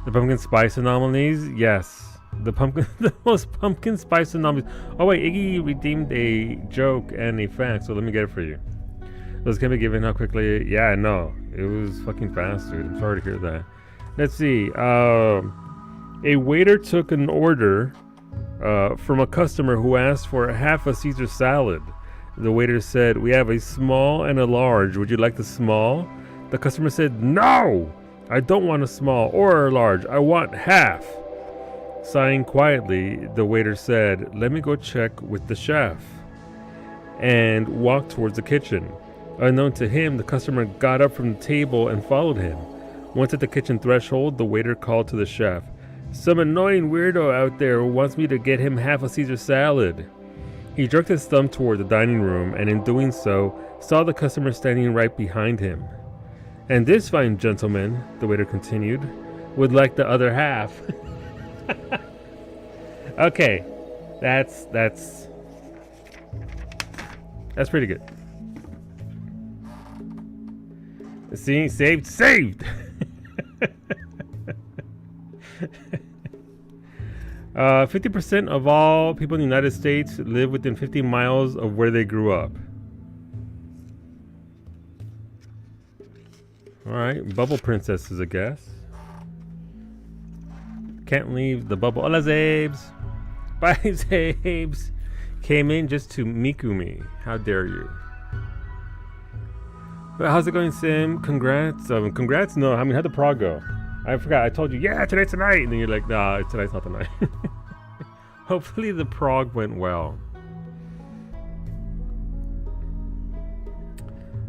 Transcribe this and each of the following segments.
The pumpkin spice anomalies? Yes. The pumpkin, the most pumpkin spice anomalies. Oh wait, Iggy redeemed a joke and a fact, so let me get it for you. Those can be given how quickly? Yeah, no, it was fucking fast, dude. I'm sorry to hear that. Let's see. A waiter took an order from a customer who asked for half a Caesar salad. The waiter said, "We have a small and a large. Would you like the small?" The customer said, "No! I don't want a small or a large. I want half." Sighing quietly, the waiter said, "Let me go check with the chef," and walked towards the kitchen. Unknown to him, the customer got up from the table and followed him. Once at the kitchen threshold, the waiter called to the chef, "Some annoying weirdo out there who wants me to get him half a Caesar salad." He jerked his thumb toward the dining room, and in doing so, saw the customer standing right behind him. "And this fine gentleman," the waiter continued, "would like the other half." Okay, that's pretty good. See, saved. 50% of all people in the United States live within 50 miles of where they grew up. Alright, bubble princesses, I guess. Can't leave the bubble. Hola, Zabes. Bye, Zabes. Came in just to Miku me. How dare you? But how's it going, Sim? Congrats. Congrats? No, I mean, how'd the prog go? I forgot. I told you, yeah, tonight's the night. And then you're like, nah, tonight's not the night. Hopefully the prog went well.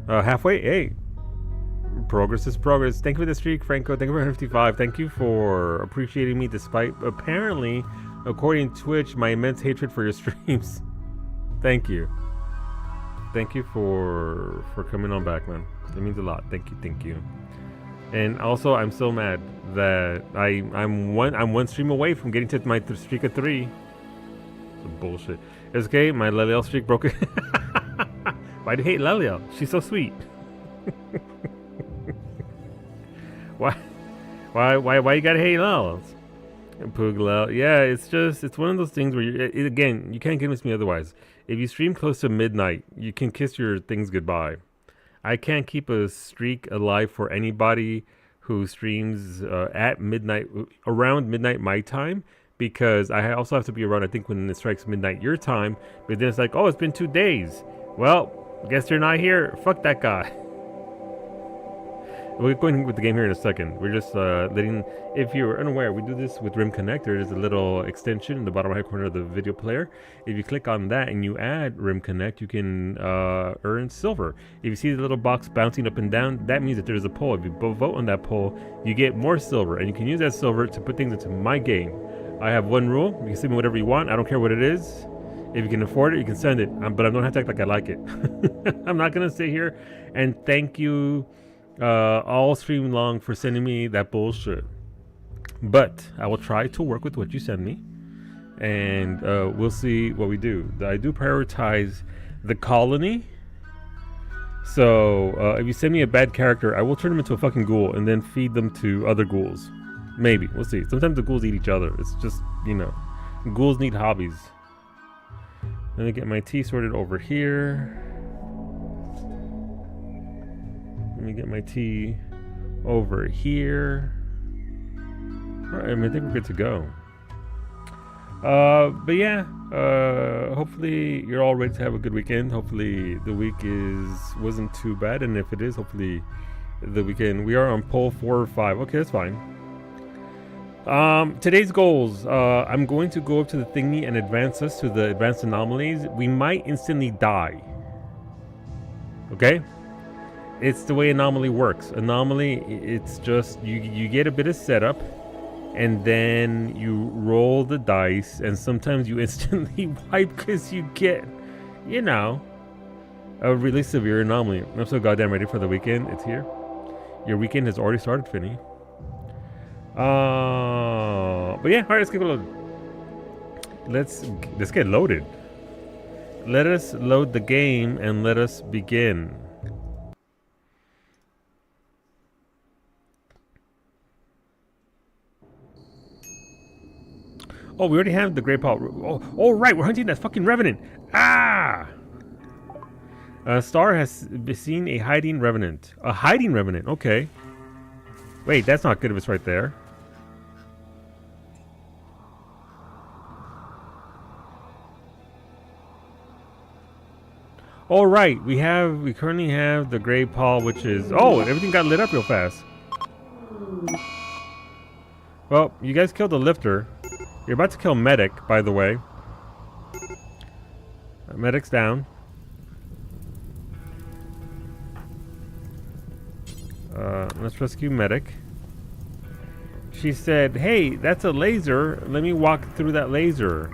Halfway? Hey. Progress is progress. Thank you for the streak, Franco. Thank you for 155. Thank you for appreciating me despite, apparently, according to Twitch, my immense hatred for your streams. Thank you. Thank you for coming on back, man. It means a lot. Thank you. And also, I'm so mad that I'm one stream away from getting to my streak of 3. Some bullshit. It's okay. My Leliel streak broke it. Why do you hate Leliel? She's so sweet. Why you gotta hate Leliel? Puglel. Yeah, it's one of those things where again, you can't convince me otherwise. If you stream close to midnight, you can kiss your things goodbye. I can't keep a streak alive for anybody who streams at midnight, around midnight my time, because I also have to be around, I think, when it strikes midnight your time. But then it's like, oh, it's been 2 days. Well, guess you're not here. Fuck that guy. We're going with the game here in a second. We're just letting, if you're unaware, we do this with Rim Connect. There's a little extension in the bottom right corner of the video player. If you click on that and you add Rim Connect, you can earn silver. If you see the little box bouncing up and down, that means that there's a poll. If you vote on that poll, you get more silver, and you can use that silver to put things into my game. I have one rule. You can send me whatever you want. I don't care what it is. If you can afford it, you can send it. But I don't have to act like I like it. I'm not going to sit here and thank you all stream long for sending me that bullshit, but I will try to work with what you send me, and we'll see what we do. I do prioritize the colony, so if you send me a bad character, I will turn them into a fucking ghoul and then feed them to other ghouls. Maybe, we'll see. Sometimes the ghouls eat each other. It's just, you know, ghouls need hobbies. Let me get my tea sorted over here. Let me get my tea over here. All right, I think we're good to go. But yeah, hopefully you're all ready to have a good weekend. Hopefully the week wasn't too bad, and if it is, hopefully the weekend. We are on poll 4 or 5. Okay, that's fine. Today's goals. I'm going to go up to the thingy and advance us to the advanced anomalies. We might instantly die. Okay? It's the way Anomaly works. Anomaly, it's just you get a bit of setup, and then you roll the dice, and sometimes you instantly wipe because you get, you know, a really severe anomaly. I'm so goddamn ready for the weekend. It's here. Your weekend has already started, Finny. But yeah, all right, let's get loaded. Let's get loaded. Let us load the game and let us begin. Oh, we already have the Grey Paw. Oh, right, we're hunting that fucking Revenant. Ah! Star has seen a hiding Revenant. A hiding Revenant, okay. Wait, that's not good if it's right there. All right, we currently have the Grey Paw, which is, oh, everything got lit up real fast. Well, you guys killed the lifter. You're about to kill Medic, by the way. Medic's down. Let's rescue Medic. She said, hey, that's a laser. Let me walk through that laser.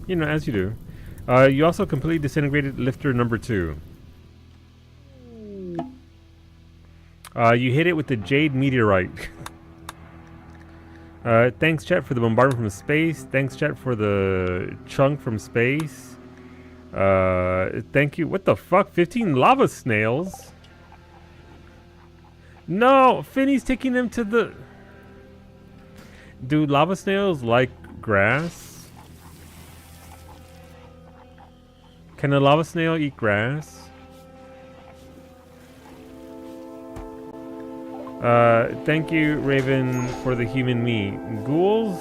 You know, as you do. You also completely disintegrated lifter number 2. You hit it with the Jade Meteorite. Thanks, chat, for the bombardment from space. Thanks, chat, for the chunk from space. Thank you. What the fuck? 15 lava snails? No! Finny's taking them to the... Do lava snails like grass? Can a lava snail eat grass? Thank you, Raven, for the human meat. Ghouls,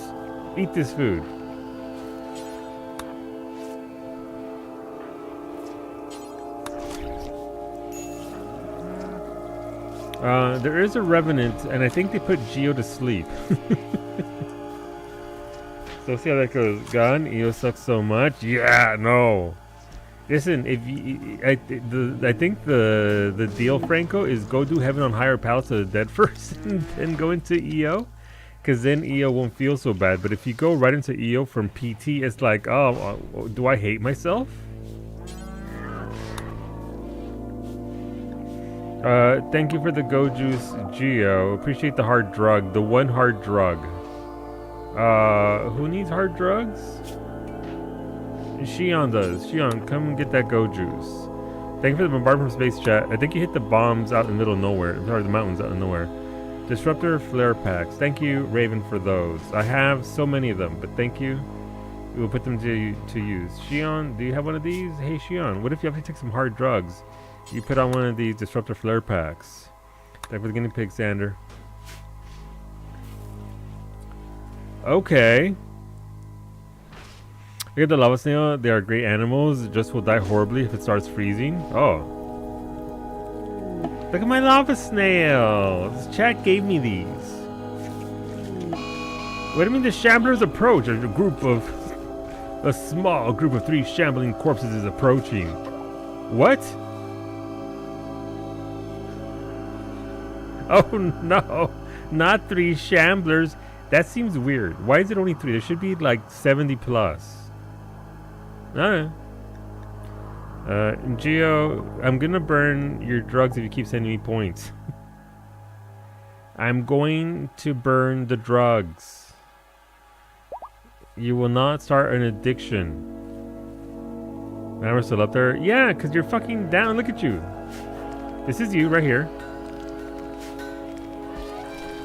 eat this food. There is a Revenant, and I think they put Geo to sleep. So see how that goes. Gun, EO sucks so much. Yeah, no. Listen, if you, I think the deal, Franco, is go do Heaven on Higher Palace of the Dead first, and then go into EO, because then EO won't feel so bad. But if you go right into EO from PT, it's like, oh, do I hate myself? Thank you for the Go Juice, Geo. Appreciate the hard drug, the one hard drug. Who needs hard drugs? Shion does. Shion, come get that Go Juice. Thank you for the bombardment from space, chat. I think you hit the bombs out in the middle of nowhere. Sorry, the mountains out in nowhere. Disruptor flare packs. Thank you, Raven, for those. I have so many of them, but thank you. We will put them to use. Shion, do you have one of these? Hey, Shion, what if you have to take some hard drugs? You put on one of these disruptor flare packs. Thank you for the guinea pig, Sander. Okay. Look at the lava snail. They are great animals. Just will die horribly if it starts freezing. Oh. Look at my lava snail. This chat gave me these. What do you mean the shamblers approach? A small group of 3 shambling corpses is approaching. What? Oh no, not 3 shamblers. That seems weird. Why is it only 3? There should be like 70 plus. Alright. Geo, I'm gonna burn your drugs if you keep sending me points. I'm going to burn the drugs. You will not start an addiction. Man, we're still up there? Yeah, because you're fucking down. Look at you. This is you right here.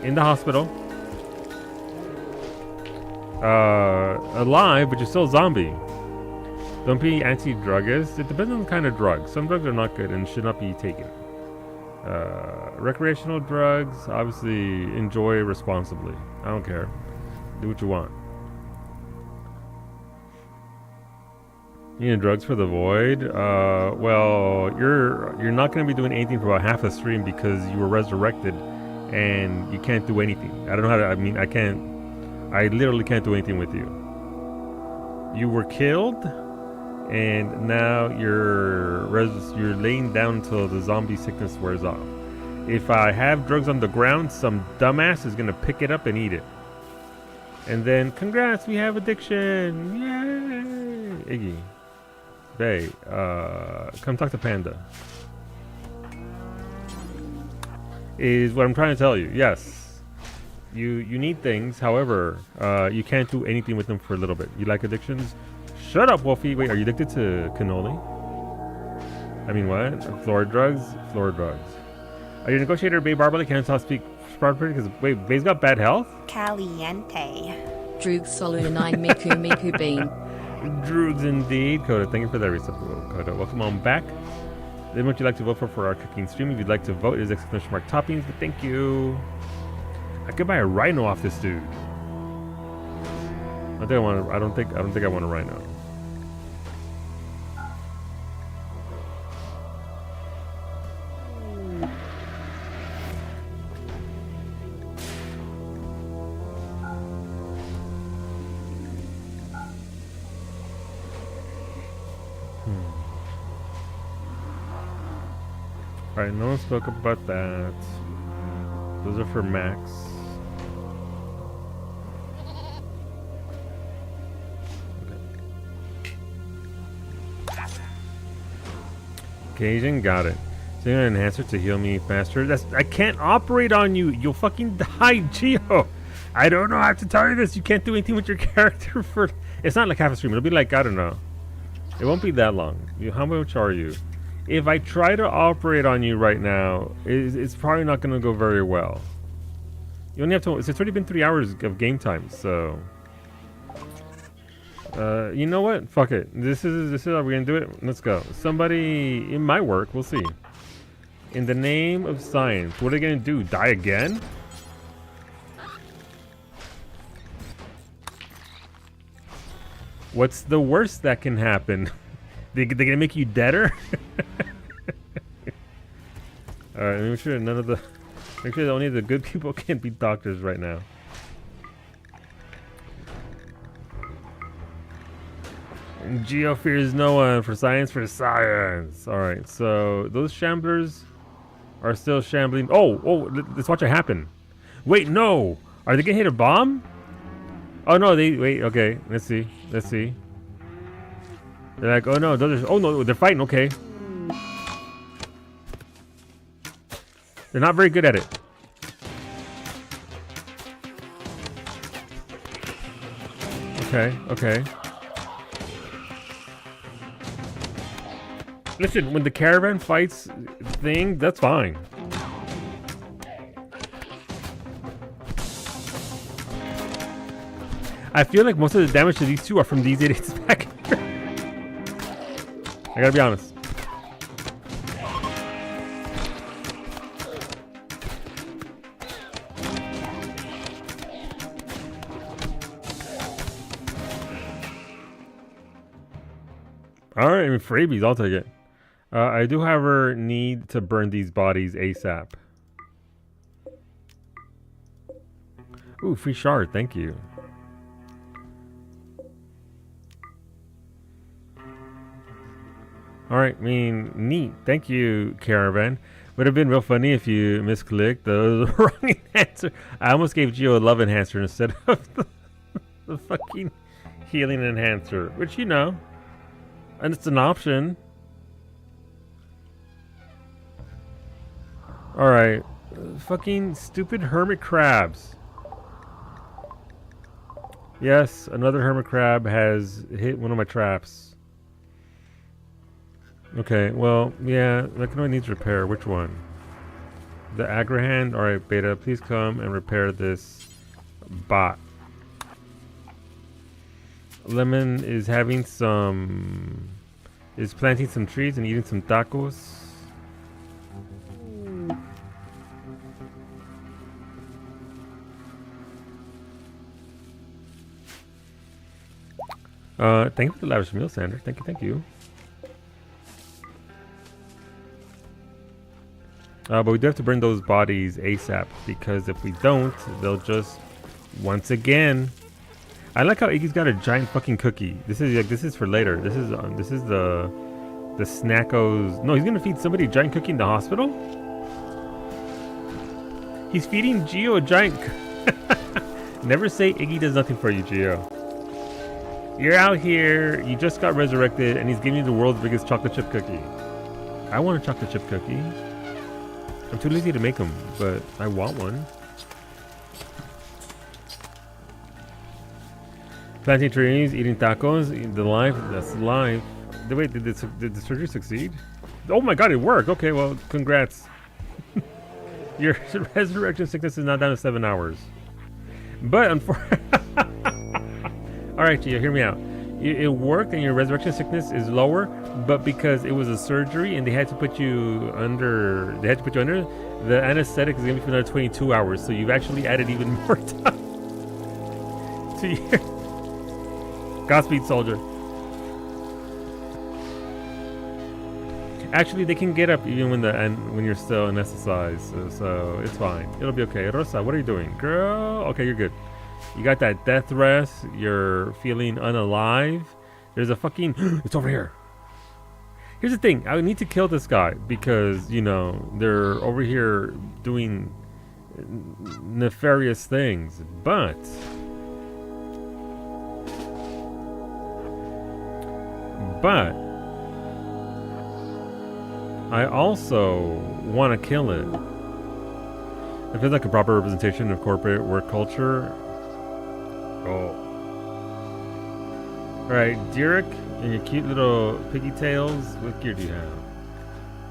In the hospital. Alive, but you're still a zombie. Don't be anti-druggist. It depends on the kind of drug. Some drugs are not good and should not be taken. Recreational drugs, obviously enjoy responsibly. I don't care. Do what you want. You need drugs for the void? Well, you're not going to be doing anything for about half a stream because you were resurrected and you can't do anything. I don't know how to, I literally can't do anything with you. You were killed and now you're laying down until the zombie sickness wears off. If I have drugs on the ground, some dumbass is going to pick it up and eat it. And then, congrats, we have addiction. Yay! Iggy. Bae, come talk to Panda. Is what I'm trying to tell you. Yes. You need things, however, you can't do anything with them for a little bit. You like addictions? Shut up, Wolfie. Wait, are you addicted to cannoli? I mean, what? Floor drugs? Floor drugs. Are you a negotiator, Bae Barbarly? Can't talk speak properly because, wait, Bae's got bad health? Caliente. Droog Solunai Miku Miku Bean. Droogs indeed. Coda, thank you for that reset, Coda. Welcome on back. Then what you'd like to vote for our cooking stream. If you'd like to vote, it is exclamation mark toppings, but thank you. I could buy a rhino off this dude. I don't think I want a rhino. Alright, no one spoke about that. Those are for Max. Okay. Cajun, got it. So you're an enhancer to heal me faster. I can't operate on you. You'll fucking die, Geo. I don't know how to tell you this. You can't do anything with your character for. It's not like half a stream. It'll be like, I don't know. It won't be that long. How much are you? If I try to operate on you right now, it's probably not going to go very well. You only have to. It's already been 3 hours of game time, so. You know what? Fuck it. This is how we're gonna do it. Let's go. Somebody in my work. We'll see. In the name of science, what are they gonna do? Die again? What's the worst that can happen? They're gonna make you deader? Alright, make sure that only the good people can be doctors right now. And Geo fears no one. For science, for science. Alright, so those shamblers are still shambling. Oh, let's watch it happen. Wait, no! Are they gonna hit a bomb? Oh no, wait, okay, let's see. They're like, oh no, they're fighting, okay. They're not very good at it. Okay. Listen, when the caravan fights thing, that's fine. I feel like most of the damage to these two are from these idiots back here. I gotta be honest. Alright, I mean, freebies, I'll take it. I do, however, need to burn these bodies ASAP. Ooh, free shard, thank you. Alright, I mean, neat. Thank you, Caravan. Would have been real funny if you misclicked the wrong enhancer. I almost gave Geo a love enhancer instead of the fucking healing enhancer. Which, you know, and it's an option. Alright. Fucking stupid hermit crabs. Yes, another hermit crab has hit one of my traps. Okay, well, yeah, that can only needs repair. Which one? The Agrahand? Alright, Beta, please come and repair this bot. Lemon is having some... is planting some trees and eating some tacos. Thank you for the lavish meal, Sander. Thank you. But we do have to burn those bodies ASAP, because if we don't, they'll just once again. I like how Iggy's got a giant fucking cookie. This is for later. This is the snackos. No, he's gonna feed somebody a giant cookie in the hospital. He's feeding Geo a giant. Never say Iggy does nothing for you, Geo. You're out here. You just got resurrected, and he's giving you the world's biggest chocolate chip cookie. I want a chocolate chip cookie. I'm too lazy to make them, but I want one. Planting trees, eating tacos, the life, that's life. Wait, did the surgery succeed? Oh my god, it worked! Okay, well, congrats. Your resurrection sickness is now down to 7 hours. But unfortunately... All right, Gio, hear me out. It worked, and your resurrection sickness is lower, but because it was a surgery and they had to put you under, the anesthetic is gonna be for another 22 hours. So you've actually added even more time to your Godspeed, soldier. Actually, they can get up even when you're still anesthetized, so it's fine. It'll be okay. Rosa, what are you doing, girl? Okay, you're good. You got that death rest. You're feeling unalive. There's a fucking... It's over here. Here's the thing. I need to kill this guy because, you know, they're over here doing nefarious things. But... I also want to kill it. I feel like a proper representation of corporate work culture. Oh. Alright, Derek and your cute little piggy tails. What gear do you have?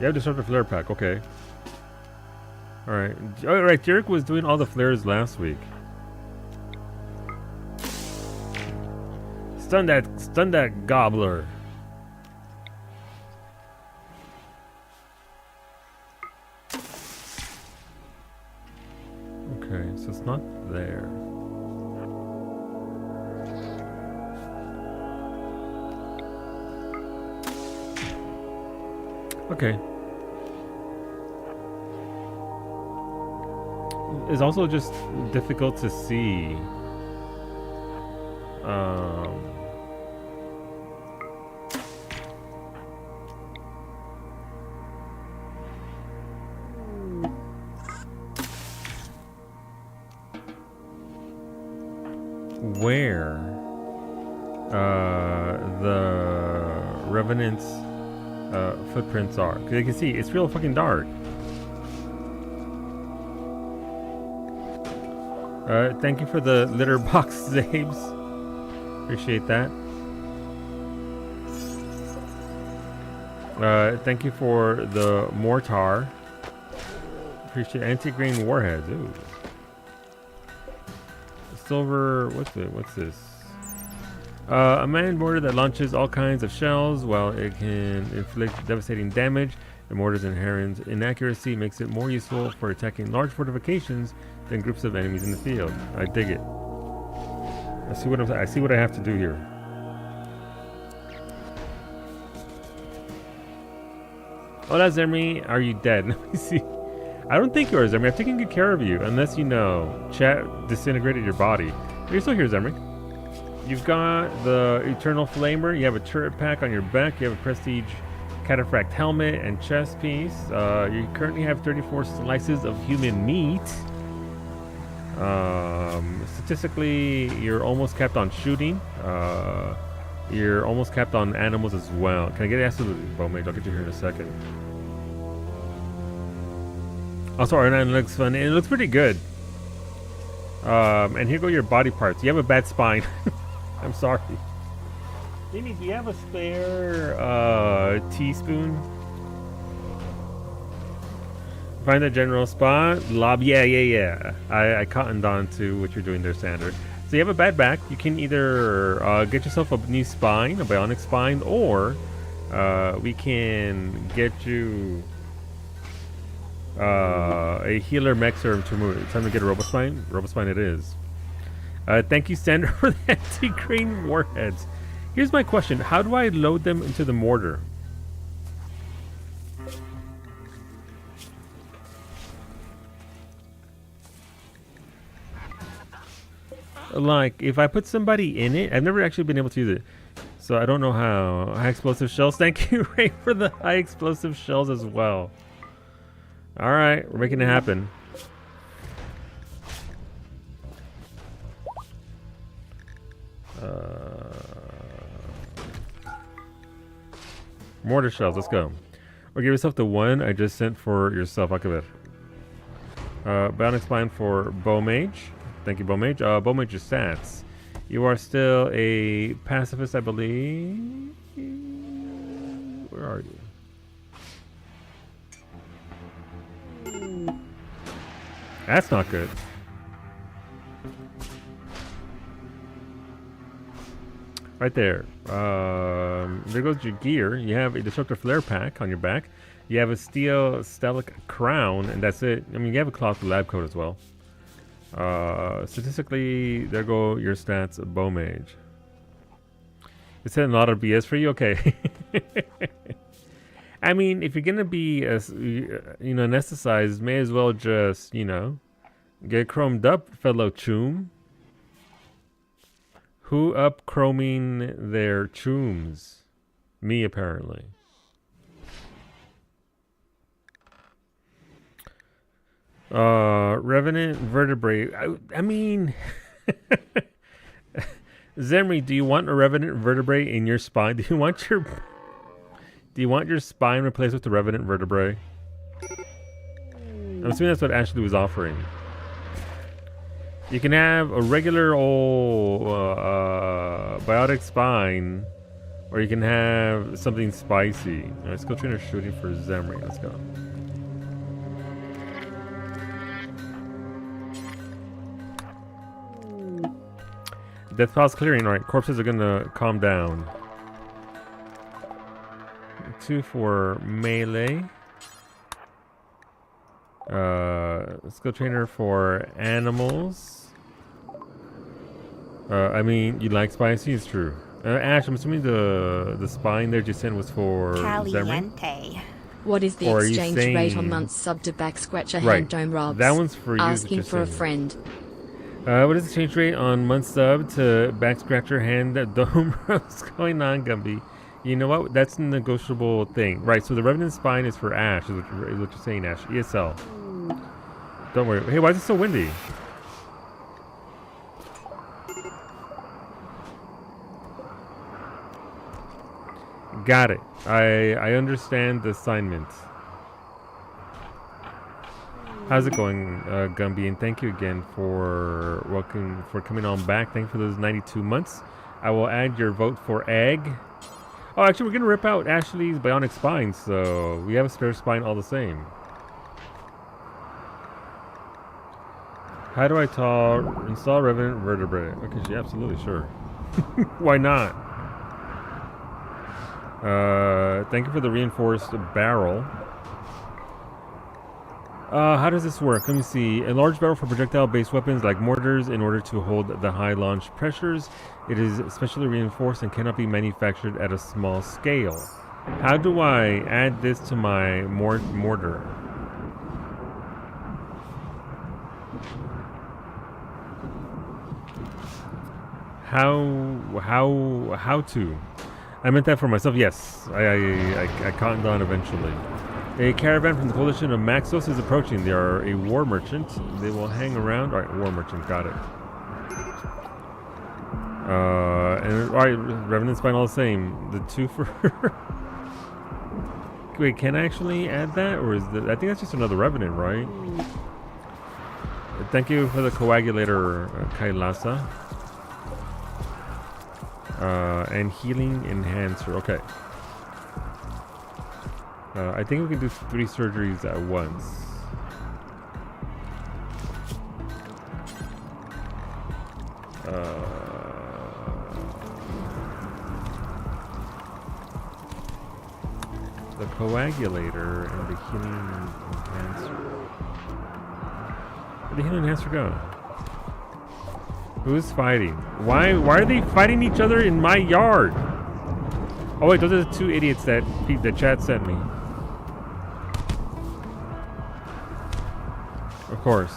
You have Disruptor Flare Pack, okay. Alright. Alright, Derek was doing all the flares last week. Stun that gobbler. Okay, so it's not there. Okay. It's also just difficult to see. Where the Revenant's footprints are. Because you can see, it's real fucking dark. Thank you for the litter box, Zabes. Appreciate that. Thank you for the mortar. Appreciate anti-grain warheads. Ooh. Silver, what's this? A manned mortar that launches all kinds of shells. While it can inflict devastating damage, the mortar's inherent inaccuracy makes it more useful for attacking large fortifications than groups of enemies in the field. I dig it. I see what I have to do here. Hola, Zermi. Are you dead? Let me see. I don't think you are, Zermi. I've taken good care of you, unless you know chat disintegrated your body. You're still here, Zermi. You've got the Eternal Flamer. You have a turret pack on your back. You have a Prestige Cataphract helmet and chest piece. You currently have 34 slices of human meat. Statistically, you're almost capped on shooting. You're almost capped on animals as well. Can I get it? Absolutely, Bowmage. I'll get you here in a second. Also, R9 looks fun, and it looks pretty good. And here go your body parts. You have a bad spine. I'm sorry. Amy, do you have a spare teaspoon? Find a general spot. Lob. Yeah. I cottoned on to what you're doing there, Sander. So you have a bad back. You can either get yourself a new spine, a bionic spine, or we can get you a healer mech serum to remove it. Time to get a Robospine. Robospine it is. Thank you, Sander, for the anti-grain warheads. Here's my question. How do I load them into the mortar? Like, if I put somebody in it, I've never actually been able to use it. So I don't know how. High explosive shells. Thank you, Ray, for the high explosive shells as well. Alright, we're making it happen. Mortar shells, let's go. Or give yourself the one I just sent for yourself, Akaver. Bionic spine for Bowmage. Thank you, Bowmage. Bowmage's stats. You are still a pacifist, I believe. Where are you? That's not good. Right there. There goes your gear. You have a destructive flare pack on your back. You have a steel stelic crown, and that's it. I mean, you have a cloth lab coat as well. Statistically, there go your stats, bow mage. It's a lot of BS for you? Okay. I mean, if you're gonna be, anesthetized, may as well just, get chromed up, fellow choom. Who up chroming their chooms? Me, apparently. Revenant vertebrae. I mean, Zemri, do you want a revenant vertebrae in your spine? Do you want your spine replaced with the revenant vertebrae? I'm assuming that's what Ashley was offering. You can have a regular old biotic spine, or you can have something spicy. Alright, skill trainer shooting for Zemri. Let's go. Death pause clearing. Alright, corpses are gonna calm down. 2 for melee. Skill trainer for animals. I mean, you like spicy? It's true. Ash, I'm assuming the spine there just sent was for Zemri? What is the Or are you exchange rate on saying- months sub to back scratcher Right. hand dome robs? That one's for you. Asking just for a saying. friend. What is the exchange rate on month sub to back scratcher hand dome? What's going on, Gumby? You know what? That's a negotiable thing. Right, so the Revenant Spine is for Ash, is what you're saying, Ash. ESL. Don't worry. Hey, why is it so windy? Got it. I understand the assignment. How's it going, Gumby? And thank you again for coming on back. Thank you for those 92 months. I will add your vote for egg. Oh, actually, we're gonna rip out Ashley's bionic spine, so we have a spare spine all the same. How do I install Revenant Vertebrae? Okay, yeah, absolutely, sure. Why not? Thank you for the reinforced barrel. How does this work? Let me see. A large barrel for projectile-based weapons like mortars in order to hold the high launch pressures. It is specially reinforced and cannot be manufactured at a small scale. How do I add this to my mortar? How to? I meant that for myself. Yes, I cottoned on eventually. A caravan from the coalition of Maxos is approaching. They are a war merchant. They will hang around. All right, war merchant, got it. And all right, Revenant Spine all the same. The 2 for. Wait, can I actually add that, or is that? I think that's just another Revenant, right? Thank you for the coagulator, Kailasa. And healing enhancer. Okay. I think we can do 3 surgeries at once. The coagulator and the healing enhancer. Where'd the healing enhancer go? Who's fighting? Why are they fighting each other in my yard? Oh wait, those are the 2 idiots that the chat sent me. Of course.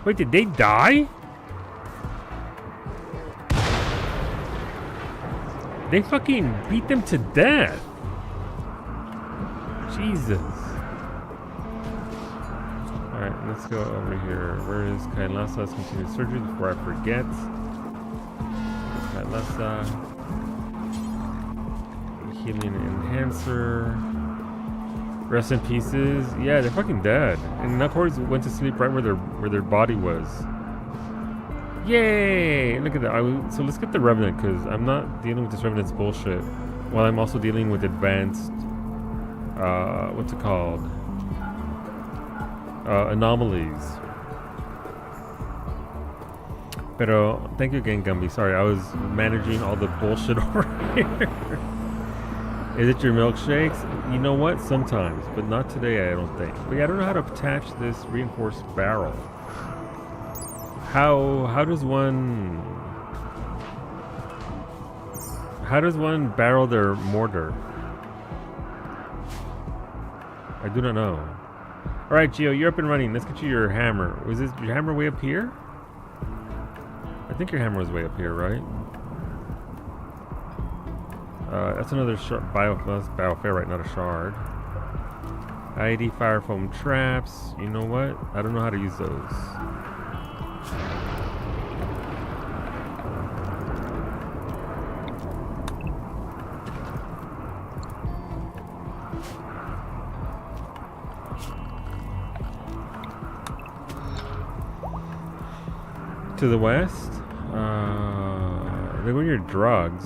Wait, did they die? They fucking beat them to death. Jesus. Alright, let's go over here. Where is Kailasa? Let's continue surgery before I forget. Kailasa. Healing enhancer. Rest in pieces. Yeah, they're fucking dead. And Nukors went to sleep right where their body was. Yay! Look at that. So let's get the Revenant, because I'm not dealing with this Revenant's bullshit while I'm also dealing with advanced what's it called? Anomalies. Pero thank you again, Gumby. Sorry, I was managing all the bullshit over here. Is it your milkshakes? You know what? Sometimes, but not today, I don't think. But yeah, I don't know how to attach this reinforced barrel. How does one barrel their mortar? I do not know. All right, Gio, you're up and running. Let's get you your hammer. Was this your hammer way up here? I think your hammer was way up here, right? That's another bioferrite, not a shard. ID fire foam traps. You know what? I don't know how to use those. To the west? They're going your drugs.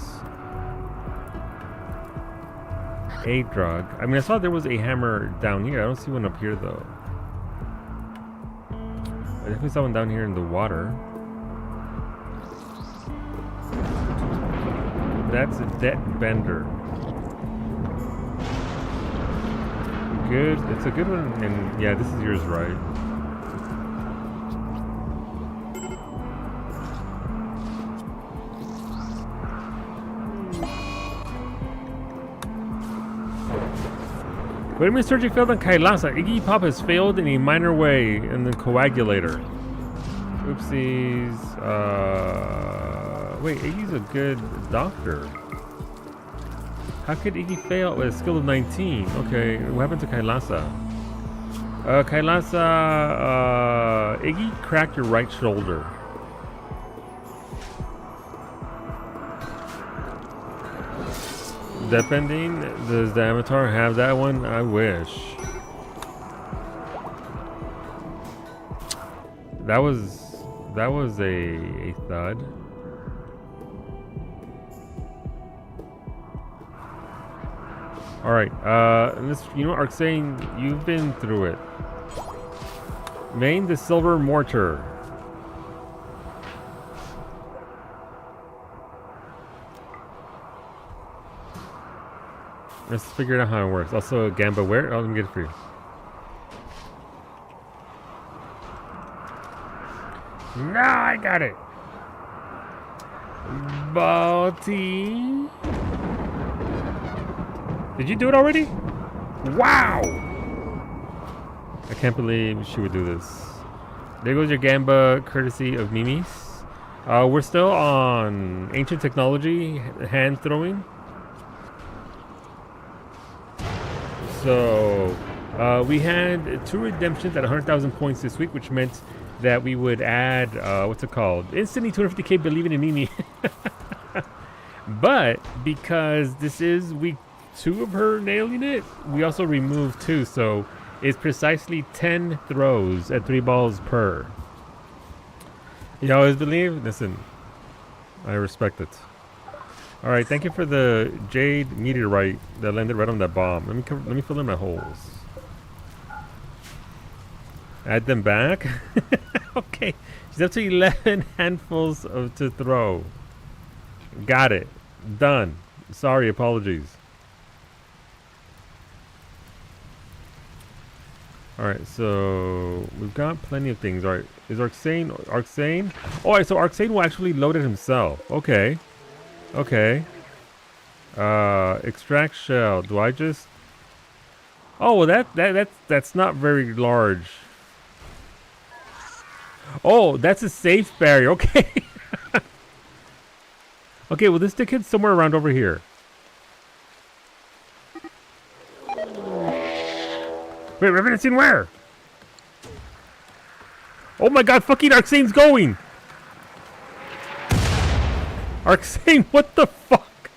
A drug. I mean, I saw there was a hammer down here. I don't see one up here, though. I definitely saw one down here in the water. That's a debt bender. Good. It's a good one. And yeah, this is yours, right? Vitamin surgery failed on Kailasa. Iggy Pop has failed in a minor way in the coagulator. Oopsies. Wait, Iggy's a good doctor. How could Iggy fail with a skill of 19? Okay, what happened to Kailasa? Iggy cracked your right shoulder. Depending, does the Avatar have that one? I wish. That was a thud. All right, this, you know, Arxane, you've been through it. Main the silver mortar. Let's figure out how it works. Also, Gamba, where? Oh, let me get it for you. No, I got it. Balti. Did you do it already? Wow! I can't believe she would do this. There goes your Gamba, courtesy of Mimi's. We're still on ancient technology, hand throwing. So, we had 2 redemptions at 100,000 points this week, which meant that we would add, what's it called? Instantly 250k believing in Mimi. But, because this is week 2 of her nailing it, we also removed 2, so it's precisely 10 throws at 3 balls per. You always believe? Listen, I respect it. All right, thank you for the jade meteorite that landed right on that bomb. Let me fill in my holes. Add them back. Okay, she's up to 11 handfuls to throw. Got it. Done. Sorry, apologies. All right, so we've got plenty of things. All right, is Arxane? Oh, all right, so Arxane will actually load it himself. Okay. Okay. Extract shell. Do I just? Oh, well, that's not very large. Oh, that's a safe barrier. Okay. Okay, well, this dickhead's somewhere around over here. Wait, Revenant's in where? Oh my god, fucking Arxane's going! Arxane, what the fuck?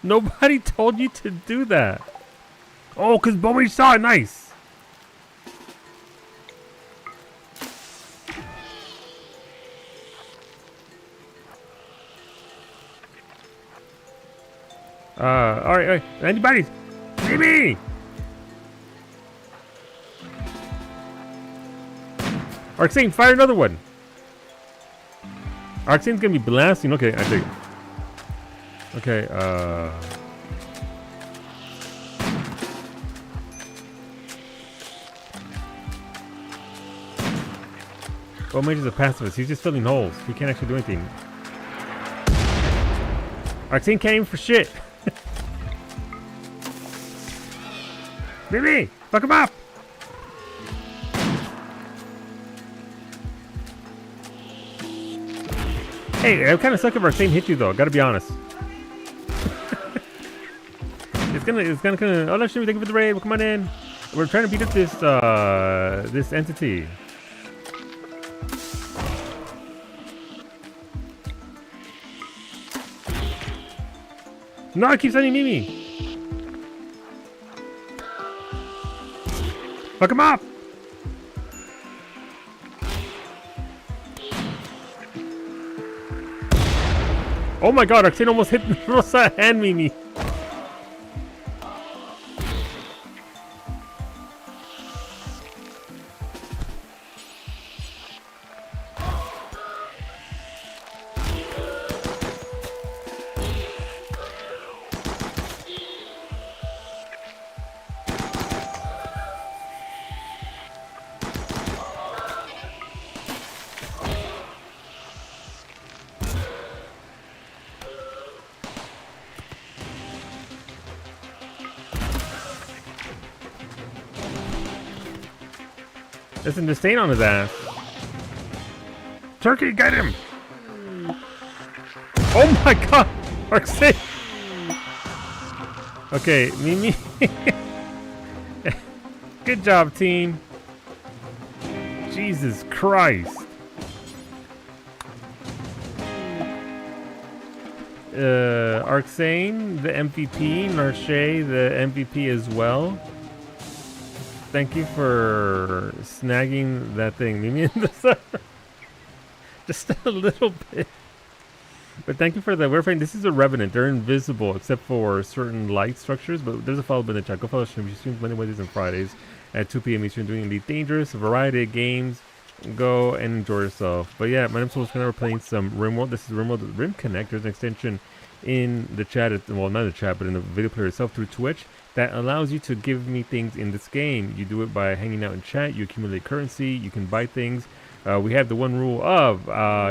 Nobody told you to do that. Oh, because Bowie saw it. Nice. Alright, anybody? See me! Arxane, fire another one. Arxane's gonna be blasting. Okay, I think. Okay, Well, Mage is a pacifist. He's just filling holes. He can't actually do anything. Arxane can't aim for shit. Baby, fuck him up. Hey, it kind of suck if Arxane hit you though. Gotta be honest. it's gonna. Oh, no, shit, thank you for the raid. Come on in. We're trying to beat up this entity. No, it keeps sending Mimi. Fuck him up. Oh my god, Arxane almost hit Rosa and Mimi. Listen, the stain on his ass. Turkey, get him! Oh my god! Arxane! Okay, Mimi. Good job, team. Jesus Christ. Arxane, the MVP. Narche, the MVP as well. Thank you for snagging that thing. Mimi, just a little bit. But thank you for the warframe. This is a Revenant. They're invisible except for certain light structures. But there's a follow in the chat. Go follow stream. She streams Monday, Wednesdays, and Fridays at 2 p.m. Eastern, doing Elite Dangerous, a variety of games. Go and enjoy yourself. But yeah, my name's Solskjaer. We're playing some RimWorld. This is RimWorld Rim Connect. There's an extension in the chat. Well, not in the chat, but in the video player itself through Twitch that allows you to give me things in this game. You do it by hanging out in chat. You accumulate currency. You can buy things. We have the one rule of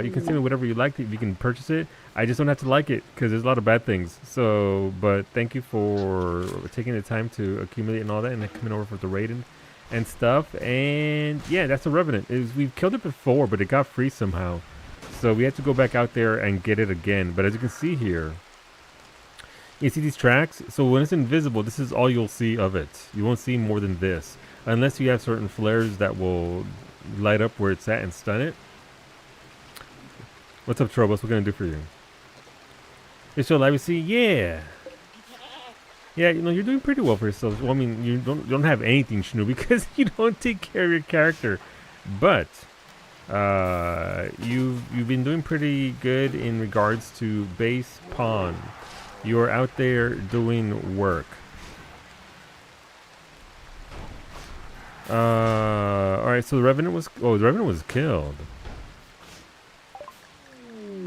you can send me whatever you like. You can purchase it. I just don't have to like it because there's a lot of bad things. So, but thank you for taking the time to accumulate and all that, and coming over for the raid and stuff. And yeah, that's a Revenant. We've killed it before, but it got free somehow. So we had to go back out there and get it again. But as you can see here, you see these tracks? So when it's invisible, this is all you'll see of it. You won't see more than this. Unless you have certain flares that will light up where it's at and stun it. What's up, Trobos? What can I do for you? It's your live. See, yeah. Yeah, you know, you're doing pretty well for yourself. Well, I mean, you don't have anything, Shnu, because you don't take care of your character. But you've been doing pretty good in regards to base pawn. You're out there doing work. All right, so the Revenant was killed.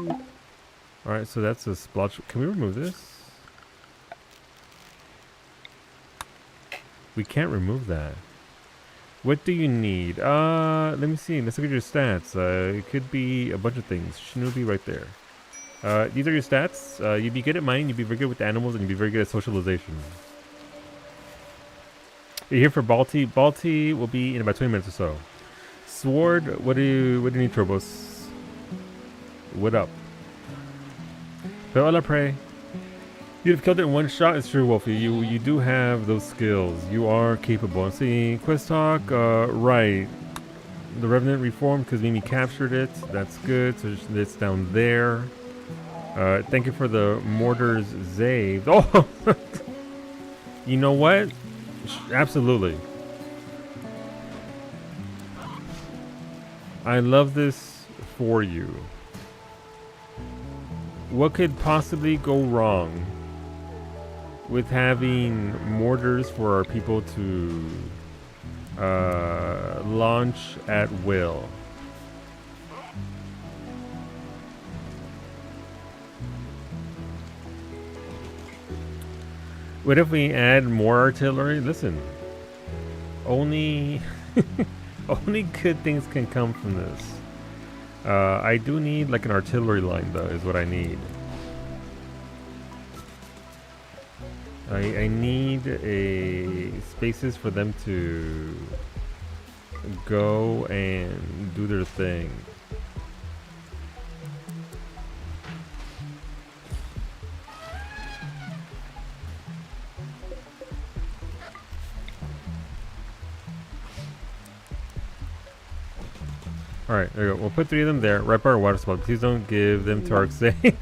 All right, so that's a splotch. Can we remove this? We can't remove that. What do you need? Let me see. Let's look at your stats. It could be a bunch of things. Shinobi right there. These are your stats. You'd be good at mining, you'd be very good with animals, and you'd be very good at socialization. You're here for Balti. Balti will be in about 20 minutes or so. Sword, what do you need, Turbos? What up? Hola, pray. You've killed it in one shot. It's true, Wolfie. You do have those skills. You are capable. See, quest talk. Right. The Revenant reformed because Mimi captured it. That's good. So it's down there. Thank you for the mortars saved. Oh, you know what? Absolutely. I love this for you. What could possibly go wrong with having mortars for our people to launch at will? What if we add more artillery? Listen, only only good things can come from this. I do need like an artillery line though, is what I need. I need a spaces for them to go and do their thing. Alright, there we go. We'll put 3 of them there, right by our water supply. Please don't give them to Arxane.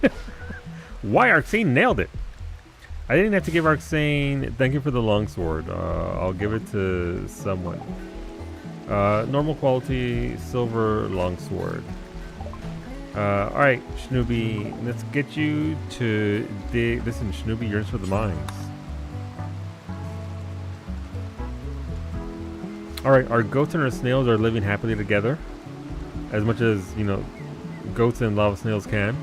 Why? Arxane nailed it! I didn't have to give Arxane. Thank you for the longsword. I'll give it to someone. Normal quality silver longsword. Alright, Schnooby, let's get you to dig. Listen, Schnooby yearns for the mines. Alright, our goats and our snails are living happily together. As much as, you know, goats and lava snails can.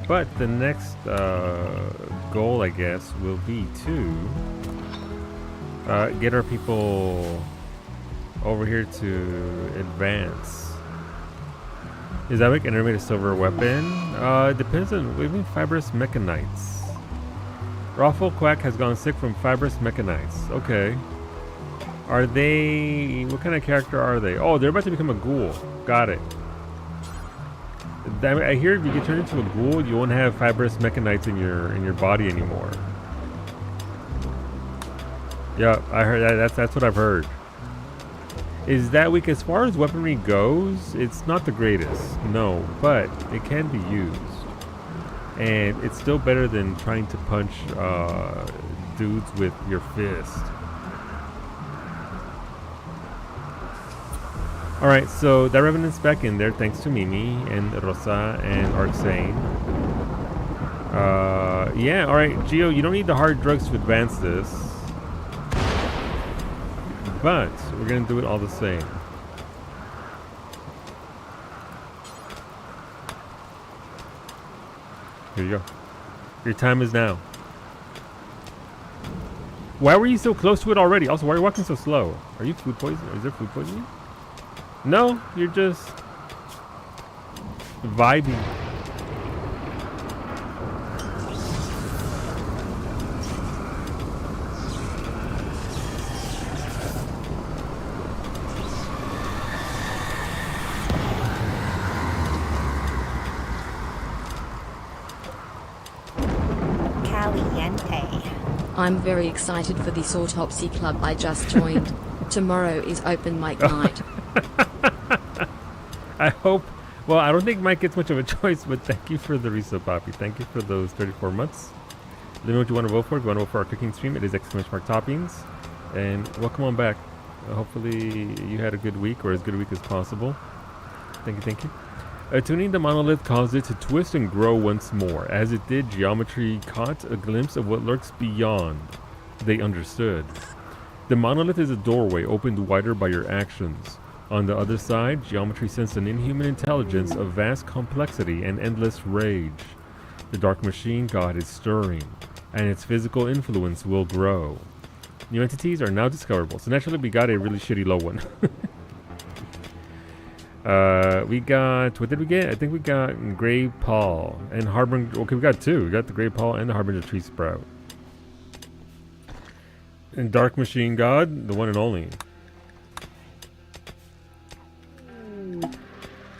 But the next goal, I guess, will be to get our people over here to advance. Is that make an animated silver weapon? It depends on living fibrous mechanites. Raffle Quack has gone sick from fibrous mechanites. Okay. Are they... what kind of character are they? Oh, they're about to become a ghoul. Got it. I hear if you get turned into a ghoul, you won't have fibrous mechanites in your body anymore. Yeah, I heard that. That's what I've heard. Is that weak? As far as weaponry goes, it's not the greatest. No, but it can be used. And it's still better than trying to punch dudes with your fist. Alright, so that Revenant's back in there thanks to Mimi and Rosa and Arxane. Yeah, alright, Geo, you don't need the hard drugs to advance this. But we're gonna do it all the same. Here you go. Your time is now. Why were you so close to it already? Also, why are you walking so slow? Are you food poisoning? Is there food poisoning? No, you're just vibing. Caliente. I'm very excited for this autopsy club I just joined. Tomorrow is open mic night. I hope. Well, I don't think Mike gets much of a choice, but thank you for the resub, Poppy. Thank you for those 34 months. Let me know what you want to vote for. If you want to vote for our cooking stream, it is ! Toppings. And welcome on back. Hopefully you had a good week, or as good a week as possible. Thank you, thank you. Tuning the monolith caused it to twist and grow once more. As it did, geometry caught a glimpse of what lurks beyond. They understood. The monolith is a doorway opened wider by your actions. On the other side, geometry sensed an inhuman intelligence of vast complexity and endless rage. The dark machine god is stirring, and its physical influence will grow. New entities are now discoverable, so naturally we got a really shitty low one. We got, what did we get? I think we got Grey Paul and Harbinger. Okay, we got 2. We got the Grey Paul and the Harbinger Tree Sprout. And Dark Machine God, the one and only.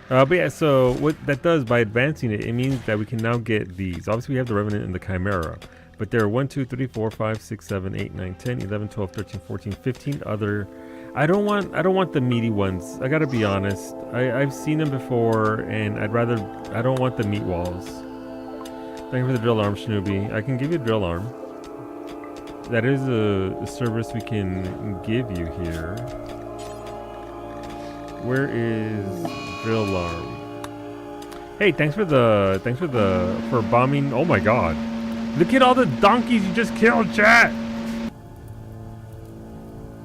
But yeah, so what that does by advancing it, it means that we can now get these. Obviously we have the Revenant and the Chimera, but there are 1, 2, 3, 4, 5, 6, 7, 8, 9, 10, 11, 12, 13, 14, 15 other. I don't want the meaty ones. I gotta be honest. I've seen them before, and I don't want the meat walls. Thank you for the drill arm, Schnooby. I can give you a drill arm. That is a service we can give you here. Where is drill arm? Hey, thanks for bombing. Oh my god. Look at all the donkeys you just killed, chat.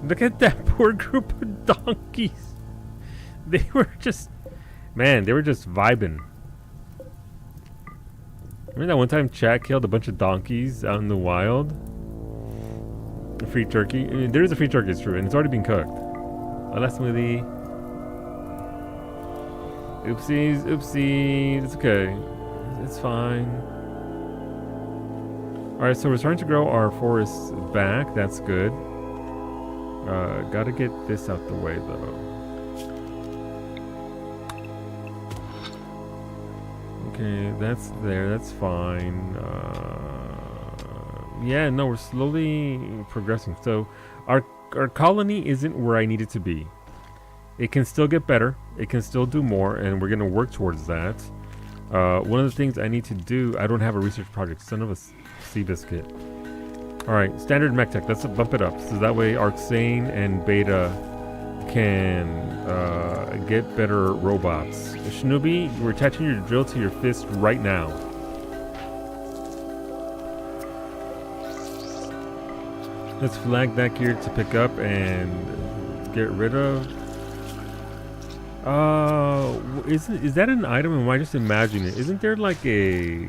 Look at that poor group of donkeys. They were just, man, they were just vibing. Remember that one time Chad killed a bunch of donkeys out in the wild? A free turkey? I mean, there is a free turkey, it's true, and it's already been cooked. Oh, last smoothie. Oopsies, oopsies. It's okay. It's fine. Alright, so we're starting to grow our forests back. That's good. Gotta get this out the way, though. Okay, that's there. That's fine. Yeah, no, we're slowly progressing. So our colony isn't where I need it to be. It can still get better. It can still do more, and we're going to work towards that. One of the things I need to do, I don't have a research project. Son of a Seabiscuit. Alright, standard mech tech. Let's bump it up. So that way Arcsane and Beta can get better robots. Shinobi, we're attaching your drill to your fist right now. Let's flag that gear to pick up and get rid of. Is that an item? Or am I just imagining it? Isn't there like a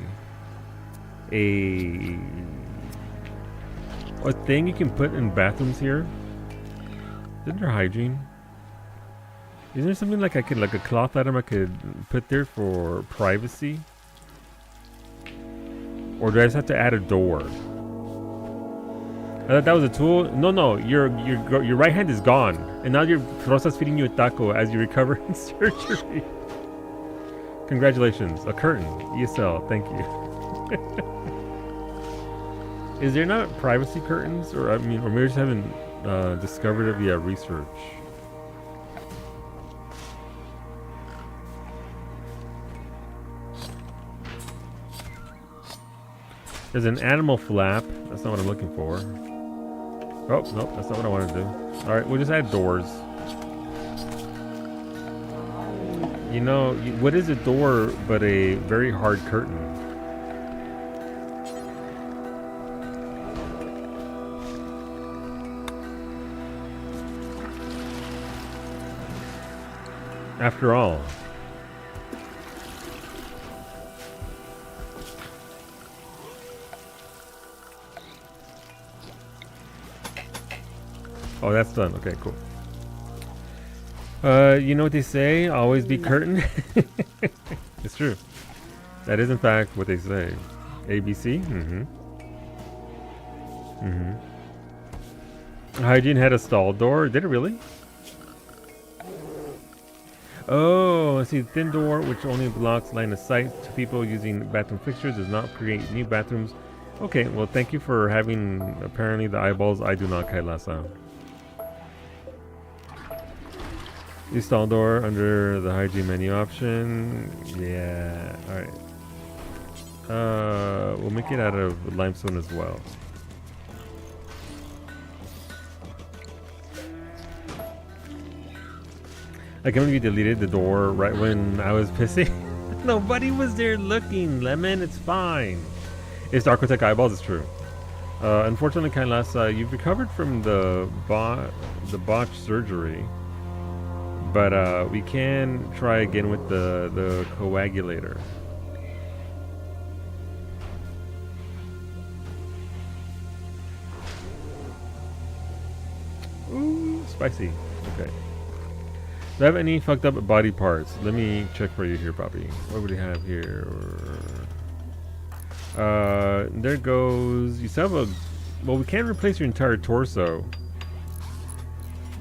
thing you can put in bathrooms here? Isn't there hygiene? Isn't there something like a cloth item I could put there for privacy? Or do I just have to add a door? I thought that was a tool. No, your right hand is gone, and now your Rosa's feeding you a taco as you recover in surgery. Congratulations, a curtain, ESL. Thank you. Is there not privacy curtains, or maybe we just haven't discovered it via research? There's an animal flap. That's not what I'm looking for. Oh, nope, that's not what I want to do. Alright, we'll just add doors. You know, what is a door but a very hard curtain? After all. Oh, that's done. Okay, cool. You know what they say? Always be curtain. It's true. That is in fact what they say. ABC? Hygiene had a stall door. Did it really? Oh, I see. Thin door, which only blocks line of sight to people using bathroom fixtures, does not create new bathrooms. Okay, well, thank you for having apparently the eyeballs I do not, Kailasa. Install door under the hygiene menu option. Yeah, alright. We'll make it out of limestone as well. I can't believe you deleted the door right when I was pissing. Nobody was there looking, Lemon. It's fine. It's the Architect eyeballs. It's true. Unfortunately, Kailasa, you've recovered from the botched surgery, but we can try again with the coagulator. Ooh, spicy. Okay. Do I have any fucked up body parts? Let me check for you here, Poppy. What would we have here? There goes. You still have a. Well, we can't replace your entire torso,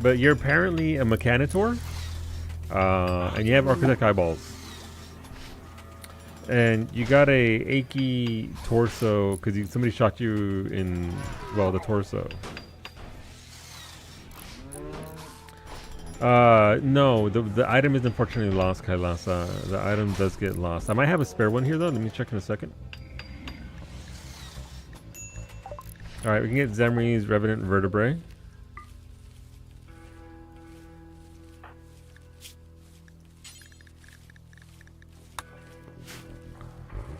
but you're apparently a Mechanitor, and you have Architect eyeballs, and you got a achy torso because somebody shot you in the torso. No, the item is unfortunately lost, Kailasa. The item does get lost. I might have a spare one here though. Let me check in a second. Alright, we can get Zemri's Revenant Vertebrae.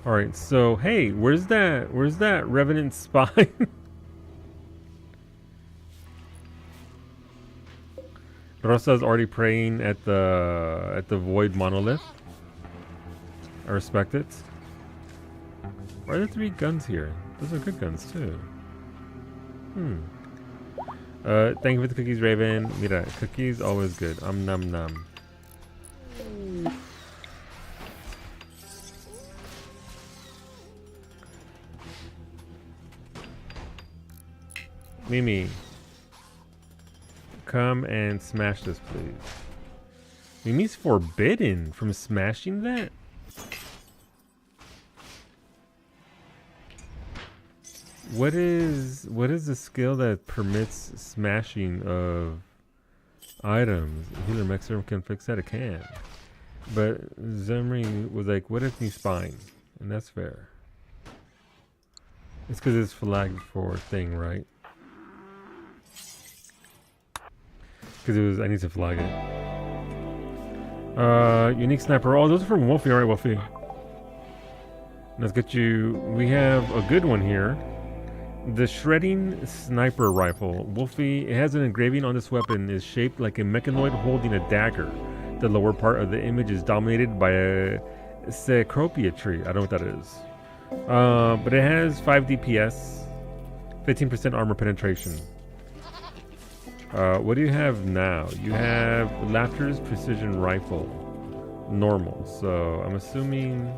Alright, so hey, where's that Revenant spine? Rosa's already praying at the Void Monolith. I respect it. Why are there 3 guns here? Those are good guns too. Thank you for the cookies, Raven. Mira, cookies always good. Num num. Mimi, come and smash this, please. Mimi's forbidden from smashing that? What is the skill that permits smashing of items? Healer Mexer can fix that, it can. But Zemri was like, what if he's spine? And that's fair. It's because it's flagged for thing, right? Because it was, I need to flag it. Unique sniper. Oh, those are from Wolfie. Alright, Wolfie. Let's get you. We have a good one here. The shredding sniper rifle. Wolfie, it has an engraving on this weapon. Is shaped like a mechanoid holding a dagger. The lower part of the image is dominated by a Cecropia tree. I don't know what that is. But it has 5 DPS, 15% armor penetration. What do you have now? You have Laughter's precision rifle, normal. So I'm assuming,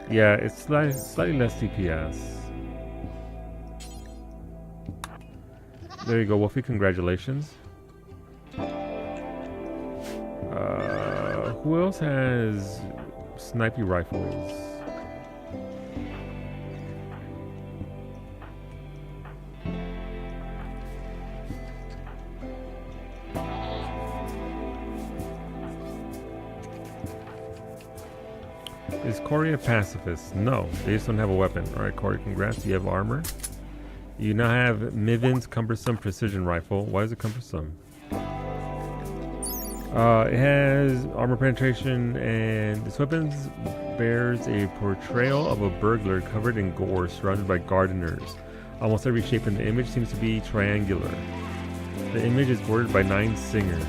yeah, it's slightly less DPS. There you go, Wolfie. Congratulations. Who else has snipey rifles? Is Corey a pacifist? No, they just don't have a weapon. Alright, Corey, congrats. You have armor. You now have Miven's cumbersome precision rifle. Why is it cumbersome? It has armor penetration, and this weapon bears a portrayal of a burglar covered in gore surrounded by gardeners. Almost every shape in the image seems to be triangular. The image is bordered by 9 singers.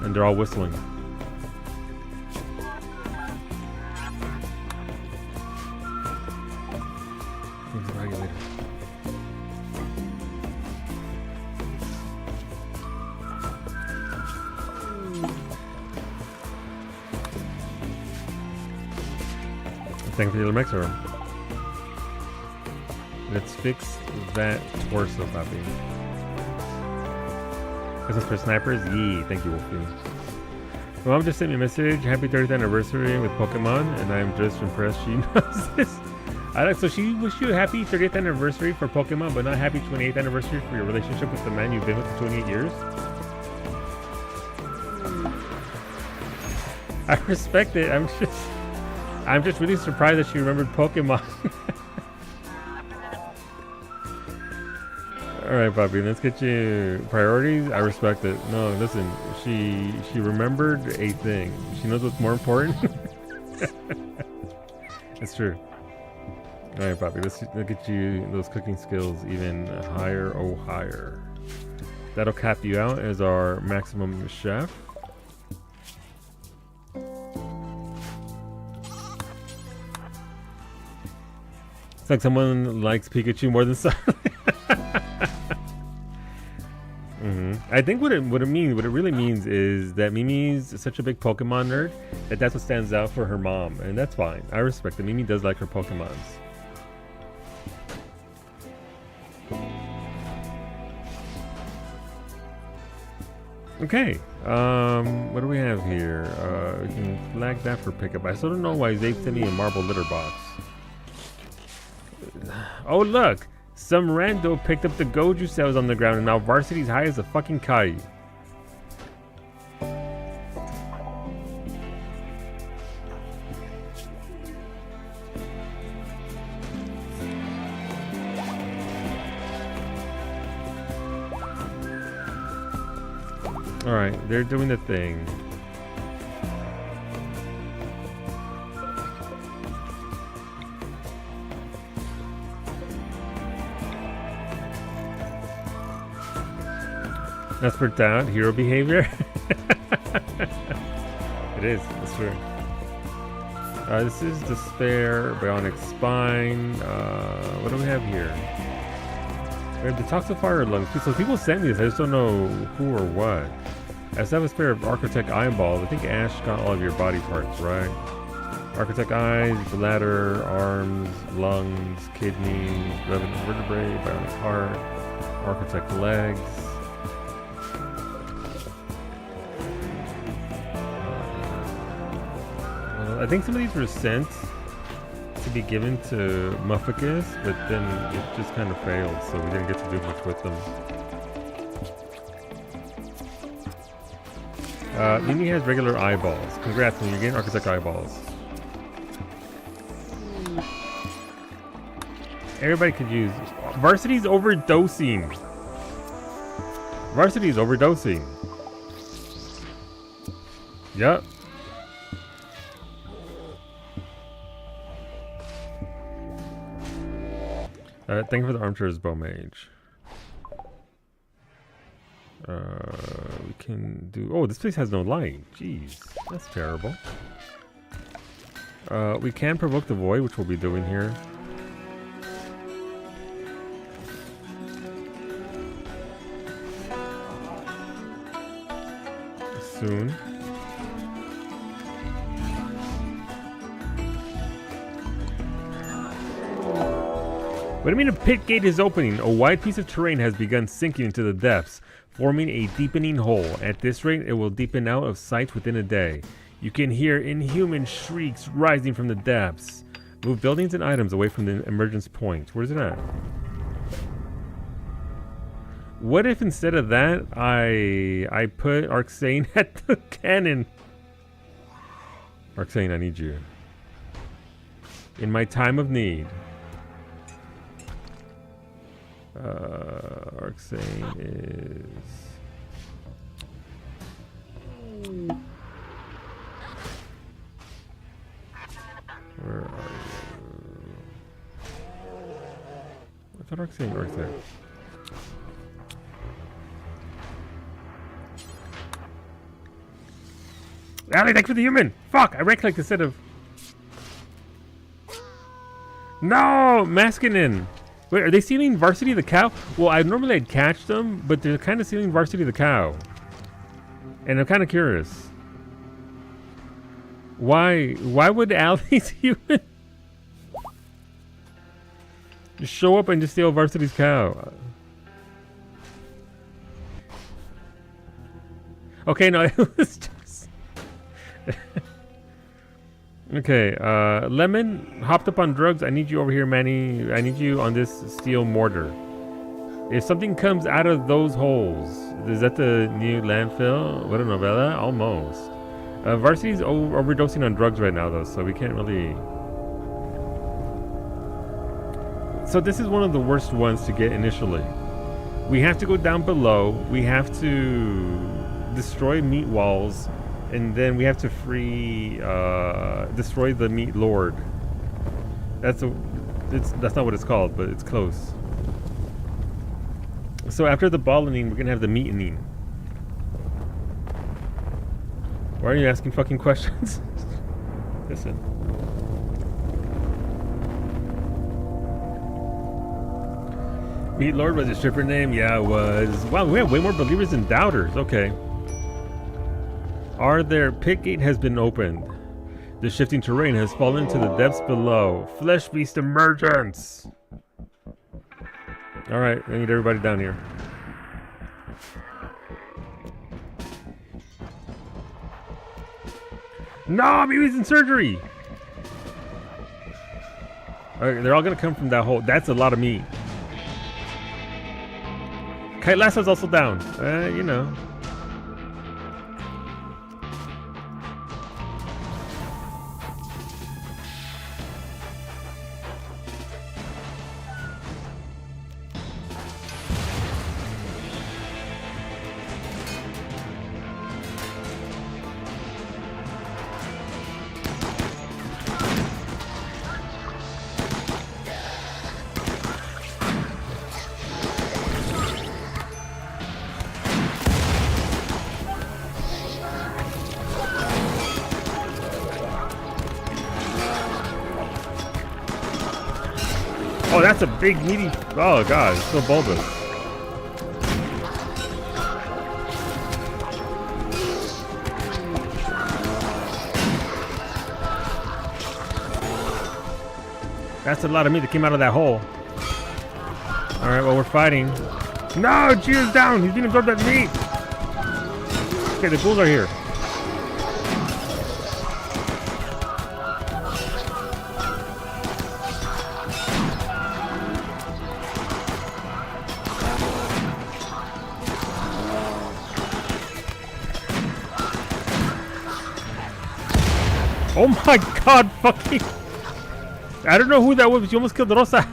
And they're all whistling. Thank you for the mixer. Let's fix that torso, puppy. Christmas for snipers? Yee. Thank you, Wolfie. My mom just sent me a message. Happy 30th anniversary with Pokemon, and I'm just impressed she knows this. So she wished you a happy 30th anniversary for Pokemon, but not happy 28th anniversary for your relationship with the man you've been with for 28 years? I respect it. I'm just really surprised that she remembered Pokemon. Alright, Bobby, let's get you priorities. I respect it. No, listen, she remembered a thing. She knows what's more important. It's true. Alright, Bobby, let's get you those cooking skills even higher, oh higher. That'll cap you out as our maximum chef. It's like someone likes Pikachu more than Sonic. I think what it really means is that Mimi's such a big Pokemon nerd that's what stands out for her mom, and that's fine. I respect it. Mimi does like her Pokemons. Okay, what do we have here? We can flag that for pickup. I still don't know why they sent me a marble litter box. Oh look! Some rando picked up the Goju cells on the ground and now varsity's high as a fucking kite. Alright, they're doing the thing. That's for down hero behavior. It is. That's true. This is Despair, Bionic Spine. What do we have here? We have Detoxifier Lungs. So people sent me this. I just don't know who or what. I still have a spare of Architect Eyeballs. I think Ash got all of your body parts, right? Architect Eyes, Bladder, Arms, Lungs, Kidneys, Vertebrae, Bionic Heart, Architect Legs. I think some of these were sent to be given to Mufficus, but then it just kind of failed, so we didn't get to do much with them. Mimi has regular eyeballs. Congrats, Mimi, you're getting Architect Eyeballs. Everybody could use... Varsity's overdosing. Varsity's overdosing. Yep. Thank you for the Armchair's Bow Mage. We can do... Oh, this place has no light. Jeez, that's terrible. We can provoke the void, which we'll be doing here. Soon. What do you mean a pit gate is opening? A wide piece of terrain has begun sinking into the depths, forming a deepening hole. At this rate, it will deepen out of sight within a day. You can hear inhuman shrieks rising from the depths. Move buildings and items away from the emergence point. Where's it at? What if instead of that, I put Arxane at the cannon? Arxane, I need you. In my time of need. Arxane is... Where are you? I thought Arxane was right there. Allie, thanks for the human! Fuck! I right-clicked instead of... No! Maskinen! Wait, are they stealing Varsity the Cow? Well, normally I'd catch them, but they're kind of stealing Varsity the Cow. And I'm kind of curious. Why would Allie's human just show up and just steal Varsity's cow? Okay, no, it was just... Okay, Lemon hopped up on drugs. I need you over here, Manny. I need you on this steel mortar. If something comes out of those holes, is that the new landfill? What a novella? Almost. Varsity's overdosing on drugs right now, though, so we can't really... So this is one of the worst ones to get initially. We have to go down below. We have to destroy meat walls. And then we have to destroy the meat lord. That's not what it's called, but it's close. So after the balloning, we're gonna have the meatening. Why are you asking fucking questions? Listen. Meat Lord was a stripper name? Yeah, it was. Wow, we have way more believers than doubters. Okay. Are there? Pit gate has been opened. The shifting terrain has fallen into the depths below. Flesh beast emergence! Alright, I need everybody down here. No, baby's in surgery! Alright, they're all gonna come from that hole. That's a lot of meat. Kite Lasso's also down. You know. Oh, that's a big meaty. Oh god, it's so bulbous. That's a lot of meat that came out of that hole. Alright, well, we're fighting. No, Gio's down. He's being absorbed by meat. Okay, the ghouls are here. Oh my god, fucking. I don't know who that was. You almost killed Rosa.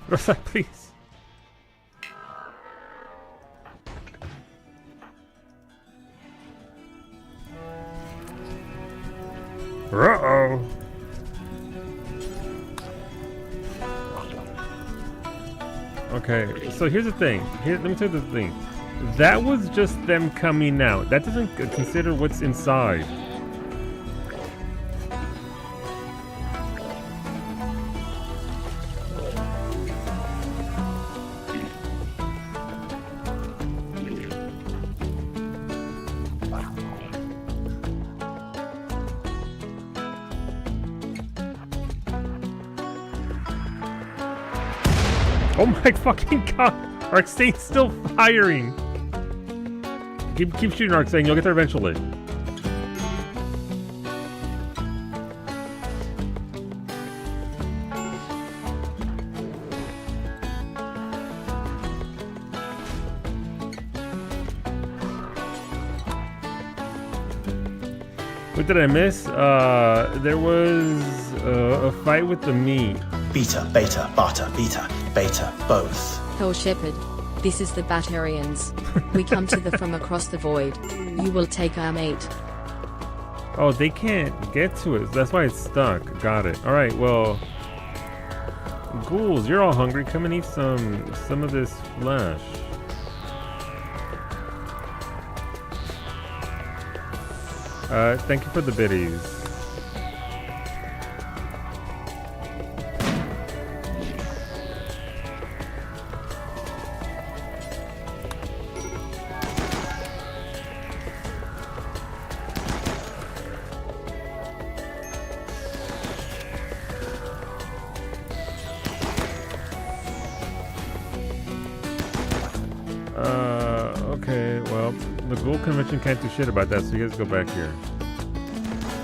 Rosa, please. Uh-oh. Okay, so here's the thing. Let me tell you the thing. That was just them coming out. That doesn't consider what's inside. Oh my fucking god! Arcsane's still firing! Keep shooting, Arcsane, you'll get there eventually. What did I miss? There was a fight with the meat. Beta, beta, bata, beta, beta, both. Hell Shepherd, this is the Batarians. We come to the from across the void. You will take our mate. Oh, they can't get to it. That's why it's stuck. Got it. All right. Well, ghouls, you're all hungry. Come and eat some of this flesh. Thank you for the biddies. Okay, well, the Ghoul Convention can't do shit about that, so you guys go back here.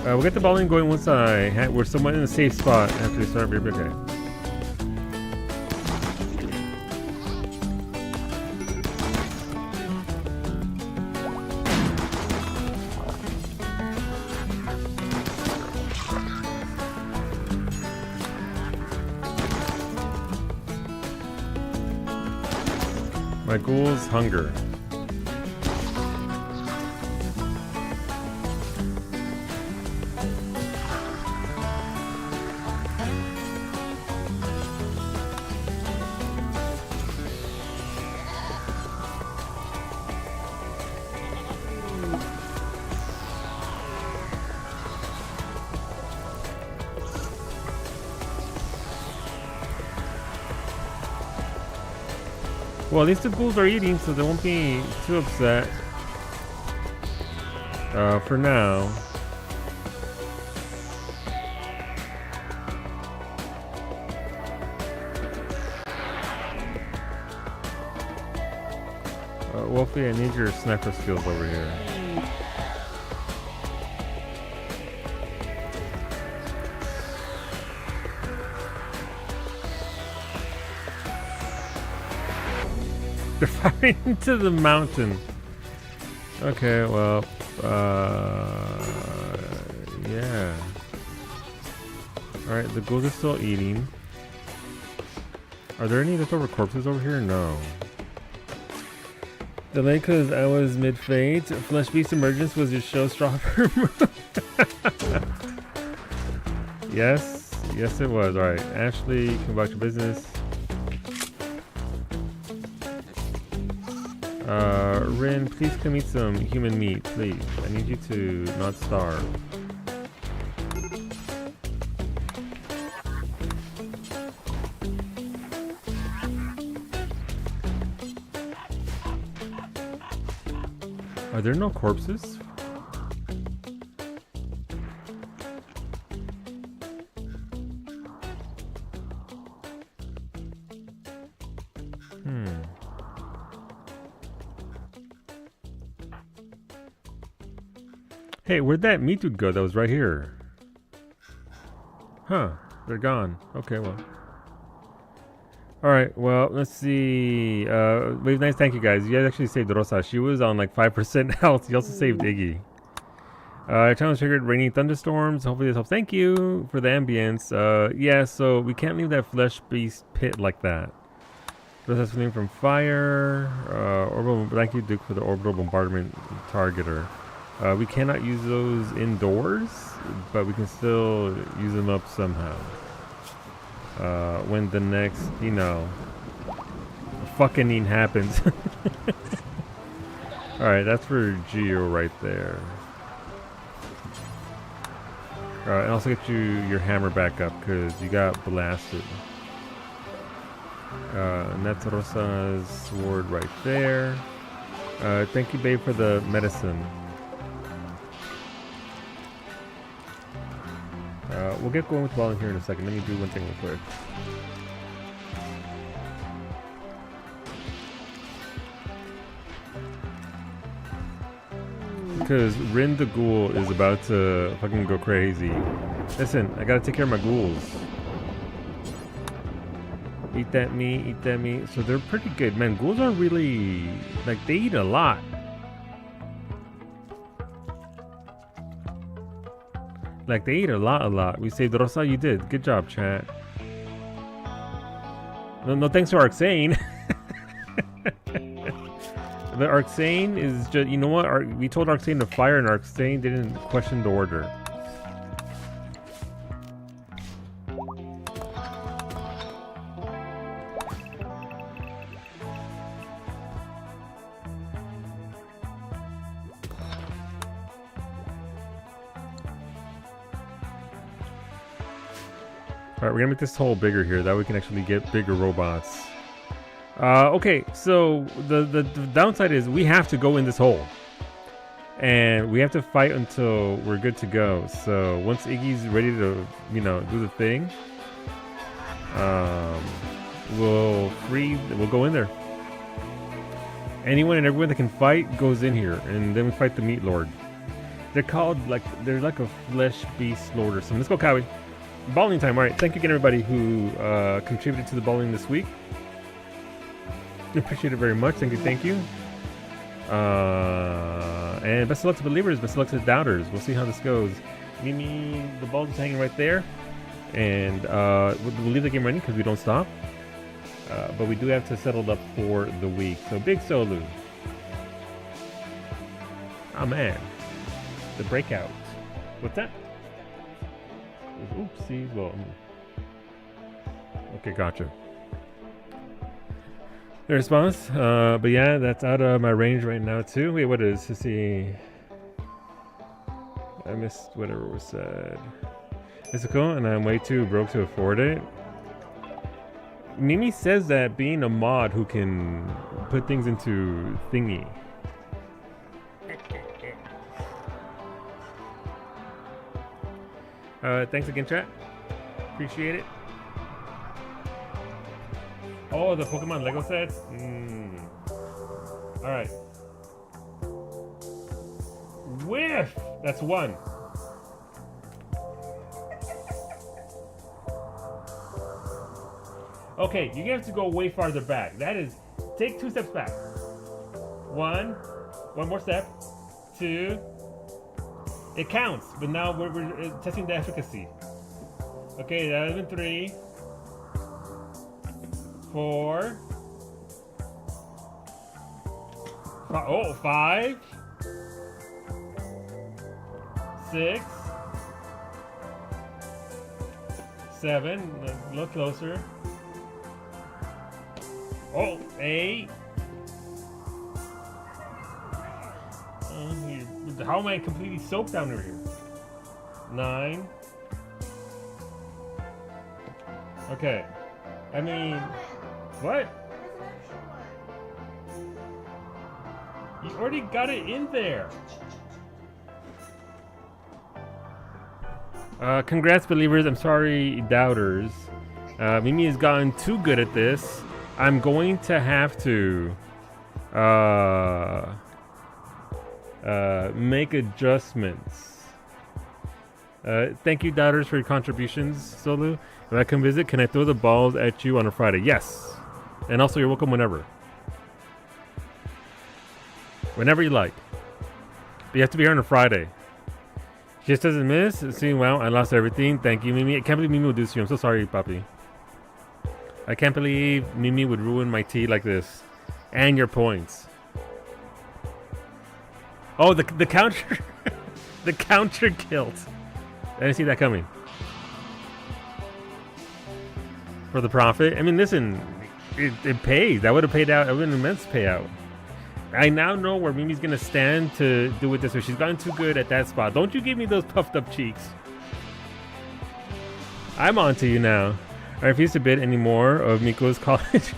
We'll get the bowling going once we're somewhat in a safe spot after we start. Okay. My ghoul's hunger. Well, at least the ghouls are eating, so they won't be too upset. For now. Wolfie, I need your sniper skills over here. They're firing into the mountain. Okay, well, yeah. Alright, the ghouls are still eating. Are there any leftover corpses over here? No. Delayed because I was mid-fate. Flesh Beast Emergence was your showstopper move. Yes, yes it was. Alright, Ashley, come back to business. Rin, please come eat some human meat, please. I need you to not starve. there no corpses? Hey, where'd that meat dude go that was right here? Huh, they're gone. Okay, well. Alright, well, let's see. Wave nice, thank you guys. You guys actually saved Rosa. She was on like 5% health. You also saved Iggy. Challenge triggered raining thunderstorms. Hopefully this helps. Thank you for the ambience. Yeah, so we can't leave that flesh beast pit like that. Rosa's fleeing from fire. Orbital, thank you, Duke, for the orbital bombardment targeter. We cannot use those indoors, but we can still use them up somehow. When the next, you know, fucking happens. Alright, that's for Geo right there. Alright, and also get your hammer back up, because you got blasted. And that's Rosa's sword right there. Thank you, babe, for the medicine. We'll get going with volunteer in a second. Let me do one thing real quick. Because Rin the Ghoul is about to fucking go crazy. Listen, I gotta take care of my ghouls. Eat that meat, eat that meat. So they're pretty good. Man, ghouls are really... like, they eat a lot. Like, they eat a lot. We saved Rosa, you did. Good job, chat. No thanks to Arxane. The Arxane is just, you know what? We told Arxane to fire, and Arxane didn't question the order. Alright, we're gonna make this hole bigger here, that way we can actually get bigger robots. Okay, so the downside is we have to go in this hole. And we have to fight until we're good to go. So once Iggy's ready to, you know, do the thing, we'll go in there. Anyone and everyone that can fight goes in here, and then we fight the Meat Lord. They're like a flesh beast lord or something. Let's go, Kawi. Bowling time. All right. Thank you again, everybody who contributed to the bowling this week. Appreciate it very much. Thank you. And best of luck to believers. Best of luck to the doubters. We'll see how this goes. Mimi, the ball's just hanging right there, and we'll leave the game running because we don't stop. But we do have to settle up for the week. So big Solu. Oh man, the breakout. What's that? Oopsies. Well, okay, gotcha. The response, but yeah, that's out of my range right now too. Wait, what is? Let's see. I missed whatever was said. It's cool, and I'm way too broke to afford it. Mimi says that being a mod who can put things into thingy. Thanks again, chat. Appreciate it. Oh, the Pokemon Lego sets? Alright. Whiff! That's one. Okay, you're gonna have to go way farther back. That is, take 2 steps back. One more step. 2. It counts, but now we're testing the efficacy. Okay, that has been 3. 4. 5. 6. 7. A little closer. 8. How am I completely soaked down over here? 9. Okay. I mean, what? already got it in there. Congrats, believers. I'm sorry, doubters. Mimi has gotten too good at this. I'm going to have to make adjustments. Thank you, doubters, for your contributions, Solu. If I come visit, can I throw the balls at you on a Friday? Yes. And also, you're welcome whenever. Whenever you like. But you have to be here on a Friday. Just doesn't miss. See, wow, I lost everything. Thank you, Mimi. I can't believe Mimi would do this to you. I'm so sorry, Papi. I can't believe Mimi would ruin my tea like this. And your points. Oh, the counter. The counter killed. I didn't see that coming. For the profit. I mean, listen. It pays. That would have paid out. It would have been an immense payout. I now know where Mimi's gonna stand to do it this way. She's gotten too good at that spot. Don't you give me those puffed up cheeks. I'm on to you now. I refuse to bid any more of Miko's college.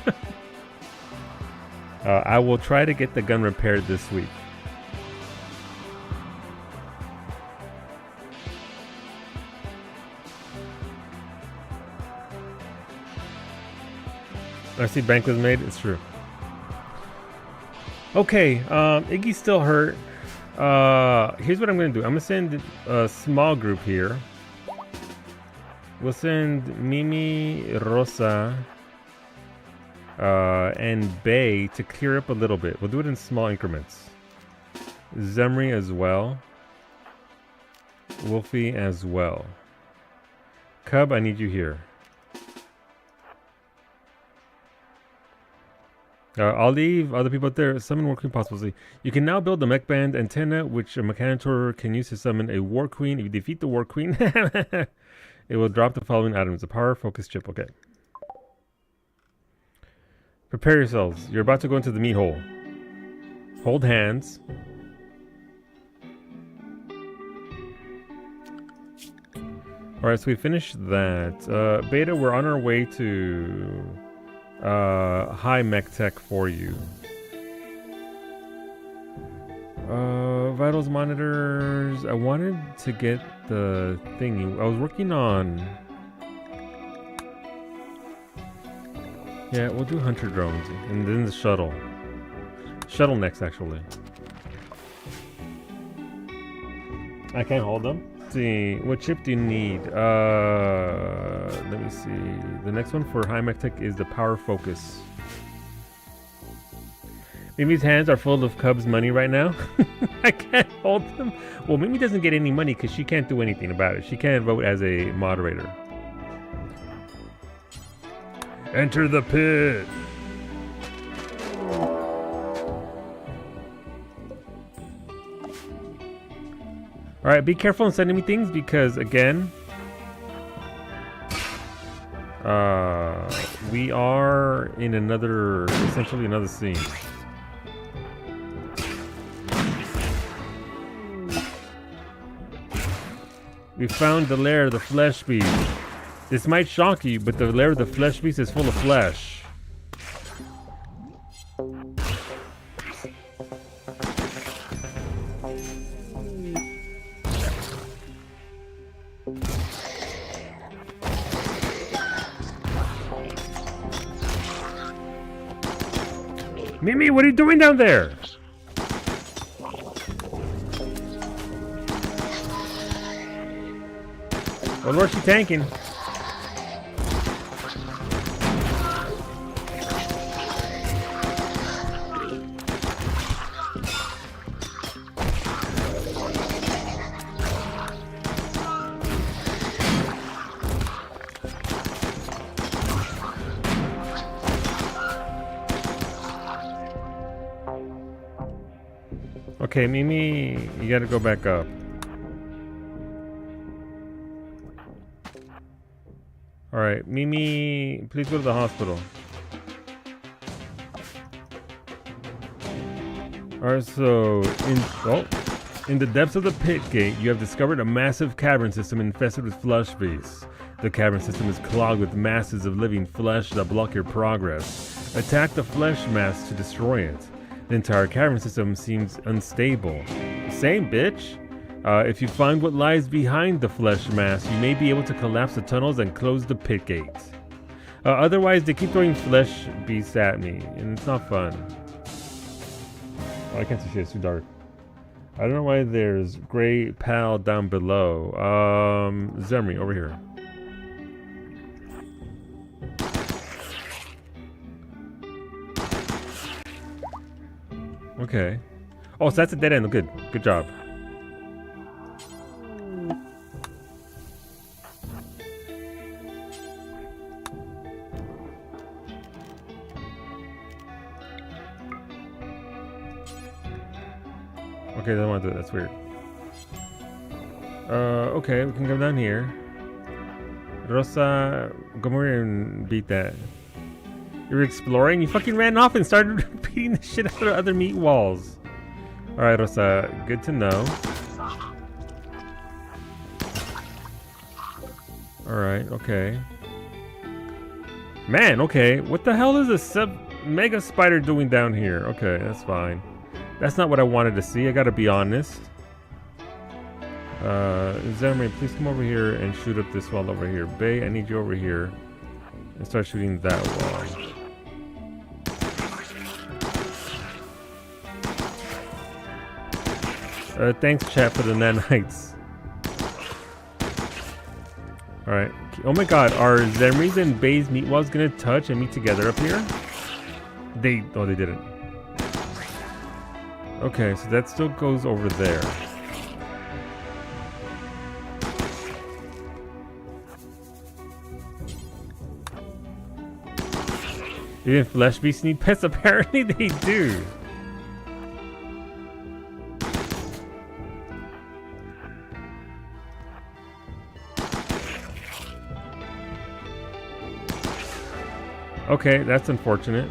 I will try to get the gun repaired this week. I see bank was made. It's true. Okay, Iggy's still hurt. Here's what I'm gonna do. I'm gonna send a small group here. We'll send Mimi, Rosa, and Bay to clear up a little bit. We'll do it in small increments. Zemri as well. Wolfie as well. Cub, I need you here. I'll leave other people out there. Summon War Queen possibly. You can now build the mech band antenna, which a Mechanitor can use to summon a War Queen. If you defeat the War Queen, it will drop the following items. A power focus chip. Okay. Prepare yourselves. You're about to go into the meat hole. Hold hands. Alright, so we finished that. Beta, we're on our way to high mech tech for you. Vitals monitors. I wanted to get the thingy. I was working on. Yeah, we'll do hunter drones and then the shuttle. Shuttle next, actually. I can't hold them. Let's see, what chip do you need? Let me see. The next one for high mech tech is the power focus. Mimi's hands are full of Cub's money right now. I can't hold them. Well, Mimi doesn't get any money because she can't do anything about it. She can't vote as a moderator. Enter the pit. All right, be careful in sending me things because, again, we are in essentially another scene. We found the lair of the flesh beast. This might shock you, but the lair of the flesh beast is full of flesh. Mimi, what are you doing down there? Well, where's she tanking? Okay, Mimi, you gotta go back up. Alright, Mimi, please go to the hospital. Alright, so in the depths of the pit gate, you have discovered a massive cavern system infested with flesh beasts. The cavern system is clogged with masses of living flesh that block your progress. Attack the flesh mass to destroy it. The entire cavern system seems unstable. Same, bitch. If you find what lies behind the flesh mass, you may be able to collapse the tunnels and close the pit gates. Otherwise, they keep throwing flesh beasts at me, and it's not fun. Oh, I can't see shit, it's too dark. I don't know why there's Gray Pal down below. Zemri, over here. Okay. Oh, so that's a dead end. Good. Good job. Okay, they don't want to do it. That's weird. Okay, we can come down here. Rosa, come over here and beat that. You were exploring? You fucking ran off and started beating the shit out of other meat walls. Alright, Rosa, good to know. Alright, okay. Man, okay. What the hell is a mega spider doing down here? Okay, that's fine. That's not what I wanted to see, I gotta be honest. Zemri, please come over here and shoot up this wall over here. Bay, I need you over here. And start shooting that wall. Thanks, chat, for the nanites. Alright. Oh my god, are Zemri's and Bay's meat walls gonna touch and meet together up here? They didn't. Okay, so that still goes over there. Even flesh beasts need pets? Apparently they do. Okay, that's unfortunate.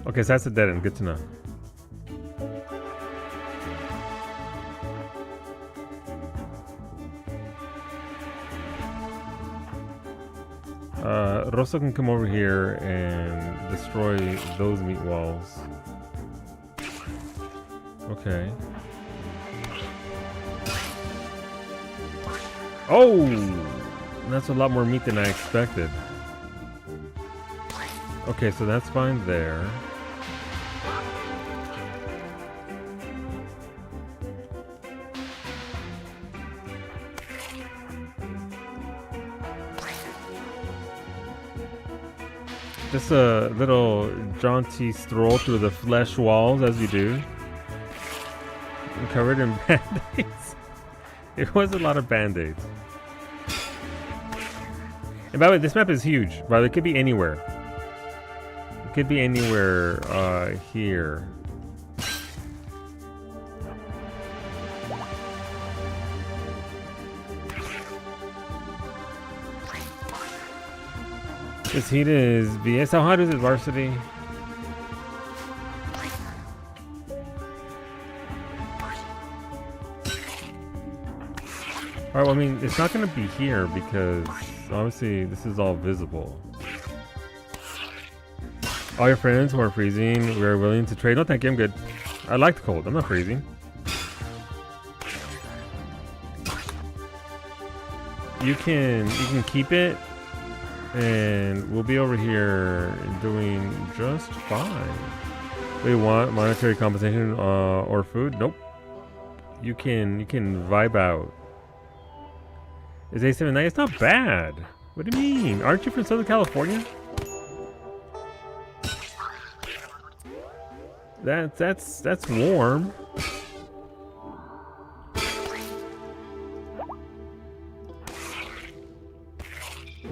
Okay, so that's a dead end. Good to know. Rosa can come over here and destroy those meat walls. Okay. Oh! That's a lot more meat than I expected. Okay, so that's fine there. Just a little jaunty stroll through the flesh walls, as we do. I'm covered in band-aids. It was a lot of band-aids. And by the way, this map is huge. But it could be anywhere. It could be anywhere here. This heat is BS. How hot is it, Varsity? Alright, well, I mean, it's not going to be here because obviously this is all visible. All your friends who are freezing, we are willing to trade. No, thank you, I'm good. I like the cold, I'm not freezing. You can keep it. And we'll be over here doing just fine. We want monetary compensation or food? Nope. You can vibe out. Is A7 nice? It's not bad. What do you mean? Aren't you from Southern California? That's warm.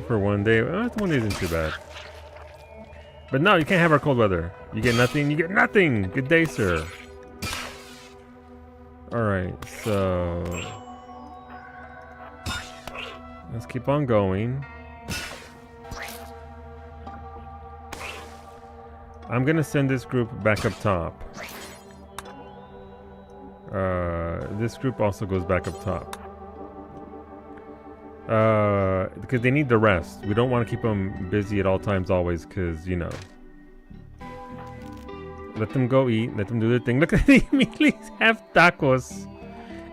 For one day. Well, one day isn't too bad. But no, you can't have our cold weather. You get nothing, you get nothing! Good day, sir. Alright, so... let's keep on going. I'm gonna send this group back up top. This group also goes back up top. Because they need the rest. We don't want to keep them busy at all times always, because, you know. Let them go eat. Let them do their thing. Look, they immediately have tacos.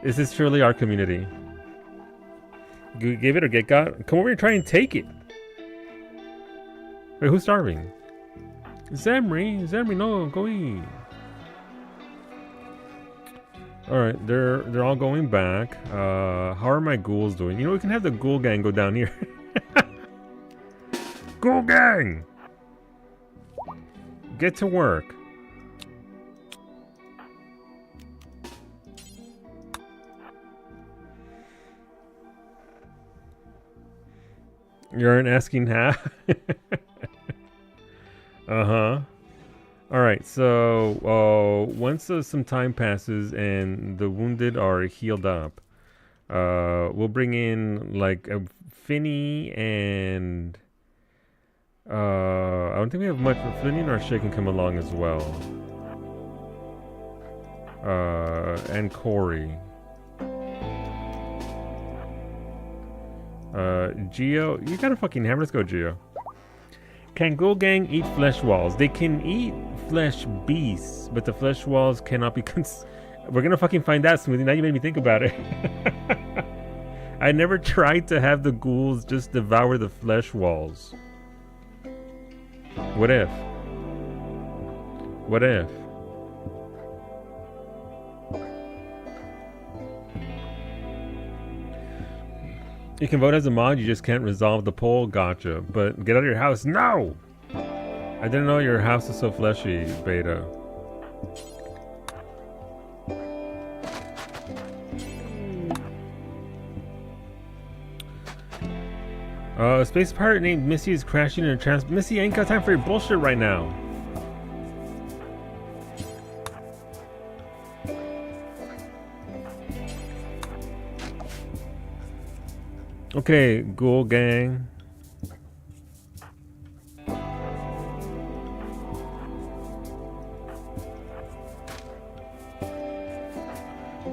This is truly our community. Give it or get got. Come over and try and take it. Wait, who's starving? Zemri, no, go eat. All right, they're all going back. How are my ghouls doing? You know, we can have the ghoul gang go down here. Ghoul gang, get to work. You aren't asking how? Uh-huh. Alright, so once some time passes and the wounded are healed up, we'll bring in like a Finny and I don't think we have much, but Finny and Arshay can come along as well. And Corey. Geo, you got a fucking hammer. Let's go, Geo. Can Ghoul Gang eat flesh walls? They can eat flesh beasts, but the flesh walls cannot be we're gonna fucking find out, Smoothie. Now you made me think about it. I never tried to have the ghouls just devour the flesh walls. What if? What if? You can vote as a mod, you just can't resolve the poll. Gotcha. But get out of your house. No! I didn't know your house is so fleshy, Beta. A space pirate named Missy is crashing in a Missy, I ain't got time for your bullshit right now. Okay, Ghoul Gang.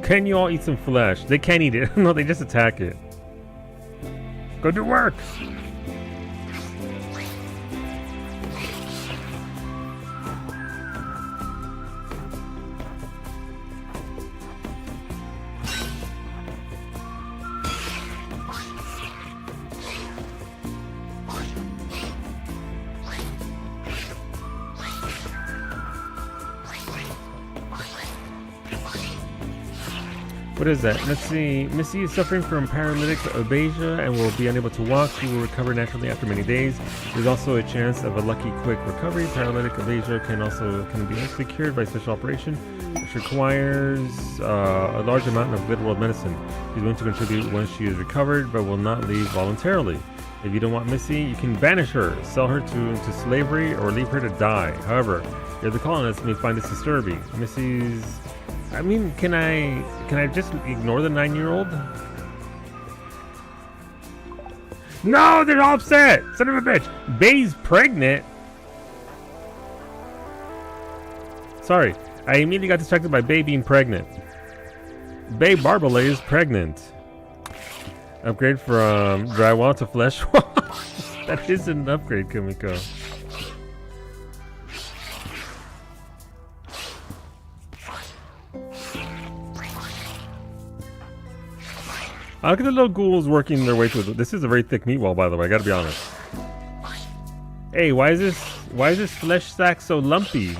Can you all eat some flesh? They can't eat it. No, they just attack it. Go do work! What is that? Let's see. Missy is suffering from paralytic abasia and will be unable to walk. She will recover naturally after many days. There's also a chance of a lucky quick recovery. Paralytic abasia can be actually cured by special operation, which requires a large amount of good world medicine. She's going to contribute once she is recovered, but will not leave voluntarily. If you don't want Missy, you can banish her, sell her to slavery, or leave her to die. However, you're the colonists may find this disturbing. Missy's... I mean, can I just ignore the 9-year-old? No, they're all upset! Son of a bitch! Bay's pregnant! Sorry, I immediately got distracted by Bay being pregnant. Bay Barbalay is pregnant. Upgrade from drywall to flesh wall. That is an upgrade, Kumiko. Look at the little ghouls working their way through. This is a very thick meat wall, by the way. I gotta be honest. Hey, why is this flesh sack so lumpy?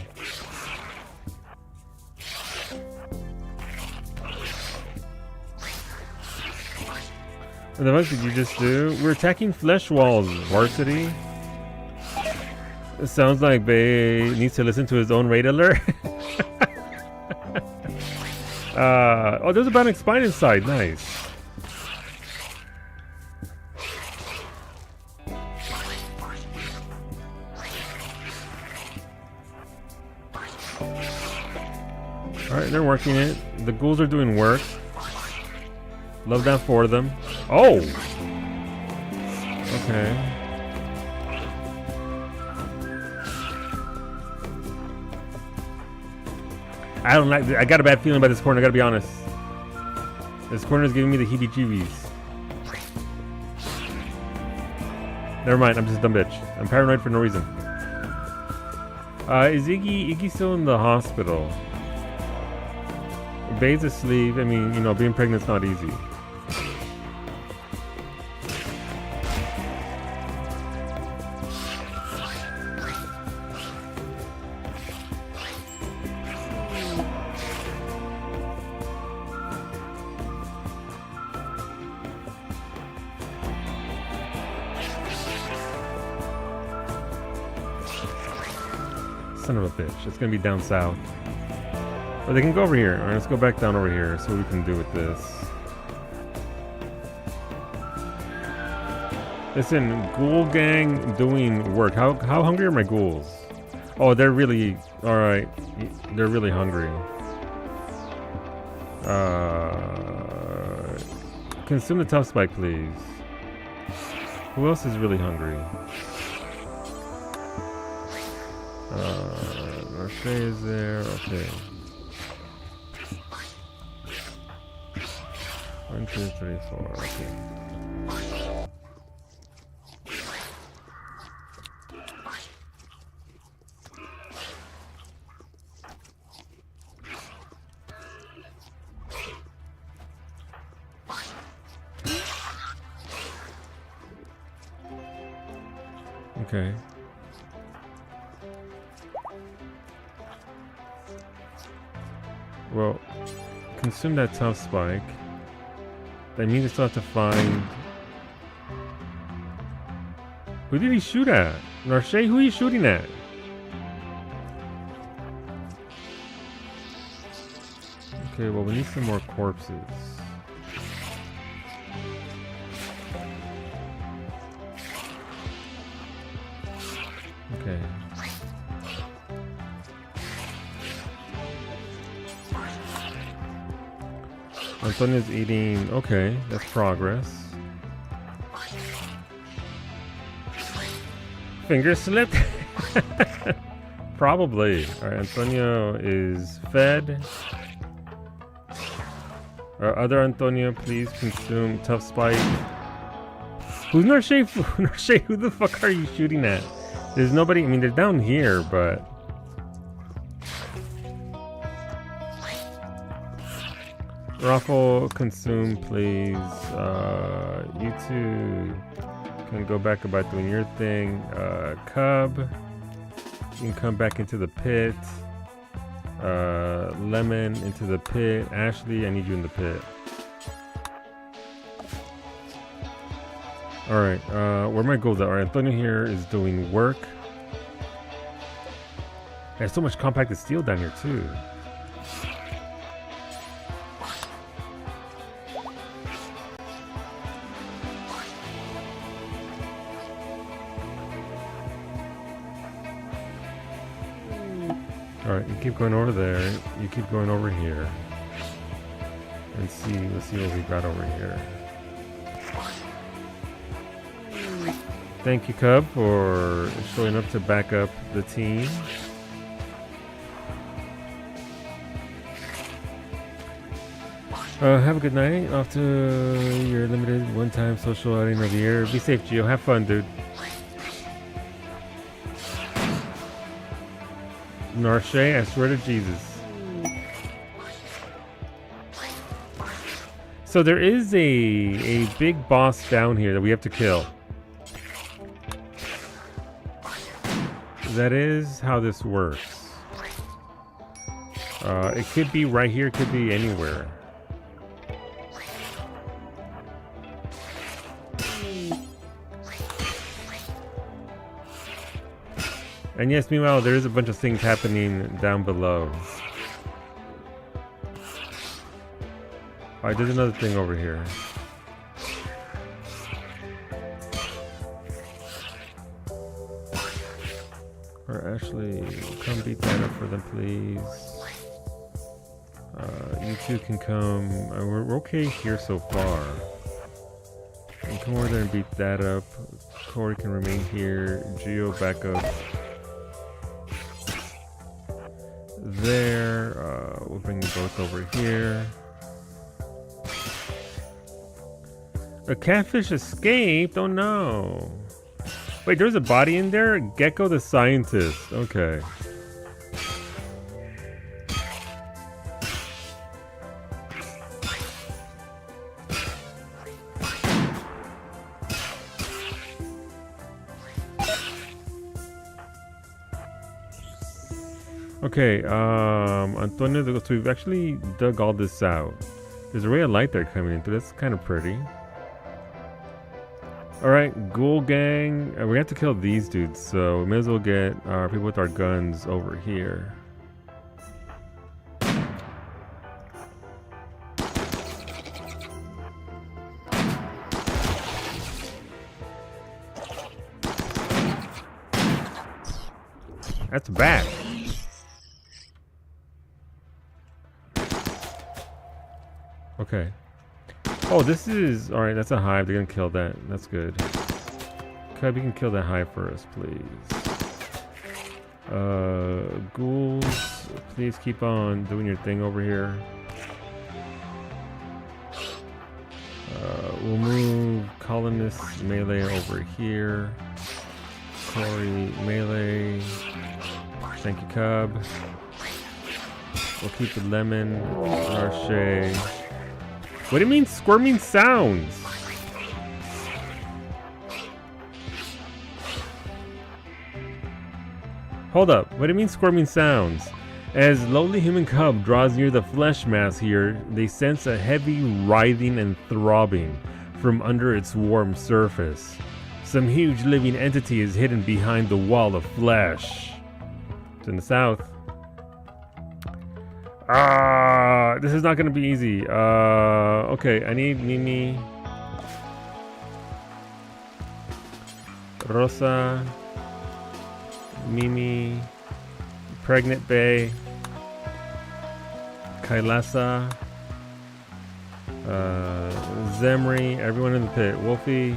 What the fuck did you just do? We're attacking flesh walls, varsity. It sounds like Bay needs to listen to his own raid alert. Oh, there's a bionic spine inside. Nice. Alright, they're working it. The ghouls are doing work. Love that for them. Oh! Okay. I don't like. I got a bad feeling about this corner. I gotta be honest. This corner is giving me the heebie-jeebies. Never mind. I'm just a dumb bitch. I'm paranoid for no reason. Is Iggy still in the hospital? Bae's asleep. I mean, you know, being pregnant's not easy. Son of a bitch. It's gonna be down south. Or they can go over here. Alright, let's go back down over here. See what we can do with this. Listen, ghoul gang doing work. How hungry are my ghouls? Oh, they're really... Alright. They're really hungry. Consume the tough spike, please. Who else is really hungry? Roche is there. Okay. 1, 2, 3, 4. Okay. Okay. Well, consume that tough spike. That means we still have to find... Who did he shoot at? Narche, who are you shooting at? Okay, well, we need some more corpses. Okay. Antonia's eating... Okay, that's progress. Finger slipped? Probably. Alright, Antonio is fed. Other Antonio, please consume tough spike. Who's Narche? Narche, who the fuck are you shooting at? There's nobody... I mean, they're down here, but... Raffle, consume, please. You two can go back about doing your thing. Cub, you can come back into the pit. Lemon, into the pit. Ashley, I need you in the pit. Alright, where my goals are. Antonio here is doing work. There's so much compacted steel down here, too. Alright, you keep going over there. You keep going over here. And see, let's see what we got over here. Thank you, Cub, for showing up to back up the team. Have a good night. Off to your limited one-time social outing of the year. Be safe, Gio. Have fun, dude. Narche, I swear to Jesus. So there is a big boss down here that we have to kill. That is how this works. It could be right here, it could be anywhere. And yes, meanwhile, there is a bunch of things happening down below. Alright, there's another thing over here. Or Ashley, come beat that up for them, please. You two can come. We're okay here so far. And come over there and beat that up. Corey can remain here. Geo back up there. We'll bring both over here. A catfish escaped? Oh no. Wait, there's a body in there? Gecko the scientist. Okay. Okay, Antonio, so we've actually dug all this out. There's a ray of light there coming in, that's kind of pretty. Alright, Ghoul Gang. We have to kill these dudes, so we may as well get our people with our guns over here. That's a bat. Okay. Oh, this is... Alright, that's a hive. They're gonna kill that. That's good. Okay, we can kill that hive for us, please. Ghouls, please keep on doing your thing over here. We'll move colonists melee over here. Corey melee. Thank you, Cub. We'll keep the lemon. Arche. What do you mean squirming sounds? Hold up, what do you mean squirming sounds? As lowly human cub draws near the flesh mass here, they sense a heavy writhing and throbbing from under its warm surface. Some huge living entity is hidden behind the wall of flesh. It's in the south. This is not gonna be easy. Okay, I need Mimi, Rosa, Mimi, Pregnant Bay, Kailasa, Zemri, everyone in the pit, Wolfie.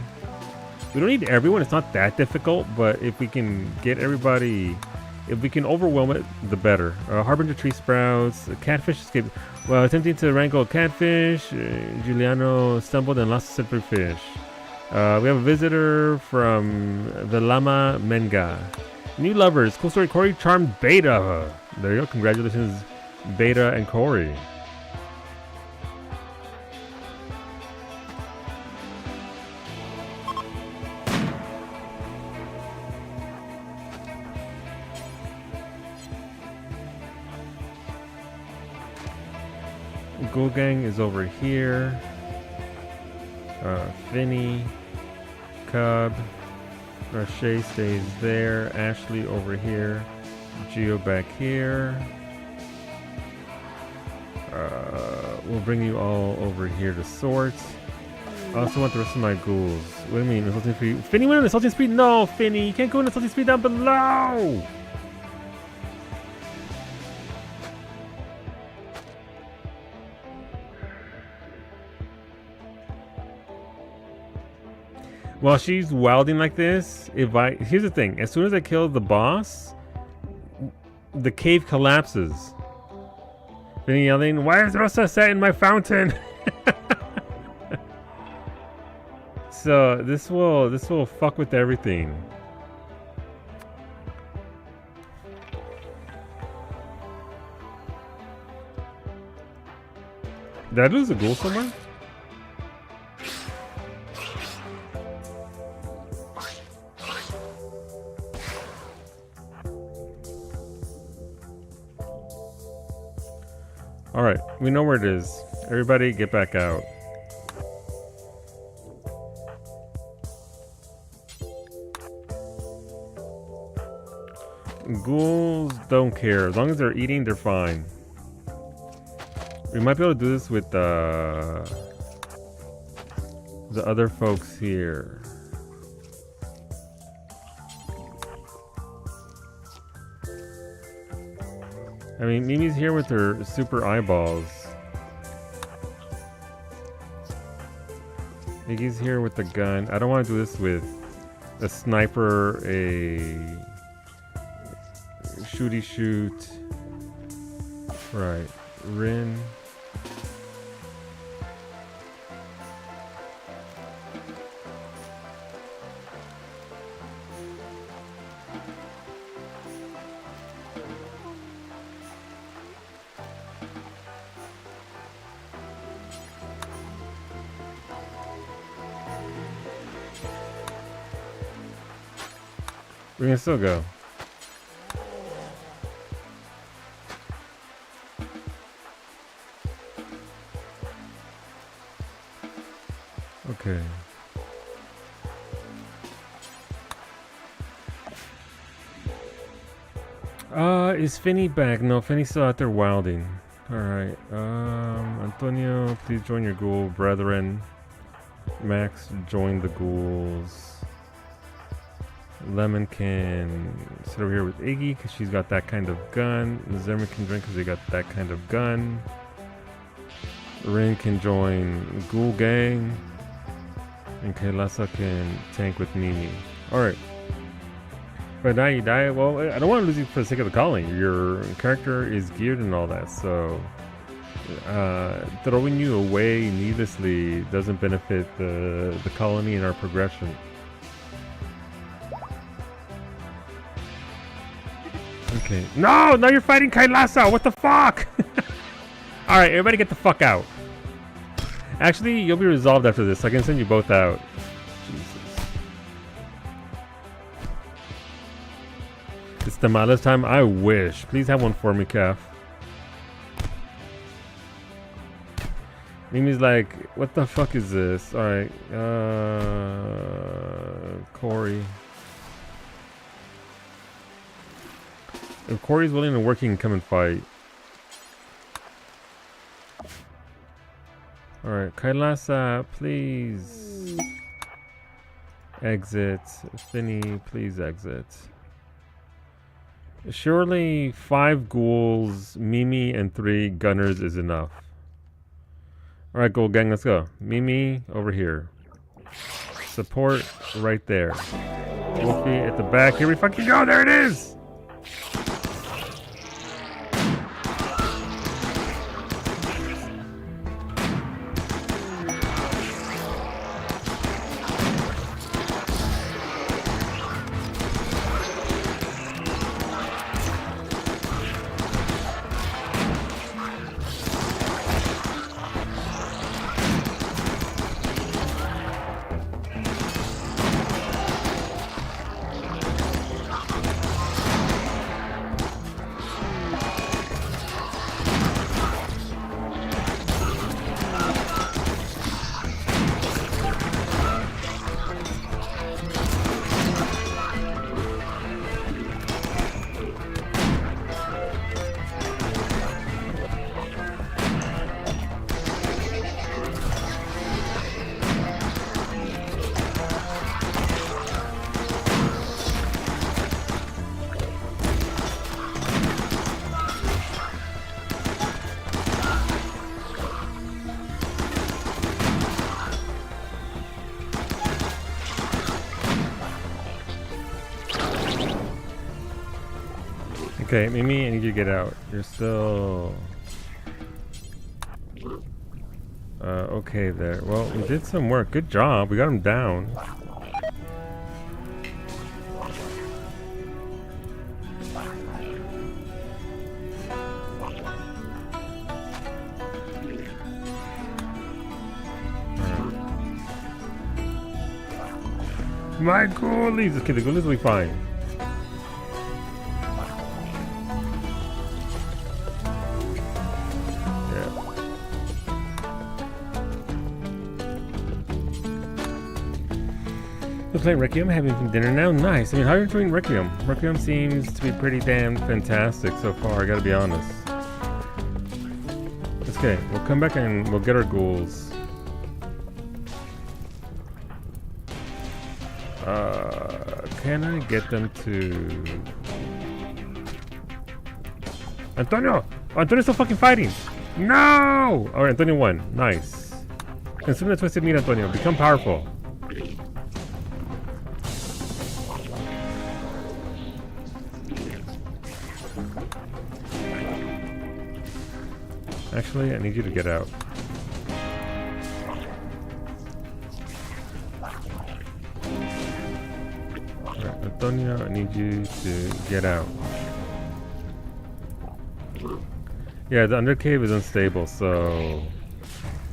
We don't need everyone, it's not that difficult, but if we can get everybody, if we can overwhelm it, the better. Harbinger Tree Sprouts, Catfish escaped. While attempting to wrangle a catfish, Giuliano stumbled and lost a silver fish. We have a visitor from the Lama Menga. New lovers, cool story, Corey charmed Beta. There you go, congratulations, Beta and Corey. Ghoul Gang is over here. Finny, Cub, Shay stays there. Ashley over here. Geo back here. We'll bring you all over here to sort. I also want the rest of my ghouls. What do you mean, assaulting speed? Finny went on assaulting speed? No, Finny, you can't go on assaulting speed down below! While she's wilding like this, here's the thing, as soon as I kill the boss, the cave collapses. Finny yelling, "Why is Rosa set in my fountain?" So this will fuck with everything. Did I lose a ghoul somewhere? Alright, we know where it is. Everybody get back out. Ghouls don't care. As long as they're eating, they're fine. We might be able to do this with the other folks here. I mean, Mimi's here with her super eyeballs. Iggy's here with the gun. I don't want to do this with a sniper, a shooty shoot, Right. Rin. We can still go. Okay. Is Finny back? No, Finny's still out there wilding. Alright. Antonio, please join your ghoul brethren. Max, join the ghouls. Lemon can sit over here with Iggy because she's got that kind of gun. Zimmer can drink because they got that kind of gun. Rin can join Ghoul Gang. And Kailasa can tank with Mimi. Alright. But now you die. Well, I don't want to lose you for the sake of the colony. Your character is geared and all that, so throwing you away needlessly doesn't benefit the colony and our progression. Okay. No! Now you're fighting Kailasa! What the fuck? Alright, everybody get the fuck out. Actually, you'll be resolved after this. I can send you both out. Jesus. It's tamales time? I wish. Please have one for me, Kef. Mimi's like, what the fuck is this? Alright. Corey. If Corey's willing to work, he can come and fight. Alright, Kailasa, please exit. Finny, please exit. Surely 5 ghouls, Mimi, and 3 gunners is enough. Alright, ghoul gang, let's go. Mimi, over here. Support, right there. Wolfie at the back. Here we fucking go, there it is! Okay, Mimi, I need you to get out. You're still... okay there. Well, we did some work. Good job. We got him down. My ghoulies! Okay, the ghoulies will be fine. We're playing Requiem, having dinner now. Nice. I mean, how are you doing Requiem? Requiem seems to be pretty damn fantastic so far, I gotta be honest. It's okay, we'll come back and we'll get our ghouls. Can I get them to... Antonio! Antonio's still fucking fighting! No! Alright, Antonio won. Nice. Consume the twisted meat, Antonio. Become powerful. Actually, I need you to get out. Alright, Antonio, I need you to get out. Yeah, the undercave is unstable, so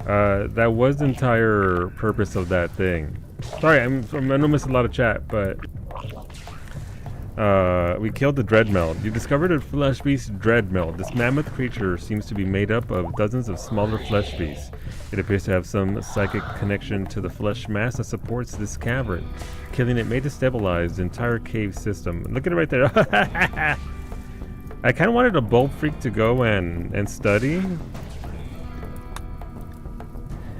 that was the entire purpose of that thing. Sorry, I know I missed a lot of chat, but we killed the Dreadmeld. You discovered a flesh beast Dreadmeld. This mammoth creature seems to be made up of dozens of smaller flesh beasts. It appears to have some psychic connection to the flesh mass that supports this cavern. Killing it may destabilize the entire cave system. Look at it right there. I kind of wanted a bold freak to go and study.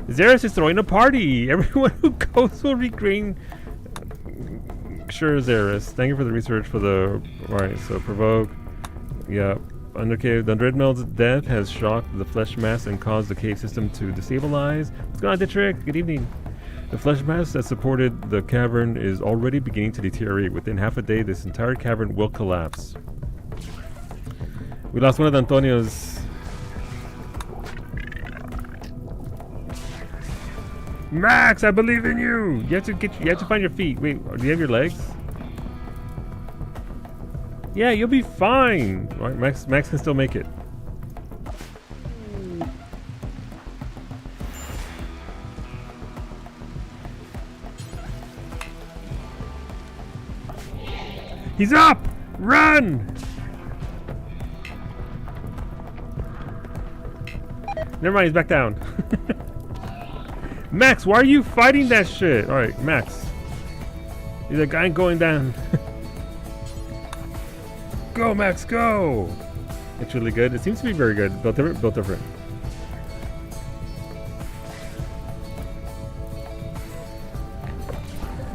Xeris is throwing a party. Everyone who goes will regain. Sure, Xeris. Thank you for the research for the. Alright, so provoke. Yeah. Undercave. The Dreadmeld's death has shocked the flesh mass and caused the cave system to destabilize. What's going on, Dietrich? Good evening. The flesh mass that supported the cavern is already beginning to deteriorate. Within half a day, this entire cavern will collapse. We lost one of the Antonios. Max, I believe in you. You have to find your feet. Wait, do you have your legs? Yeah, you'll be fine. All right, Max can still make it. He's up! Run! Never mind, he's back down. Max, why are you fighting that shit? Alright, Max. He's like, I ain't going down. Go, Max, go! It's really good. It seems to be very good. Built different.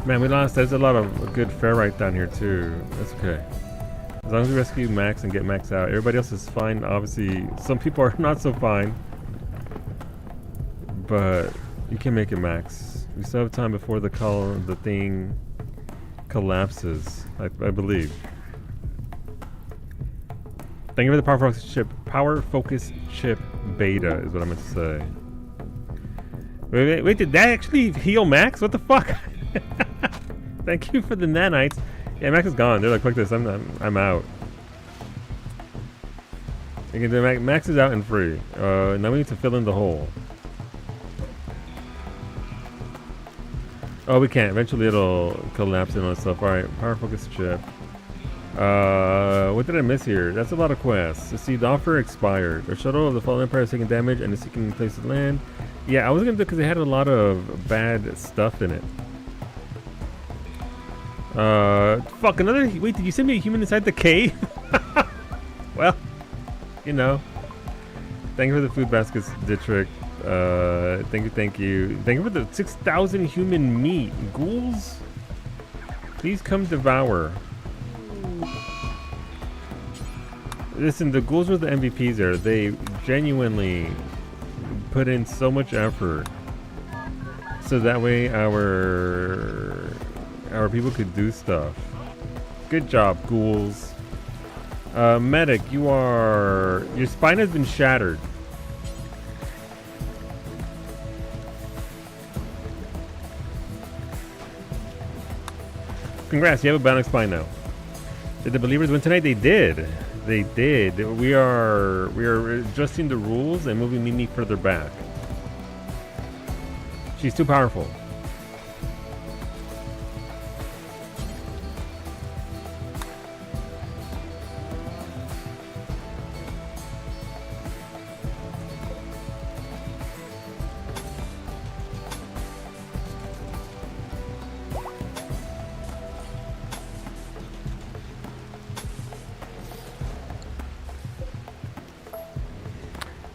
Man, we lost. There's a lot of good ferrite down here, too. That's okay. As long as we rescue Max and get Max out. Everybody else is fine. Obviously, some people are not so fine. But you can make it, Max. We still have time before the thing collapses, I believe. Thank you for the power focus chip beta is what I meant to say. Wait, did that actually heal Max? What the fuck? Thank you for the nanites. Yeah, Max is gone. They're like, fuck this, I'm out. You can do Max is out and free. Now we need to fill in the hole. Oh, we can't. Eventually it'll collapse and all that stuff. Alright, power focus chip. What did I miss here? That's a lot of quests. To see the offer expired. Our shuttle of the Fallen Empire is taking damage and is seeking place to land. Yeah, I was gonna do it because it had a lot of bad stuff in it. Fuck, another. Wait, did you send me a human inside the cave? Well, you know. Thank you for the food baskets, Dietrich. Thank you. Thank you for the 6,000 human meat. Ghouls? Please come devour. Listen, the ghouls were the MVPs there. They genuinely put in so much effort. So that way our people could do stuff. Good job, ghouls. Medic, your spine has been shattered. Congrats, you have a bionic spine now. Did the believers win tonight? They did. They did. We are adjusting the rules and moving Mimi further back. She's too powerful.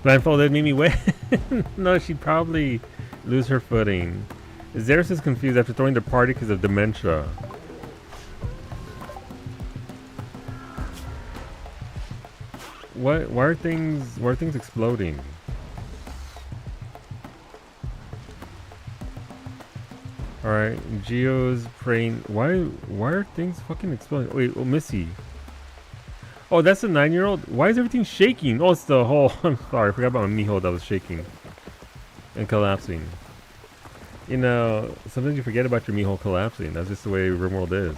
Blindfolded Mimi win. No, she'd probably lose her footing. Xeris is confused after throwing the party because of dementia. What? Why are things exploding? All right, Geo's praying. Why are things fucking exploding? Wait, oh, Missy. Oh, that's a 9-year-old? Why is everything shaking? Oh, it's the whole... I'm sorry, I forgot about my Miho that was shaking. And collapsing. You know, sometimes you forget about your Miho collapsing. That's just the way RimWorld is.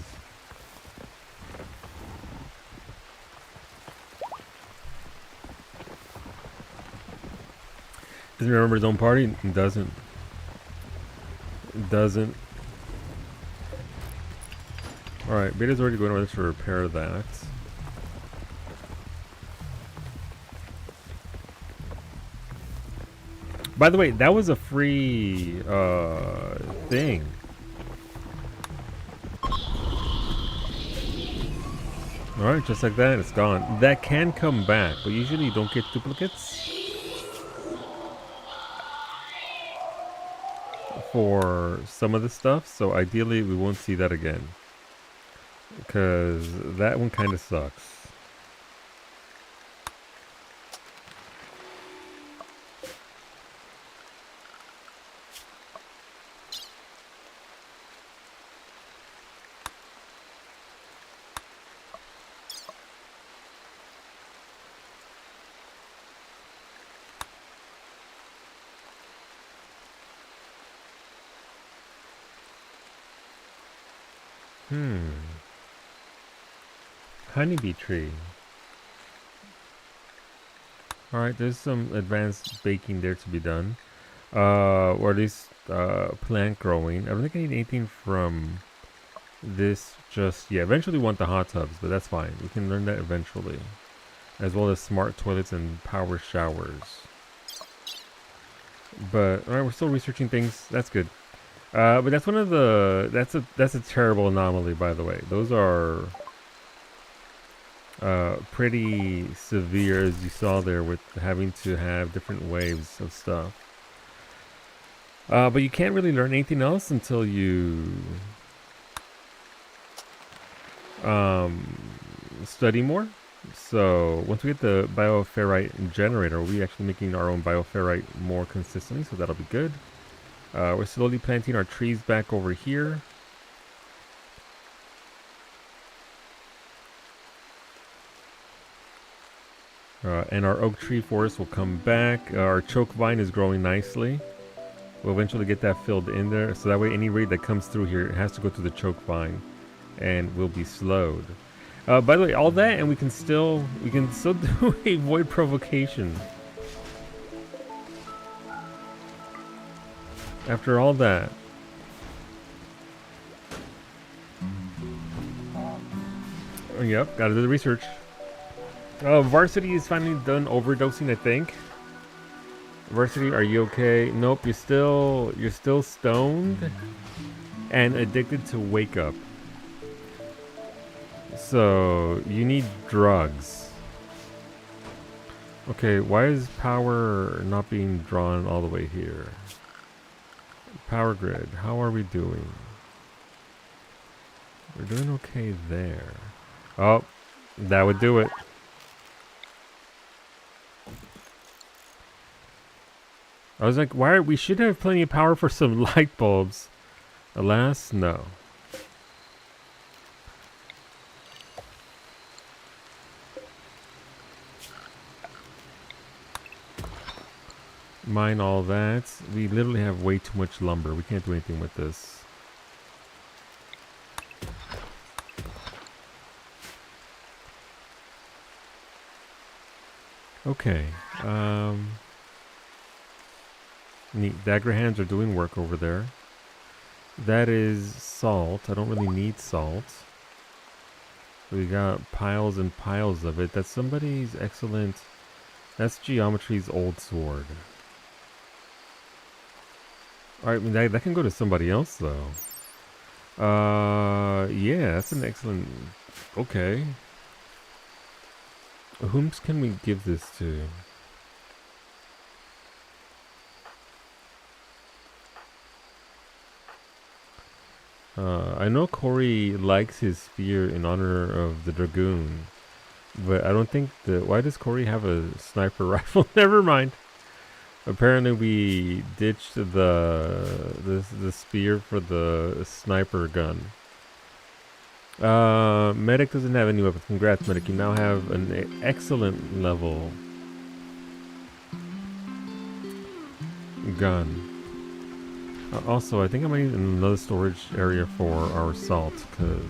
Doesn't remember his own party? Doesn't. Doesn't. Alright, Beta's already going over this to repair that. By the way, that was a free thing. Alright, just like that, it's gone. That can come back, but usually you don't get duplicates for some of the stuff, so ideally we won't see that again. Because that one kind of sucks. Honeybee tree. Alright, there's some advanced baking there to be done. Or at least plant growing. I don't think I need anything from this just yet. Eventually we want the hot tubs, but that's fine. We can learn that eventually. As well as smart toilets and power showers. But alright, we're still researching things. That's good. But that's one of the that's a terrible anomaly, by the way. Those are pretty severe, as you saw there, with having to have different waves of stuff. But you can't really learn anything else until you study more. So once we get the bioferrite generator, we'll be actually making our own bioferrite more consistently, so that'll be good. We're slowly planting our trees back over here. And our oak tree forest will come back. Our choke vine is growing nicely. We'll eventually get that filled in there, so that way any raid that comes through here has to go through the choke vine and will be slowed. By the way, all that, and we can still do a void provocation. After all that. Yep, gotta do the research. Varsity is finally done overdosing, I think. Varsity, are you okay? Nope, you're still stoned and addicted to wake up. So you need drugs. Okay, why is power not being drawn all the way here? Power grid, how are we doing? We're doing okay there. Oh, that would do it. I was like, why? We should have plenty of power for some light bulbs. Alas, no. Mine all that. We literally have way too much lumber. We can't do anything with this. Okay. Neat. Dagger hands are doing work over there. That is salt. I don't really need salt. We got piles and piles of it. That's somebody's excellent... That's Geometry's old sword. Alright, I mean, that can go to somebody else, though. Yeah, that's an excellent... Okay. Whom can we give this to? I know Corey likes his spear in honor of the Dragoon, but I don't think why does Corey have a sniper rifle? Never mind. Apparently we ditched the spear for the sniper gun. Medic doesn't have any weapons. Congrats, Medic. You now have an excellent level gun. Also, I think I might need another storage area for our salt, because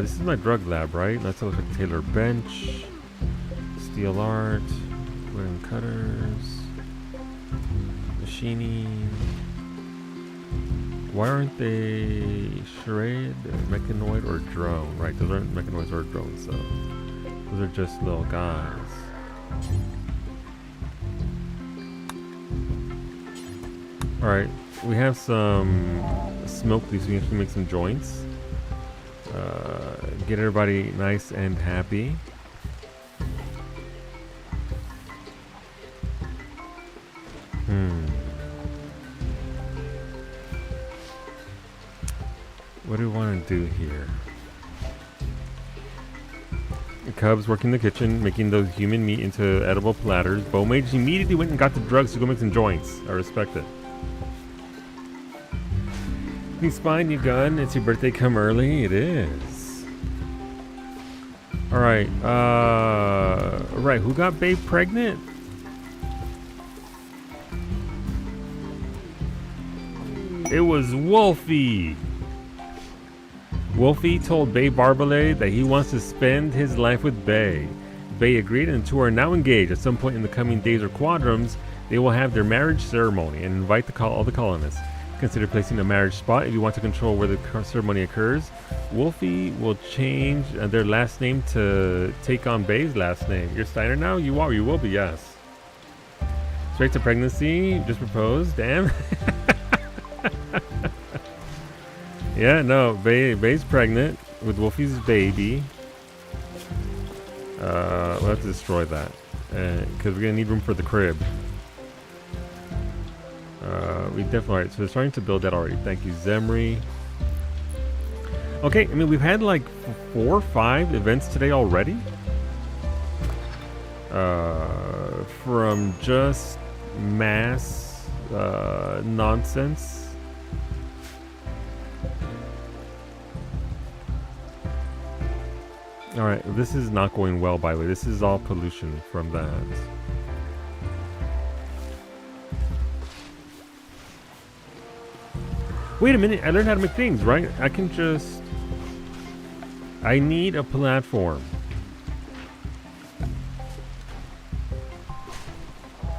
this is my drug lab, right? Let's look at Taylor bench, steel art, wooden cutters, machining. Why aren't they charade, mechanoid, or drone? Right, those aren't mechanoids or drones, so those are just little guys. Alright, we have some smoke, so we have to make some joints. Get everybody nice and happy. What do we want to do here? The Cubs working in the kitchen, making those human meat into edible platters. Bowmage immediately went and got the drugs to go make some joints. I respect it. New spine, new gun. It's your birthday come early. It is. Alright, right, who got Babe pregnant? It was Wolfie. Wolfie told Bay Barbalay that he wants to spend his life with Bay. Bay agreed, and the two are now engaged. At some point in the coming days or quadrums, they will have their marriage ceremony and invite all the colonists. Consider placing a marriage spot if you want to control where the ceremony occurs. Wolfie will change their last name to take on Bay's last name. You're Steiner now? You are. You will be, yes. Straight to pregnancy. Just proposed. Damn. Yeah, no. Bay's pregnant with Wolfie's baby. We'll have to destroy that. Because we're going to need room for the crib. We definitely, alright, so we're starting to build that already. Thank you, Zemri. Okay, I mean, we've had like 4 or 5 events today already. From just mass nonsense. Alright, this is not going well, by the way. This is all pollution from that. Wait a minute, I learned how to make things, right? I can just... I need a platform.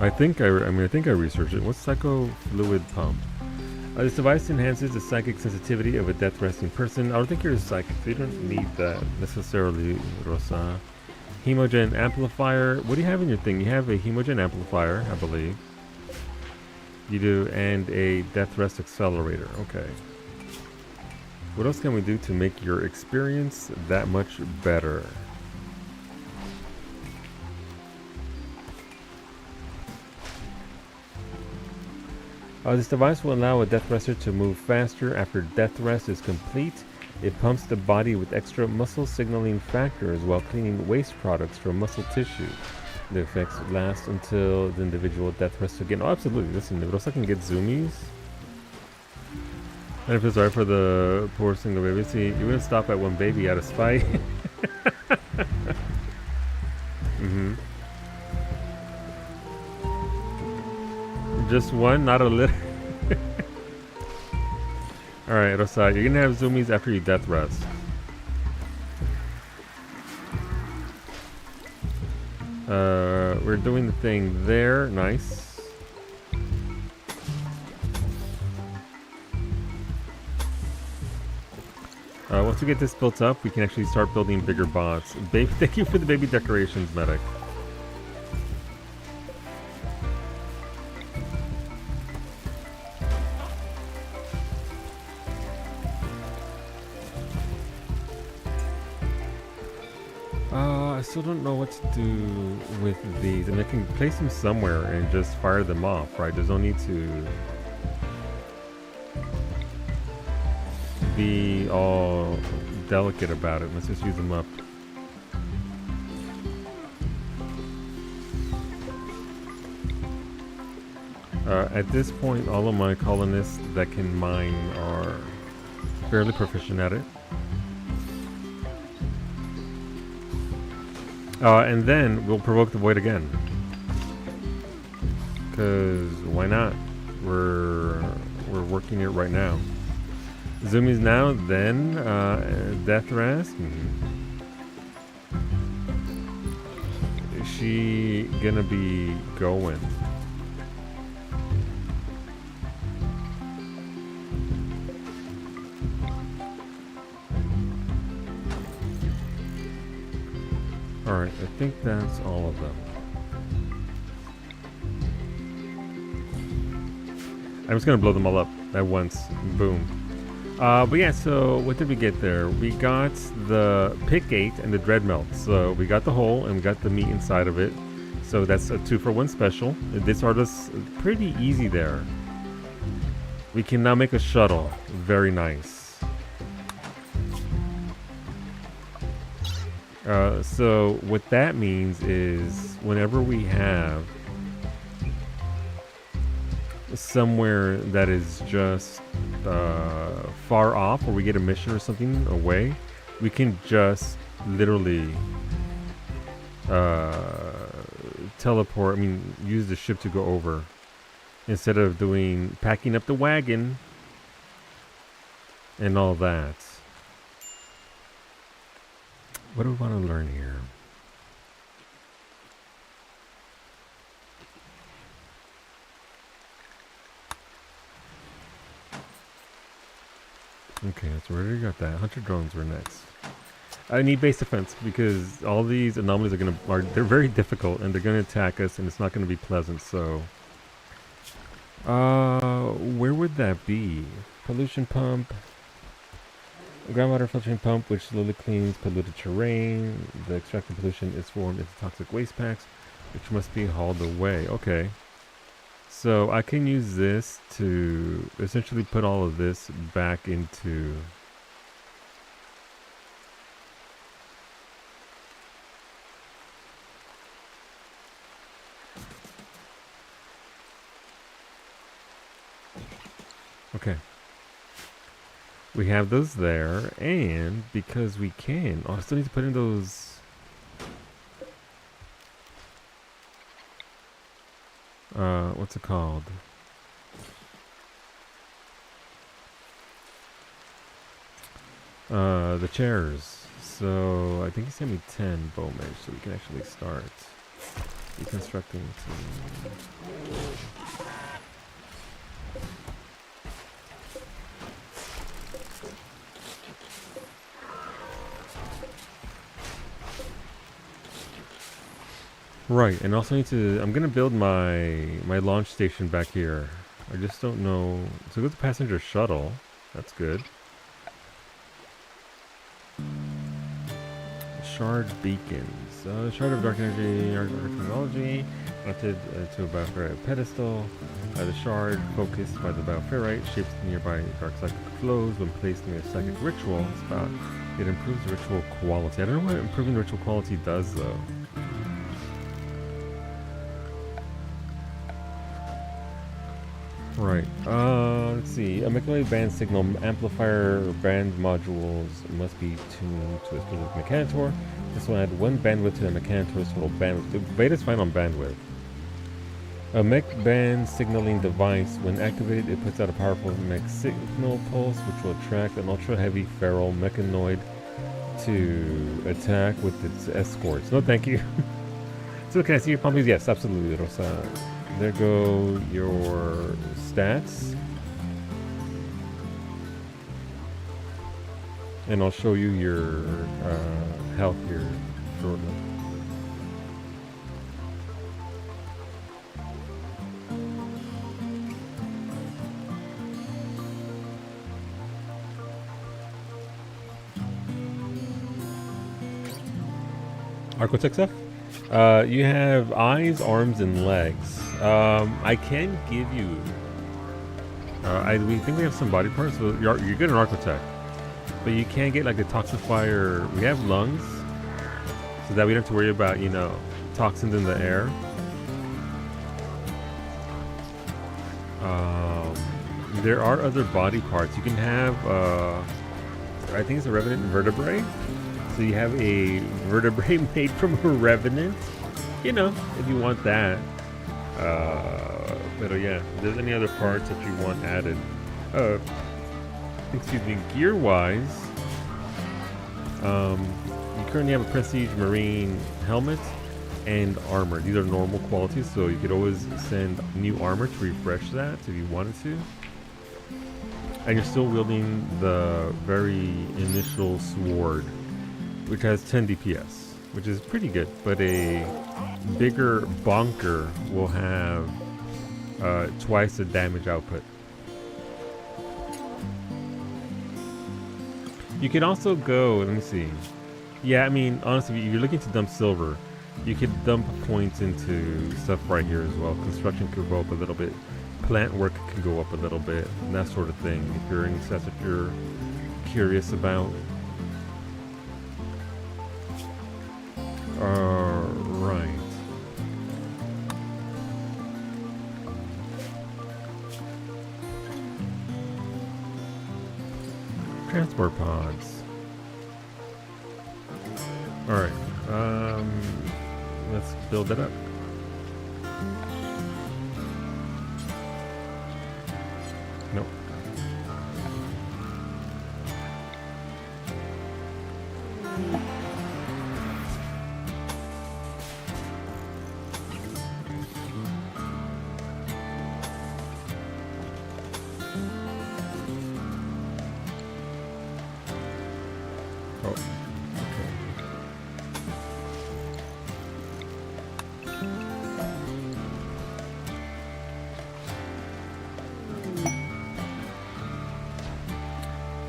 I think I researched it. What's psycho fluid pump? This device enhances the psychic sensitivity of a death resting person. I don't think you're a psychic, so you don't need that necessarily, Rosa. Hemogen amplifier. What do you have in your thing? You have a hemogen amplifier, I believe. You do, and a death rest accelerator. Okay. What else can we do to make your experience that much better? This device will allow a death rester to move faster after death rest is complete. It pumps the body with extra muscle signaling factors while cleaning waste products from muscle tissue. The effects last until the individual death rests again. Oh, absolutely. Listen, if else I can get zoomies. And if it's right for the poor single baby. See, you wouldn't stop at one baby out of spite. Just one, not a litter. Alright, Rosa, you're gonna have zoomies after you death rest. We're doing the thing there. Nice. Once we get this built up, we can actually start building bigger bots. Baby, thank you for the baby decorations, Medic. I still don't know what to do with these. I mean, I can place them somewhere and just fire them off, right? There's no need to be all delicate about it. Let's just use them up. At this point, all of my colonists that can mine are fairly proficient at it. And then we'll provoke the void again. Because why not? We're working it right now. Zoomies now, then Death Ras. Is she gonna be going? Alright, I think that's all of them. I'm just gonna blow them all up at once. Boom. But yeah, so what did we get there? We got the Pick 8 and the Dread Melt. So we got the hole and we got the meat inside of it. So that's a 2-for-1 special. This artist pretty easy there. We can now make a shuttle. Very nice. So what that means is whenever we have somewhere that is just far off, or we get a mission or something away, we can just literally teleport. I mean, use the ship to go over instead of packing up the wagon and all that. What do we want to learn here? Okay, so we already got that. Hunter drones were next. I need base defense because all these anomalies they're very difficult and they're gonna attack us and it's not gonna be pleasant. So, where would that be? Pollution pump. Groundwater filtering pump, which slowly cleans polluted terrain. The extracted pollution is formed into toxic waste packs, which must be hauled away. Okay. So I can use this to essentially put all of this back into... Okay. We have those there, and because we can... Oh, I still need to put in those... what's it called? The chairs. So, I think he sent me 10 bowmen, so we can actually start deconstructing Right, and also need to... I'm gonna build my launch station back here. I just don't know... So go to passenger shuttle. That's good. Shard beacons. Shard of dark energy, dark technology. Mounted to a bioferrite pedestal. The shard, focused by the bioferrite, shapes nearby dark psychic flows when placed near a psychic ritual spot. It improves ritual quality. I don't know what improving ritual quality does though. Right. Let's see. A microwave band signal amplifier band modules must be tuned to a specific mechanitor. This will add 1 bandwidth to the mechanitor's total bandwidth. The beta's fine on bandwidth. A mech band signaling device, when activated, it puts out a powerful mech signal pulse, which will attract an ultra-heavy feral mechanoid to attack with its escorts. No, thank you. So, can I see your pumpies? Yes, absolutely, Rosa. There go your stats. And I'll show you your health here shortly. Architect stuff? You have eyes, arms, and legs. I can give you... we think we have some body parts, so you're good in Architect. But you can't get like a toxifier. We have lungs, so that we don't have to worry about, you know, toxins in the air. Um, there are other body parts. You can have, I think it's a revenant vertebrae. So you have a vertebrae made from a revenant. You know, if you want that. But yeah, if there's any other parts that you want added. Excuse me, gear-wise, you currently have a Prestige Marine helmet and armor. These are normal qualities, so you could always send new armor to refresh that if you wanted to. And you're still wielding the very initial sword, which has 10 DPS, which is pretty good. But a bigger bonker will have twice the damage output. You can also go, let me see. Yeah, I mean, honestly, if you're looking to dump silver, you could dump points into stuff right here as well. Construction could go up a little bit. Plant work can go up a little bit. And that sort of thing. If you're in that's what you're curious about. Right. Transport pods. Alright. Let's build it up. Nope. Oh, okay.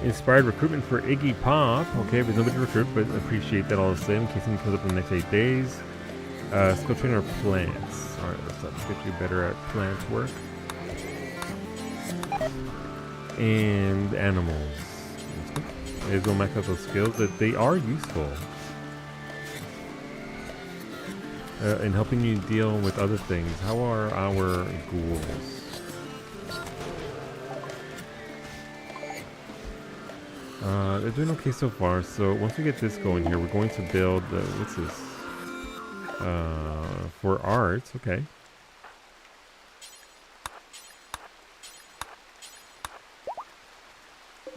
Inspired recruitment for Iggy Pop. Okay, there's nobody to recruit, but appreciate that all the same. In case something comes up in the next 8 days. Skill trainer plants. Alright, let's get you better at plant work. And animals. Let's go max out those skills, but they are useful in helping you deal with other things. How are our ghouls? They're doing okay so far. So once we get this going here, we're going to build what's this? For art, okay.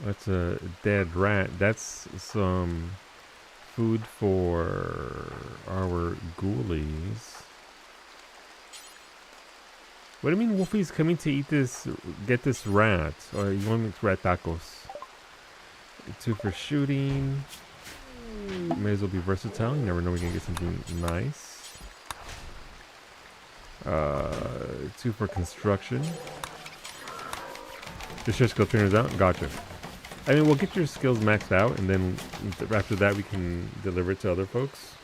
That's a dead rat. That's some food for our ghoulies. What do you mean Wolfie's coming to eat this, get this rat? Or you want to make rat tacos? 2 for shooting. May as well be versatile. You never know we can get something nice. 2 for construction. Just your skill trainers out? Gotcha. I mean, we'll get your skills maxed out, and then after that we can deliver it to other folks.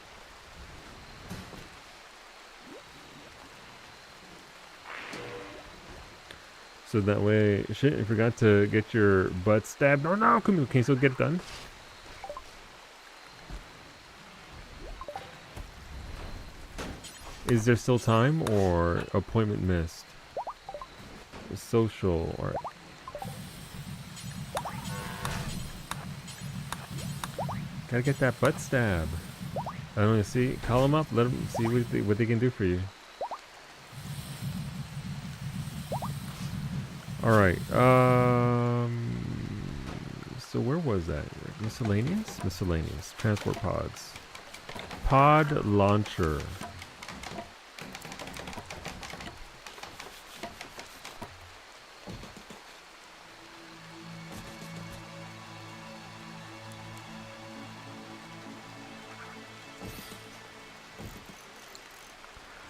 So that way, shit, I forgot to get your butt stabbed. Oh no, come here, can you still get it done? Is there still time, or appointment missed? Social, alright. Gotta get that butt stab. I don't know, see, call them up, let them see what they can do for you. Alright, so where was that? Miscellaneous? Miscellaneous. Transport pods. Pod launcher.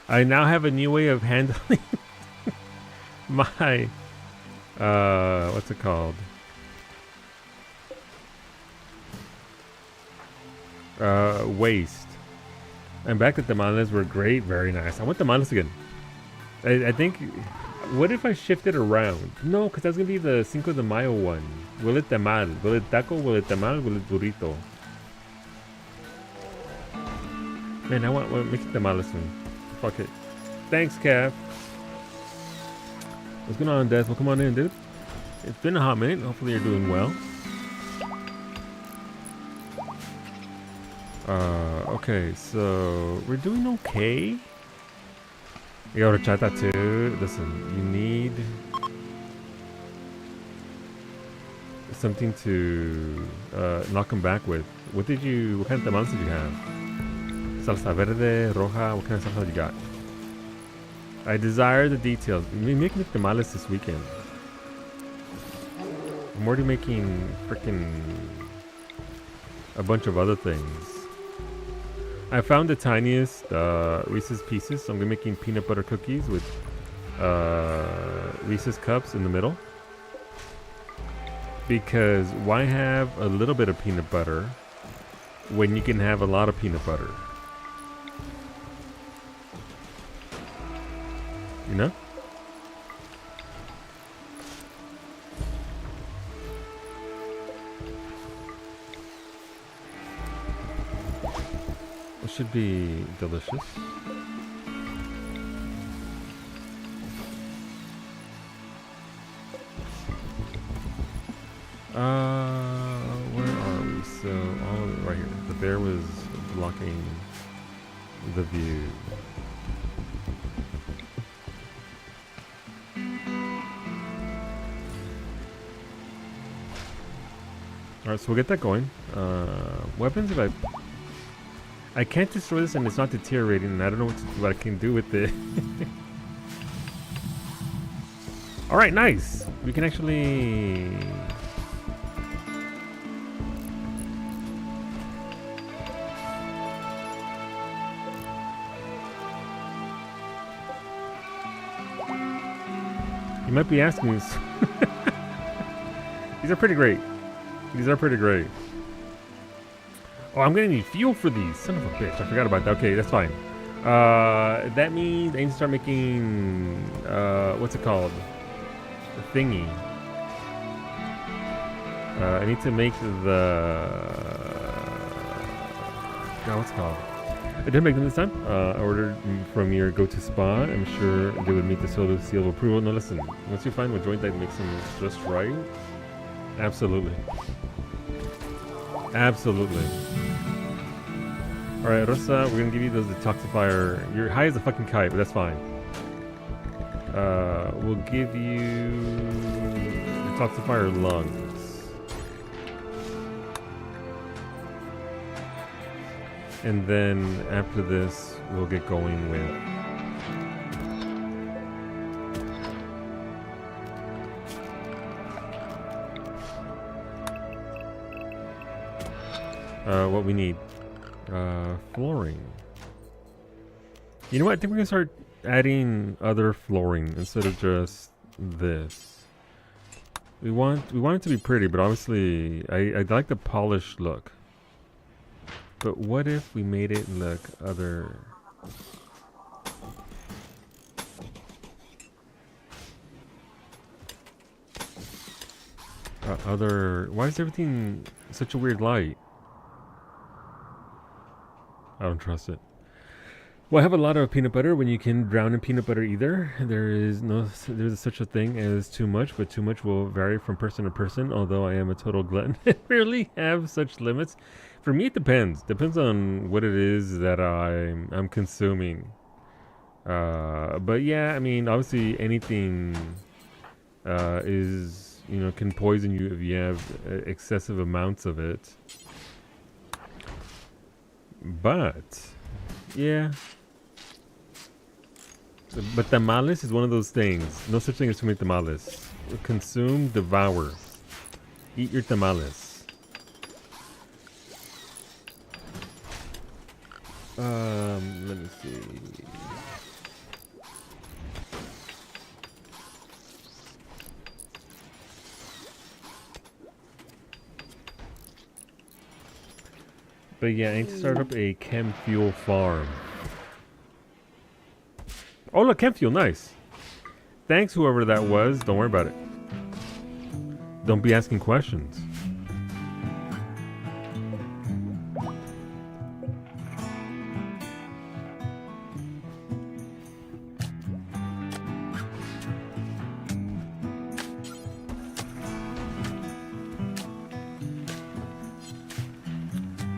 I now have a new way of handling my what's it called? Waste. And back at the tamales were great, very nice. I want tamales again. I think, what if I shift it around? No, because that's gonna be the Cinco de Mayo one. Will it tamal? Will it taco? Will it tamal? Will it burrito? Man, I want make it tamales soon. Fuck it. Thanks, Cav. What's going on, Death? Well, come on in, dude. It's been a hot minute. Hopefully you're doing well. Okay, so we're doing okay. You gotta chat that too. Listen, you need something to knock them back with. What kind of tamales did you have? Salsa verde, roja, what kind of salsa you got? I desire the details. We make tamales this weekend. I'm already making freaking a bunch of other things. I found the tiniest Reese's Pieces, so I'm gonna be making peanut butter cookies with Reese's cups in the middle. Because why have a little bit of peanut butter when you can have a lot of peanut butter? You know? It should be delicious. Where are we? So, right here. The bear was blocking the view. Alright, so we'll get that going. Weapons, if I can't destroy this and it's not deteriorating, and I don't know what I can do with it. Alright, nice! We can actually... You might be asking me... These are pretty great. These are pretty great. Oh, I'm gonna need fuel for these. Son of a bitch. I forgot about that. Okay, that's fine. That means I need to start making, what's it called? The thingy. I need to make the... God, what's it called? I didn't make them this time. I ordered from your go-to spot. I'm sure they would meet the seal of approval. No, listen. Once you find what joint that makes them just right, absolutely. Absolutely. Alright, Rosa, we're gonna give you those detoxifier. You're high as a fucking kite, but that's fine. We'll give you detoxifier lungs. And then after this, we'll get going with what we need. Flooring. You know what? I think we're gonna start adding other flooring instead of just this. We want it to be pretty, but obviously I like the polished look. But what if we made it look other? Why is everything such a weird light? I don't trust it. Well, I have a lot of peanut butter when you can drown in peanut butter either. There's such a thing as too much, but too much will vary from person to person, although I am a total glutton and rarely have such limits. For me, it depends. Depends on what it is that I'm consuming. But yeah, I mean, obviously anything can poison you if you have excessive amounts of it. But yeah, but tamales is one of those things. No such thing as too many tamales. Consume, devour, eat your tamales. Let me see. But yeah, I need to start up a chem fuel farm. Oh look, chem fuel, nice. Thanks whoever that was, don't worry about it. Don't be asking questions.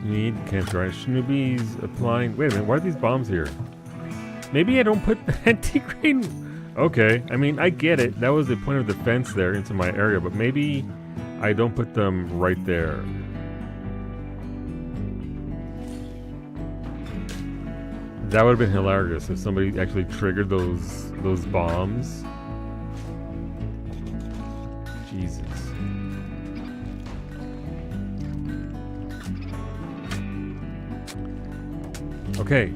Need cancer, right? Snoopy's applying. Wait a minute, why are these bombs here? Maybe I don't put the anti-grain. Okay, I mean, I get it. That was the point of defense there into my area, but maybe I don't put them right there. That would have been hilarious if somebody actually triggered those bombs. Jesus. Okay,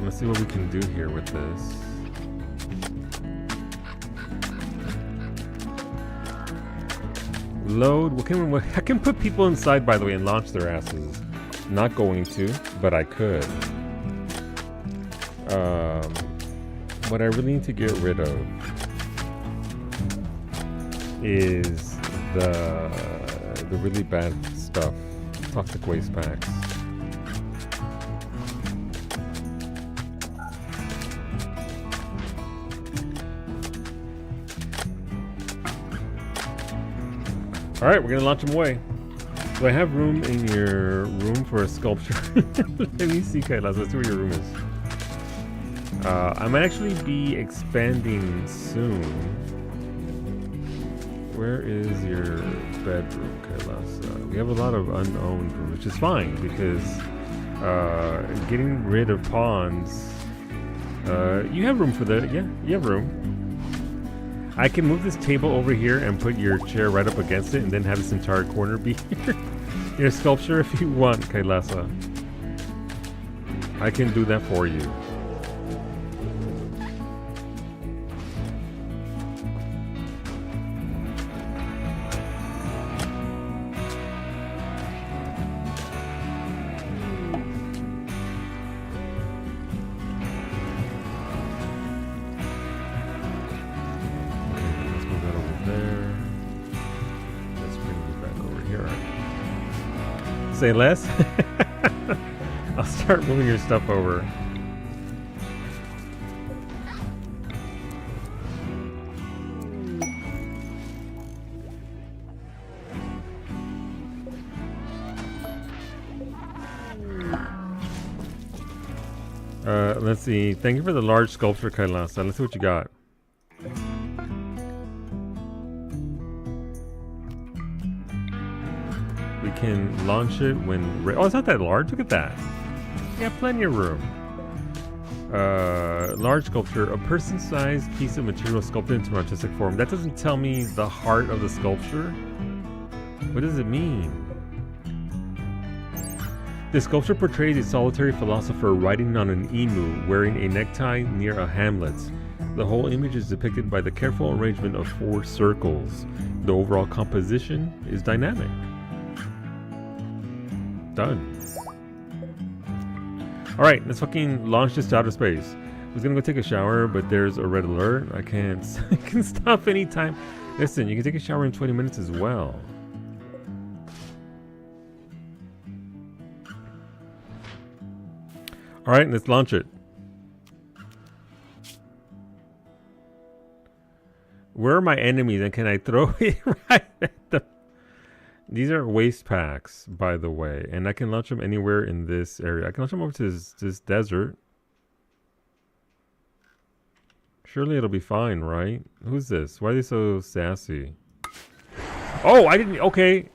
let's see what we can do here with this. Load. I can put people inside, by the way, and launch their asses. Not going to, but I could. What I really need to get rid of is the really bad stuff. Toxic waste packs. Alright, we're gonna launch them away. Do I have room in your room for a sculpture? Let me see, Kailas. Let's see where your room is. I might actually be expanding soon. Where is your bedroom, Kailas? We have a lot of unowned rooms, which is fine because getting rid of pawns. You have room for that. Yeah, you have room. I can move this table over here and put your chair right up against it and then have this entire corner be your sculpture if you want, Kailasa. I can do that for you. Say less? I'll start moving your stuff over. Let's see. Thank you for the large sculpture, Kailasa. Let's see what you got. We can launch it when... Oh, it's not that large. Look at that. Yeah, plenty of room. Large sculpture. A person-sized piece of material sculpted into an artistic form. That doesn't tell me the heart of the sculpture. What does it mean? The sculpture portrays a solitary philosopher riding on an emu, wearing a necktie near a hamlet. The whole image is depicted by the careful arrangement of 4 circles. The overall composition is dynamic. Done. Alright, let's fucking launch this to outer space. I was gonna go take a shower, but there's a red alert. I can stop anytime. Listen, you can take a shower in 20 minutes as well. Alright, let's launch it. Where are my enemies and can I throw it right at them? These are waste packs, by the way, and I can launch them anywhere in this area. I can launch them over to this desert. Surely it'll be fine, right? Who's this? Why are they so sassy? Oh, I didn't... Okay.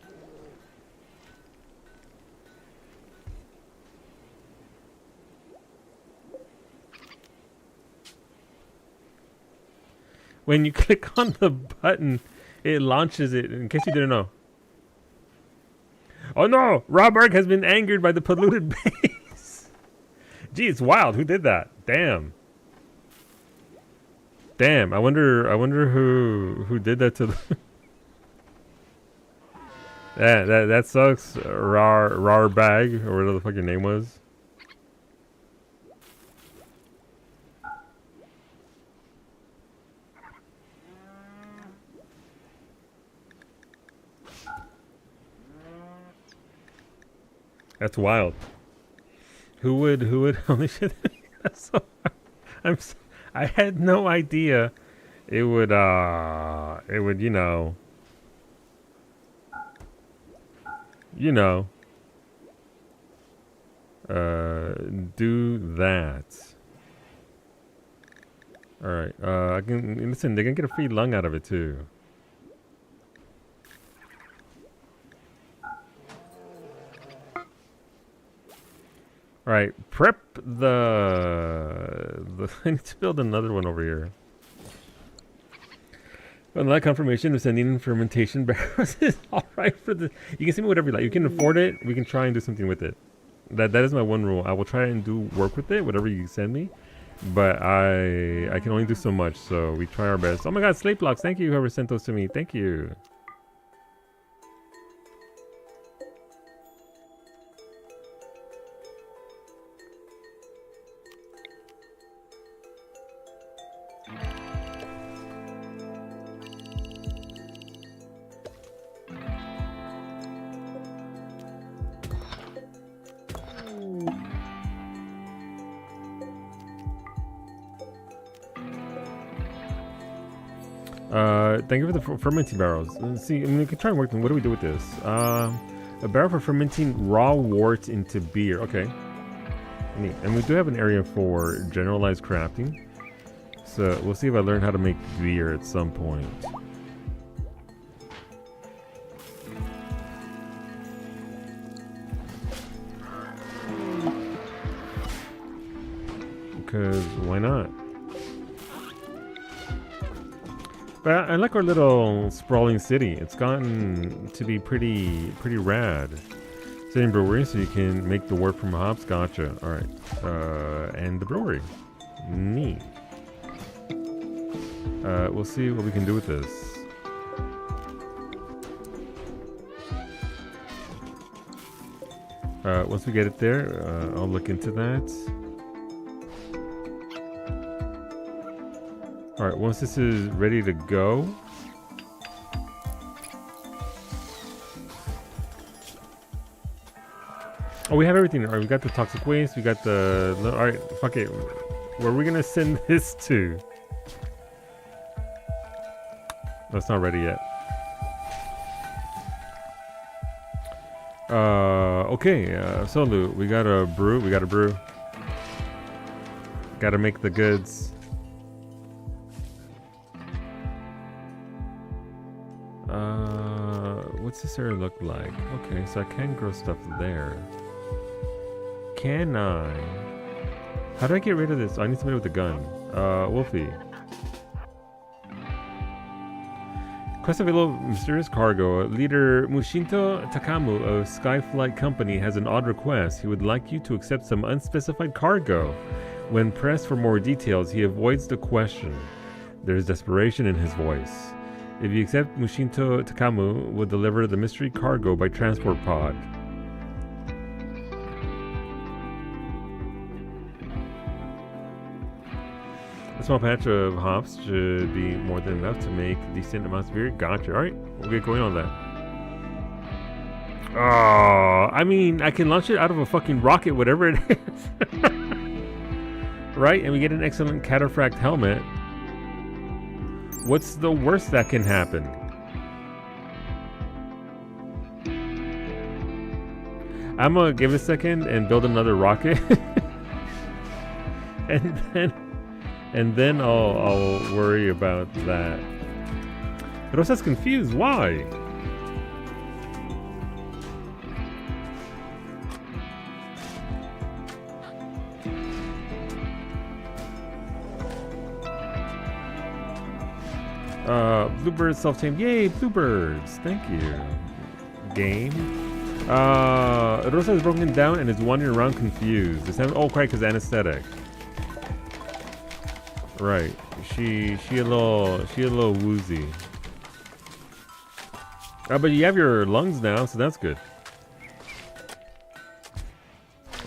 When you click on the button, it launches it, in case you didn't know. Oh no! Robert has been angered by the polluted base. Gee, it's wild. Who did that? Damn. Damn. I wonder who did that to the that sucks. Rar bag or whatever the fuck your name was. That's wild. Who would holy shit. That's so I had no idea it would you know Do that. All right. I can listen. They're gonna get a free lung out of it too. All right. Prep the. I need to build another one over here. Well, that confirmation of sending in fermentation barrels is all right for the. You can send me whatever you like. You can afford it. We can try and do something with it. That is my one rule. I will try and do work with it, whatever you send me. But I can only do so much, so we try our best. Oh my god, slate blocks. Thank you, whoever sent those to me. Thank you. Thank you for the fermenting barrels. Let's see, I mean, we can try and work them. What do we do with this? A barrel for fermenting raw wort into beer. Okay. Neat. And we do have an area for generalized crafting. So we'll see if I learn how to make beer at some point. Because why not? But I like our little sprawling city. It's gotten to be pretty rad. Sitting brewery, so you can make the wort from hops. Gotcha. All right. And the brewery. Neat. We'll see what we can do with this. Once we get it there, I'll look into that. Alright, once this is ready to go. Oh, we have everything. Alright, we got the toxic waste, we got the... Alright, fuck it. Where are we gonna send this to? That's not ready yet. Okay, Solu, we got a brew, Gotta make the goods. What's this area look like? Okay, so I can grow stuff there. Can I? How do I get rid of this? I need somebody with a gun. Wolfie. Quest of a little mysterious cargo. Leader Mushinto Takamu of Skyflight Company has an odd request. He would like you to accept some unspecified cargo. When pressed for more details, he avoids the question. There is desperation in his voice. If you accept, Mushinto Takamu will deliver the mystery cargo by transport pod. A small patch of hops should be more than enough to make decent amounts of beer. Gotcha. Alright, we'll get going on that. Oh, I mean, I can launch it out of a fucking rocket, whatever it is. Right? And we get an excellent cataphract helmet. What's the worst that can happen? I'm gonna give it a second and build another rocket. and then I'll worry about that. But Rosa's confused. Why? Bluebirds self-tamed. Yay, bluebirds. Thank you. Game. Rosa is broken down and is wandering around confused. Oh, right, because anesthetic. Right. She a little woozy. But you have your lungs now, so that's good.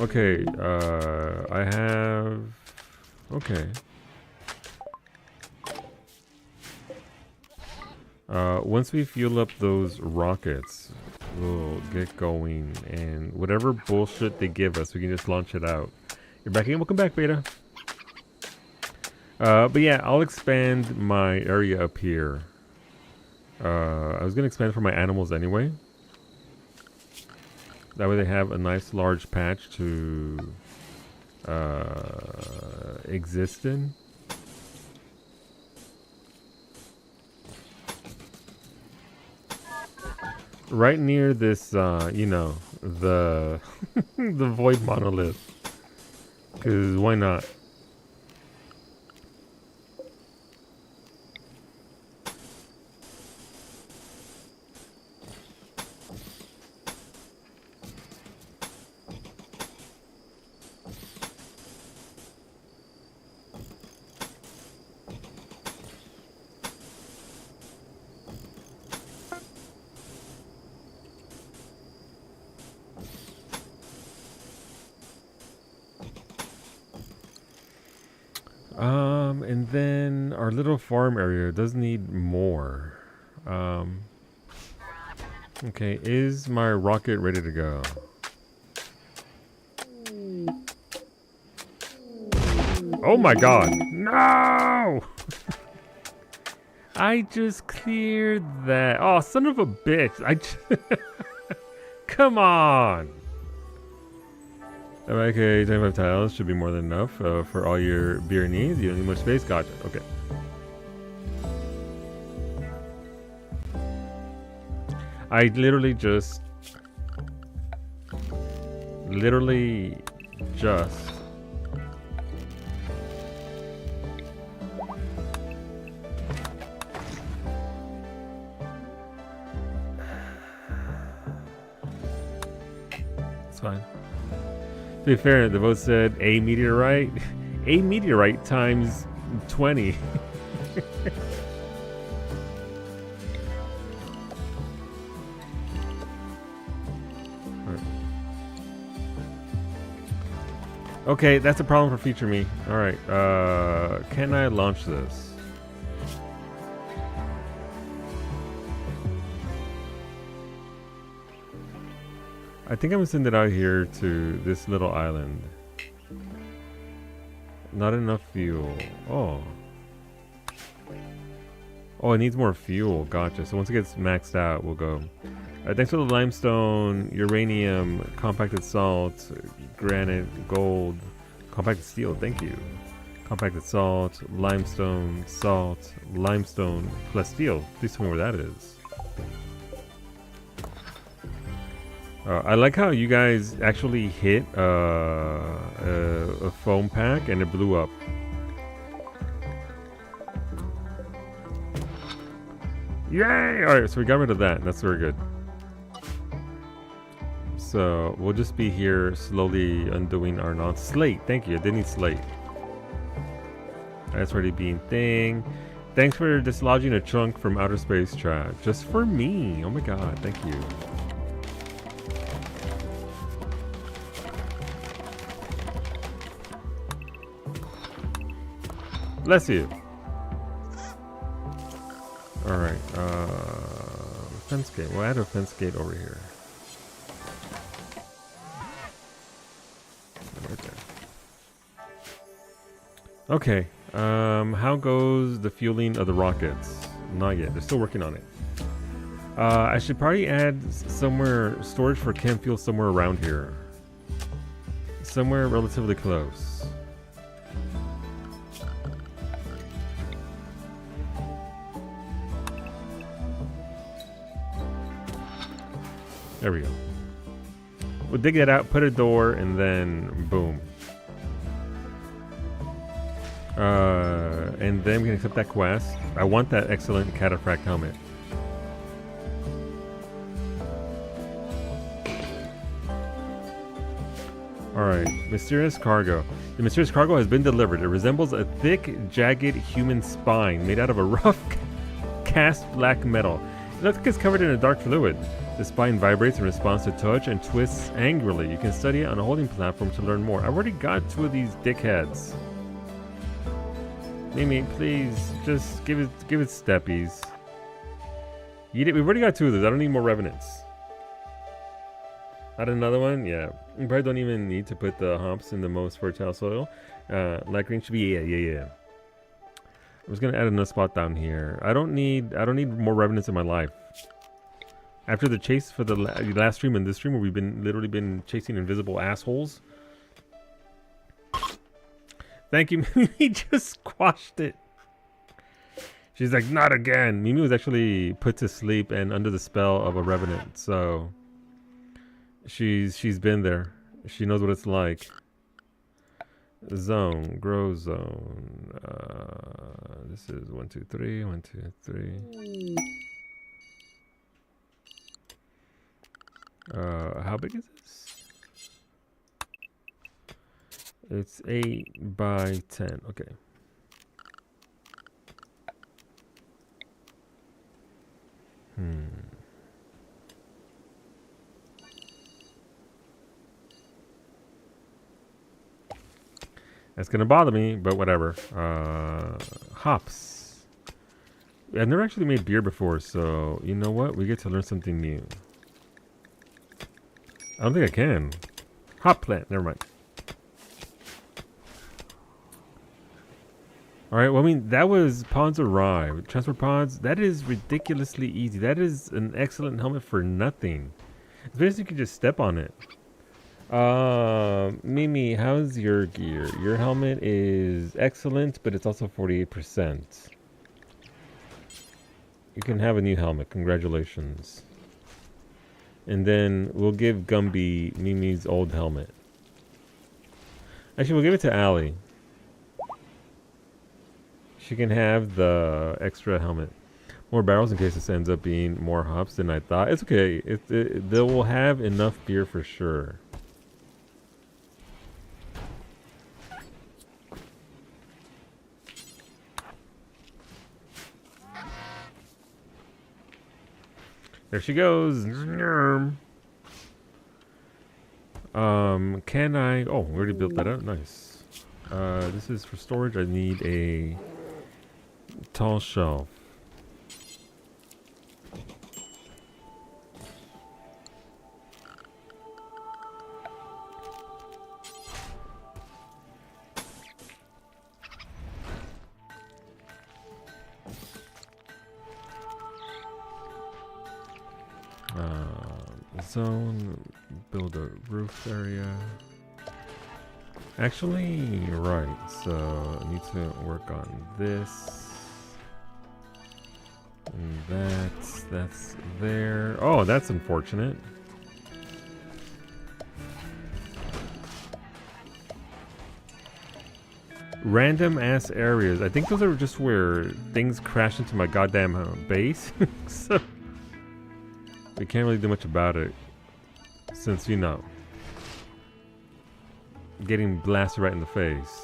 Okay, I have... Okay. Once we fuel up those rockets, we'll get going, and whatever bullshit they give us, we can just launch it out. You're back in? Welcome back, Beta. But yeah, I'll expand my area up here. I was gonna expand for my animals anyway. That way they have a nice large patch to exist in. Right near this, you know, the the void monolith. Cause why not? And then our little farm area does need more. Okay, is my rocket ready to go? Oh my god! No! I just cleared that. Oh, son of a bitch! Come on! Okay, 25 tiles should be more than enough for all your beer needs. You don't need much space? Gotcha. Okay. I literally just... It's fine. To be fair, the vote said a meteorite. A meteorite times 20. Okay, that's a problem for future me. Alright, can I launch this? I think I'm gonna send it out here to this little island. Not enough fuel. Oh. Oh, it needs more fuel. Gotcha. So once it gets maxed out, we'll go. Thanks for the limestone, uranium, compacted salt, granite, gold, compacted steel. Thank you. Compacted salt, limestone, salt, limestone, plus steel. Please tell me where that is. I like how you guys actually hit a foam pack and it blew up. Yay! Alright, so we got rid of that. That's very good. So we'll just be here slowly undoing our slate. Thank you. I did need slate. That's already being thing. Thanks for dislodging a chunk from outer space, chat. Just for me. Oh my god. Thank you. Bless you. Alright, fence gate. We'll add a fence gate over here. Right there. Okay, how goes the fueling of the rockets? Not yet, they're still working on it. I should probably add somewhere, storage for chem fuel somewhere around here. Somewhere relatively close. There we go. We'll dig that out, put a door, and then boom. And then we can accept that quest. I want that excellent cataphract helmet. Alright, mysterious cargo. The mysterious cargo has been delivered. It resembles a thick, jagged human spine made out of a rough cast black metal. It looks like it's covered in a dark fluid. The spine vibrates in response to touch and twists angrily. You can study it on a holding platform to learn more. I've already got 2 of these dickheads. Mimi, please, just give it steppies. Eat it. We've already got 2 of those. I don't need more revenants. Add another one? Yeah. You probably don't even need to put the hops in the most fertile soil. Light green should be, yeah. I'm just gonna add another spot down here. I don't need more revenants in my life. After the chase for the last stream and this stream where we've been literally been chasing invisible assholes. Thank you, Mimi just squashed it. She's like, not again. Mimi was actually put to sleep and under the spell of a revenant, so she's been there. She knows what it's like. Zone, grow zone. This is 1, 2, 3, 1, 2, 3. How big is this? It's 8 by 10. Okay. That's gonna bother me, but whatever. Hops. I've never actually made beer before, so you know what? We get to learn something new. I don't think I can. Hop plant. Never mind. All right. Well, I mean, that was Pods of Rye. Transport pods. That is ridiculously easy. That is an excellent helmet for nothing. It's basically you can just step on it. Mimi, how's your gear? Your helmet is excellent, but it's also 48%. You can have a new helmet. Congratulations. And then we'll give Gumby Mimi's old helmet. Actually, we'll give it to Allie. She can have the extra helmet. More barrels in case this ends up being more hops than I thought. It's okay. They will have enough beer for sure. There she goes. Can I... Oh, we already built that up. Nice. This is for storage. I need a tall shelf. Zone, build a roof area. Actually, right, so I need to work on this. And that's there. Oh, that's unfortunate. Random ass areas. I think those are just where things crash into my goddamn base. So we can't really do much about it. Since, you know, getting blasted right in the face.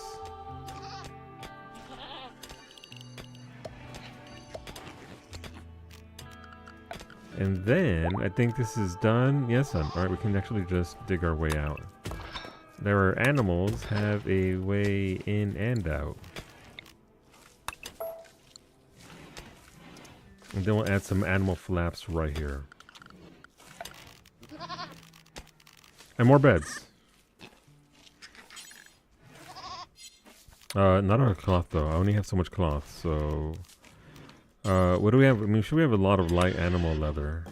And then, I think this is done. Yes, alright, we can actually just dig our way out. There are animals have a way in and out. And then we'll add some animal flaps right here. And more beds. Not enough cloth though. I only have so much cloth, so... what do we have? I mean, should we have a lot of light animal leather?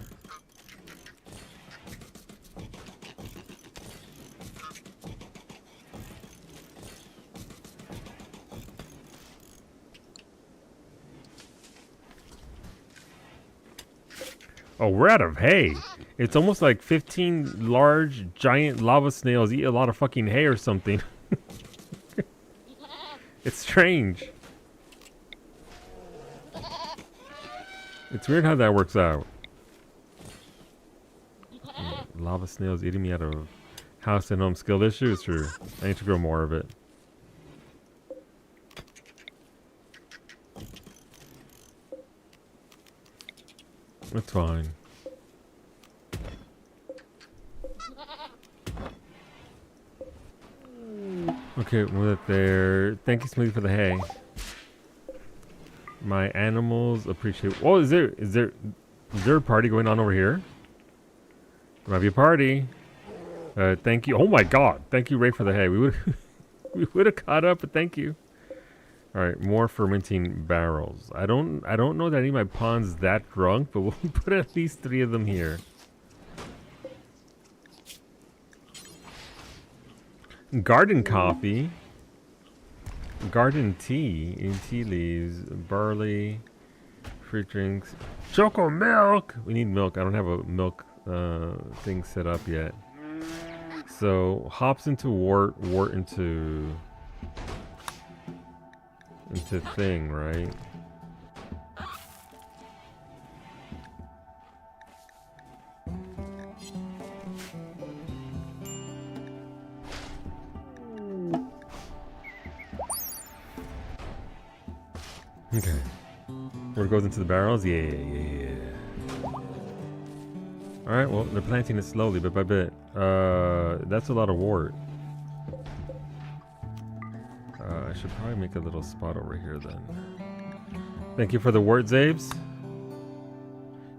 Oh, we're out of hay. It's almost like 15 large, giant lava snails eat a lot of fucking hay or something. It's strange. It's weird how that works out. Lava snails eating me out of house and home skill issue. It's true. I need to grow more of it. That's fine. Okay, we're there. Thank you, Smoothie, for the hay. My animals appreciate. Oh, is there a party going on over here? There might be a party. Thank you. Oh my God! Thank you, Ray, for the hay. We would we would have caught up, but thank you. All right, more fermenting barrels. I don't know that any of my pawns that drunk, but we'll put at least 3 of them here. Garden coffee, garden tea, in tea leaves, barley, fruit drinks, choco milk. We need milk. I don't have a milk thing set up yet. So hops into wort into thing, right? Okay. Where it goes into the barrels? Yeah. Alright, well, they're planting it slowly, bit by bit. That's a lot of wort. I should probably make a little spot over here then. Thank you for the wort, Zabes.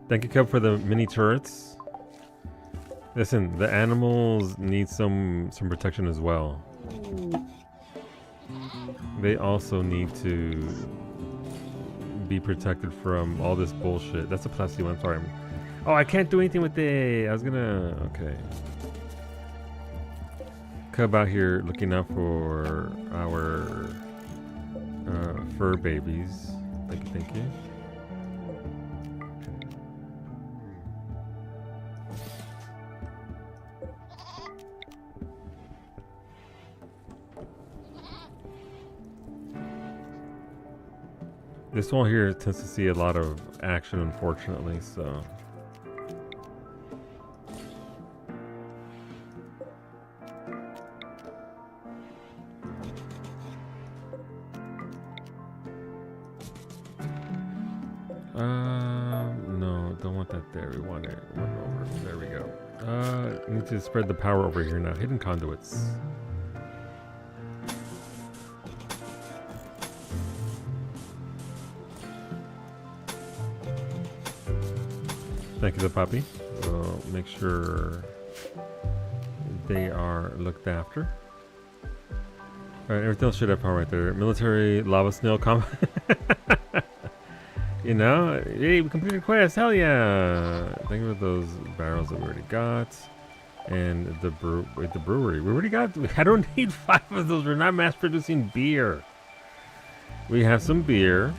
Thank you, Cub, for the mini turrets. Listen, the animals need some protection as well. They also need to be protected from all this bullshit. That's a plastic one. I'm sorry. Oh, I can't do anything with it. I was gonna. Okay. Cub out here looking out for our fur babies. Thank you. This one here tends to see a lot of action, unfortunately, so. No, don't want that there. We want it one over. There we go. Need to spread the power over here now. Hidden conduits. Thank you, the puppy. We'll make sure they are looked after. Alright, everything else should have power right there. Military lava snail combat. You know, hey, we completed a quest. Hell yeah! Think of those barrels that we already got, and the brewery. We already got. I don't need 5 of those. We're not mass producing beer. We have some beer.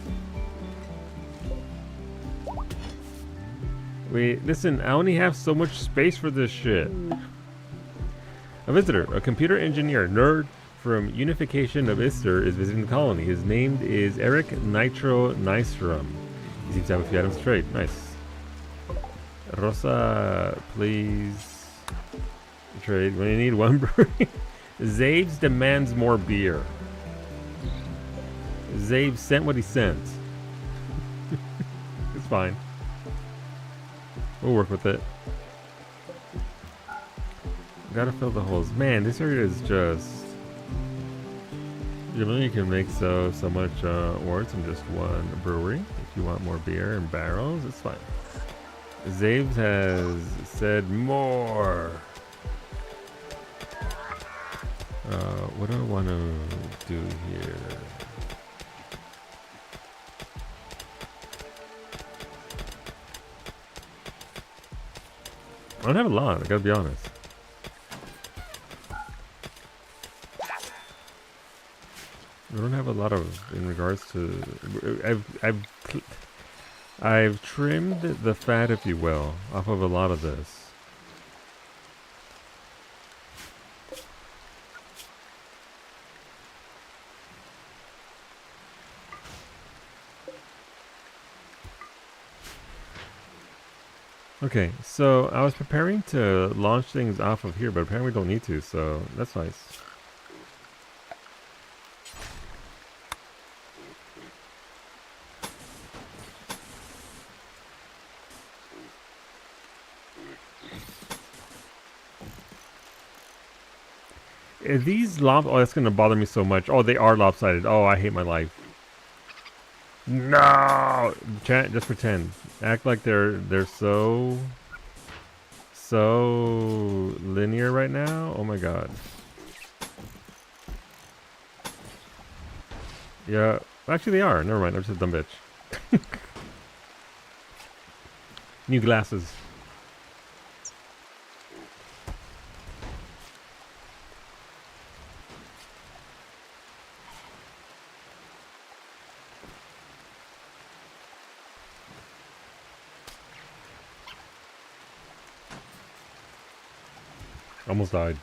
Wait, listen. I only have so much space for this shit. A visitor, a computer engineer nerd from Unification of Ister, is visiting the colony. His name is Eric Nitro Nystrom. He seems to have a few items to trade. Nice. Rosa, please trade. When you need one brewery. Zabes demands more beer. Zabes sent what he sent. It's fine. We'll work with it. Gotta fill the holes. Man, this area is just... You really can make so much words in just one brewery. If you want more beer and barrels, it's fine. Zabes has said more. What do I want to do here? I don't have a lot, I gotta be honest. I don't have a lot of in regards to. I've trimmed the fat, if you will, off of a lot of this. Okay, so I was preparing to launch things off of here, but apparently we don't need to, so that's nice. These oh, that's gonna bother me so much. Oh, they are lopsided. Oh, I hate my life. No, chat. Just pretend. Act like they're so linear right now. Oh my god. Yeah, actually they are. Never mind. I'm just a dumb bitch. New glasses. Almost died.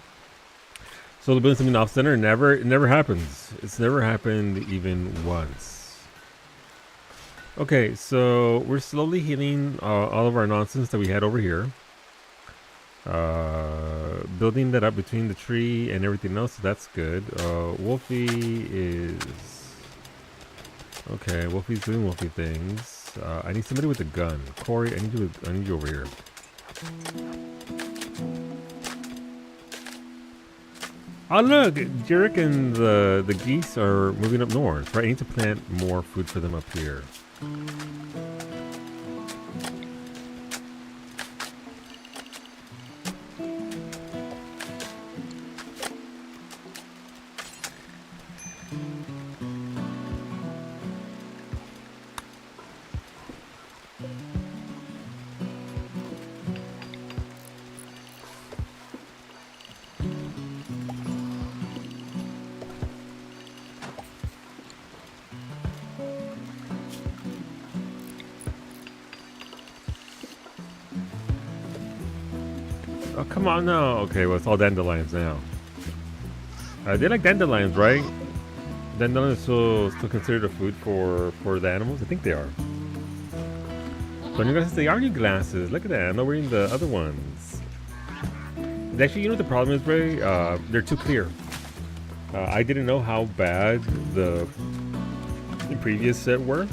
So the building something off center it never happens. It's never happened even once. Okay, so we're slowly healing all of our nonsense that we had over here. Building that up between the tree and everything else, so that's good. Wolfie is okay. Wolfie's doing Wolfie things. I need somebody with a gun. Corey, I need you over here. Oh look, Jarek and the geese are moving up north. Right, I need to plant more food for them up here. Oh, come on, no. Okay, well, it's all dandelions now. They like dandelions, right? Dandelions still considered a food for the animals? I think they are. So new glasses, they are new glasses. Look at that. I'm not wearing the other ones. Actually, you know what the problem is, Ray? They're too clear. I didn't know how bad the previous set were.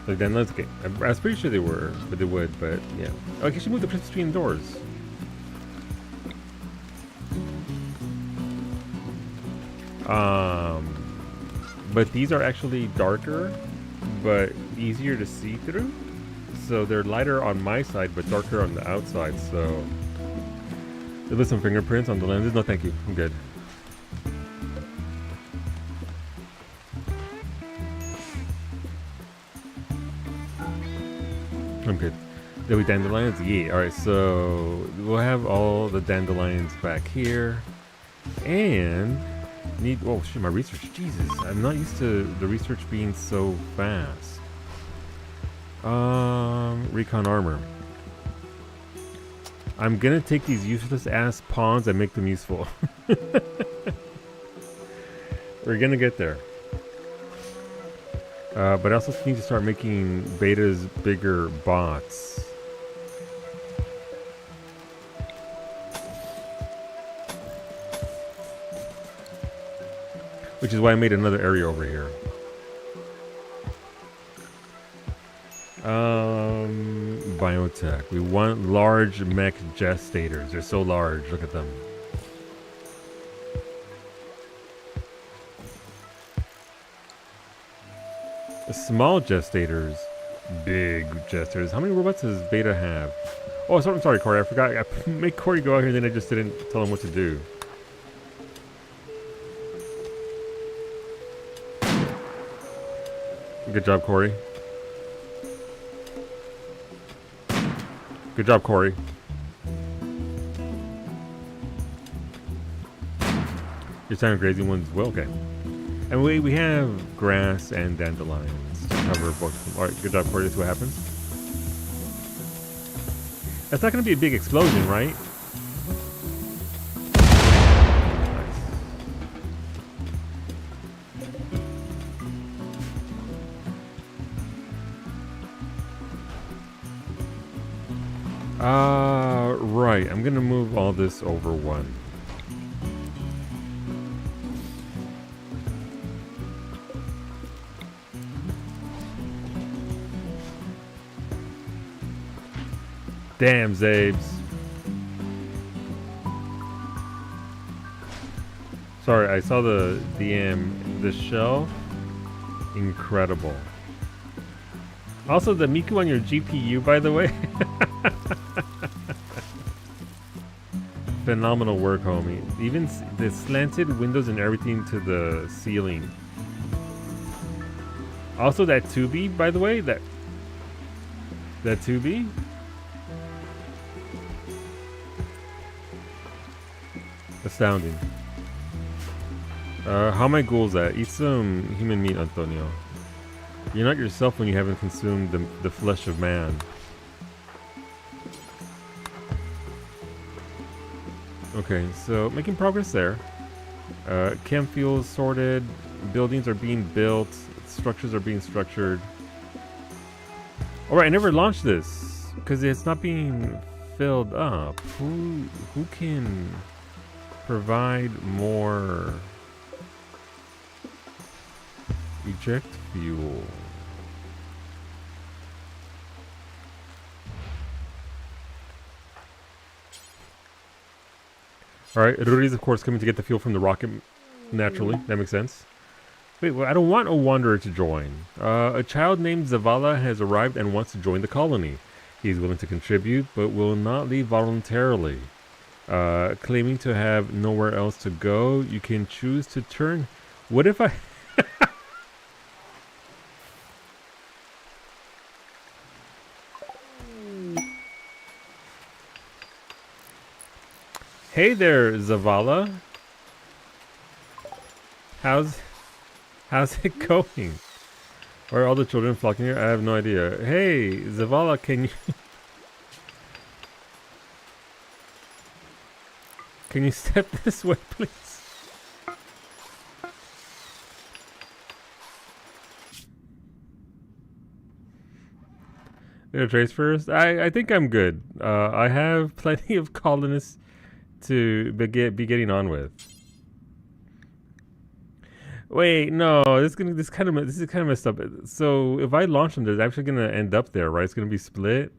Like dandelions, okay. I was pretty sure they were, but they would, but yeah. Oh, I guess you moved the Christmas tree indoors. But these are actually darker, but easier to see through. So they're lighter on my side, but darker on the outside. So there was some fingerprints on the lenses. No, thank you. I'm good. I'm good. There we dandelions? Yeah. All right. So we'll have all the dandelions back here, and oh shit, my research. Jesus, I'm not used to the research being so fast. Recon armor. I'm gonna take these useless ass pawns and make them useful. We're gonna get there. But I also need to start making betas bigger bots. Which is why I made another area over here. Biotech. We want large mech gestators. They're so large. Look at them. Small gestators. Big gestators. How many robots does Beta have? Oh, I'm sorry, Corey. I forgot. I made Corey go out here and then I just didn't tell him what to do. Good job, Corey. Good job, Corey. You're sounding crazy ones. Well, okay. And we have grass and dandelions to cover both of them. All right, good job, Corey. That's what happens. That's not going to be a big explosion, right? Right. I'm gonna move all this over one. Damn, Zabes. Sorry, I saw the DM. The shelf, incredible. Also, the Miku on your GPU, by the way. Phenomenal work, homie. Even the slanted windows and everything to the ceiling. Also, that 2B, by the way, that 2B. Astounding. How my ghouls at? Eat some human meat, Antonio. You're not yourself when you haven't consumed the flesh of man. Okay, so making progress there. Chem fuels sorted. Buildings are being built. Structures are being structured. Alright, I never launched this because it's not being filled up. Who can provide more eject fuel? Alright, Ruri's of course coming to get the fuel from the rocket naturally. That makes sense. Wait, well, I don't want a wanderer to join. A child named Zavala has arrived and wants to join the colony. He is willing to contribute, but will not leave voluntarily. Claiming to have nowhere else to go, you can choose to turn... What if I... Hey there, Zavala. How's it going? Why are all the children flocking here? I have no idea. Hey, Zavala, can you step this way, please? Trace first. I think I'm good. I have plenty of colonists to be getting on with. Wait, no, this is kind of messed up. So if I launch them, they're actually gonna end up there, right? It's gonna be split.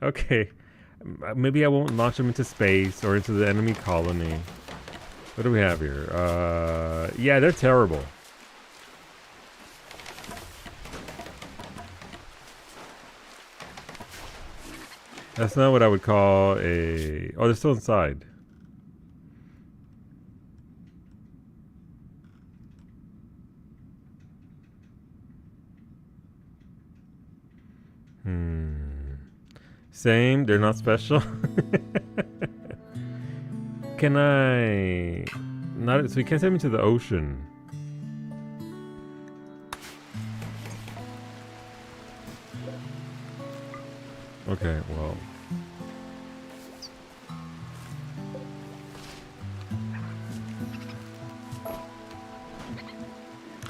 Okay, maybe I won't launch them into space or into the enemy colony. What do we have here? Yeah, they're terrible. That's not what I would call a... Oh, they're still inside. Same, they're not special. Can I... Not... So you can't send me to the ocean. Okay, well...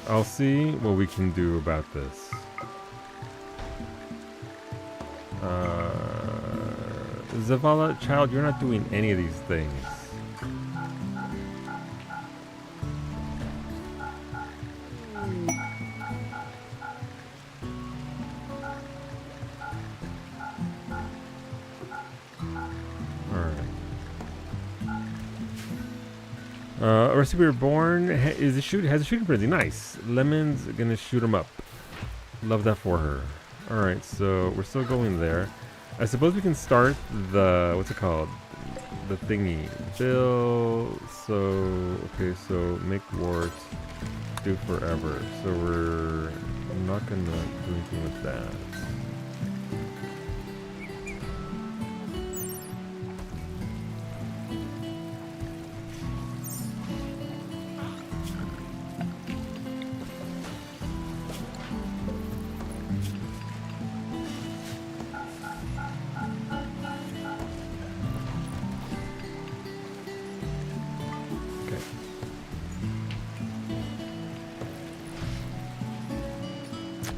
I'll see what we can do about this. Zavala, child, you're not doing any of these things. A recipe reborn has a shooting frenzy. Nice. Lemon's gonna shoot him up. Love that for her. Alright, so we're still going there. I suppose we can start the... What's it called? The thingy. Bill... So... Okay, so make wart do forever. So we're not gonna do anything with that.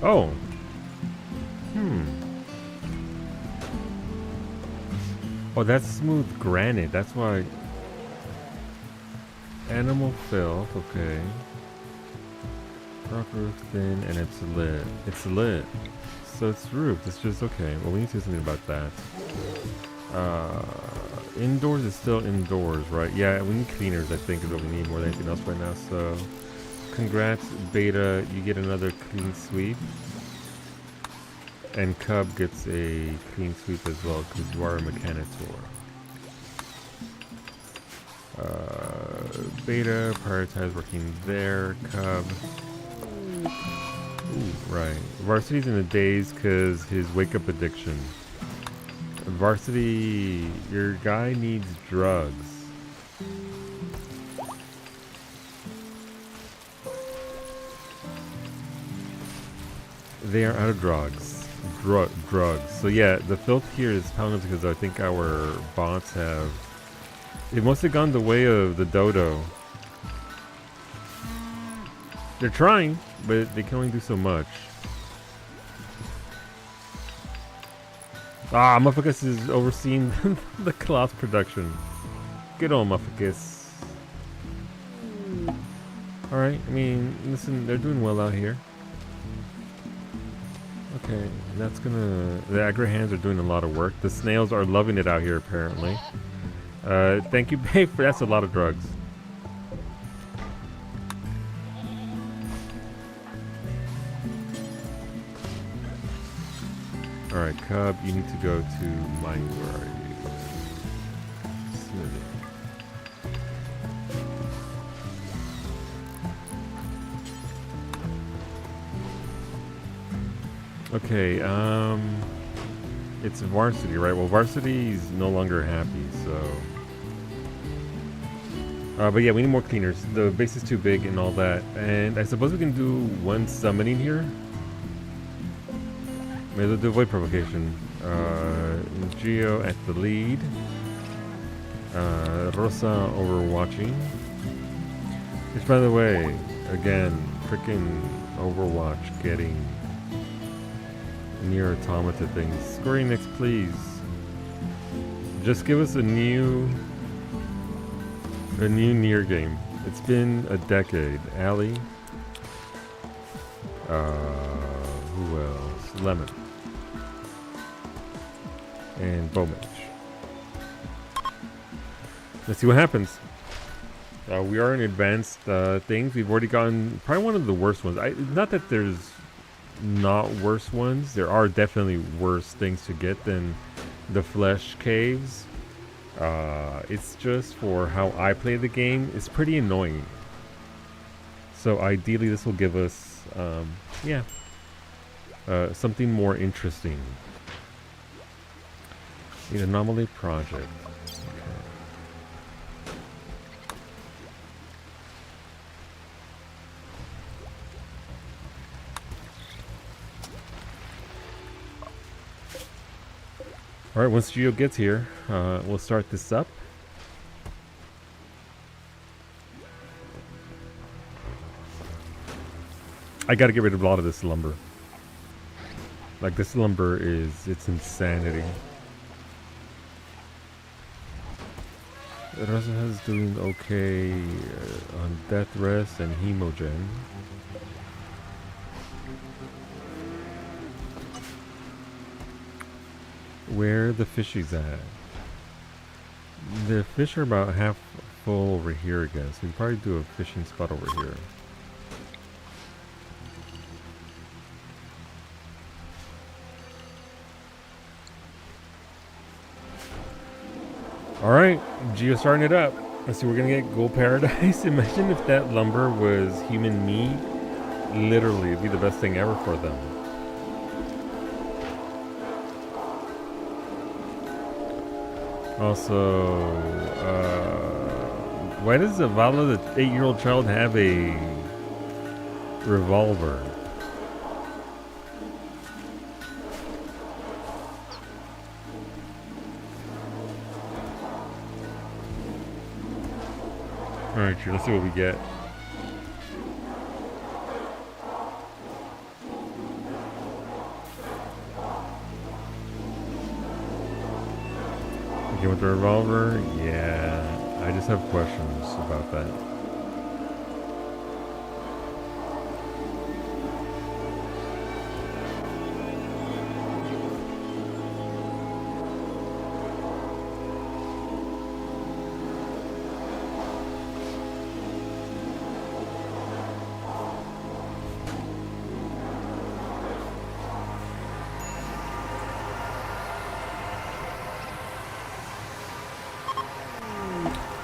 Oh. Oh, that's smooth granite. That's why. Animal filth. Okay. Rock roof thin, and it's lit. It's lit. So it's roofed. It's just okay. Well, we need to do something about that. Indoors is still indoors, right? Yeah, we need cleaners. I think is what we need more than anything else right now. So. Congrats, Beta, you get another clean sweep. And Cub gets a clean sweep as well, because you are a Mechanitor. Beta, prioritize working there. Cub, Ooh, right. Varsity's in a daze because his wake-up addiction. Varsity, your guy needs drugs. They are out of drugs. Drugs. So yeah, the filth here is telling us because I think our bots have... They must have gone the way of the dodo. They're trying, but they can only do so much. Ah, Mufficus is overseeing the cloth production. Good old Mufficus. Alright, I mean, listen, they're doing well out here. Okay, that's gonna... The aggro hands are doing a lot of work. The snails are loving it out here, apparently. Thank you, babe, for... That's a lot of drugs. Alright, Cub, you need to go to mine. Where are you? Smithy. Okay, it's Varsity, right? Well, Varsity's no longer happy, so... but yeah, we need more cleaners. The base is too big and all that. And I suppose we can do one summoning here. Maybe we'll do Void Provocation. Geo at the lead. Rosa overwatching. Which, by the way, again, freaking Overwatch getting near automata things. Square Enix, please. Just give us a new Nier game. It's been a decade. Allie. Who else? Lemon. And Bowmage. Let's see what happens. We are in advanced things. We've already gotten probably one of the worst ones. Not that there's not worse ones. There are definitely worse things to get than the flesh caves. It's just for how I play the game. It's pretty annoying. So ideally this will give us, something more interesting. The Anomaly project. Alright, once Geo gets here, we'll start this up. I gotta get rid of a lot of this lumber. Like, this lumber it's insanity. Rosa is doing okay on Death Rest and Hemogen. Where the fishies at? The fish are about half full over here again, so we can probably do a fishing spot over here. Alright, Geo starting it up. Let's see, we're gonna get Gold Paradise. Imagine if that lumber was human meat. Literally, it'd be the best thing ever for them. Also, why does Zavala, the 8-year-old child, have a revolver? Alright, let's see what we get. Okay, with the revolver, yeah, I just have questions about that.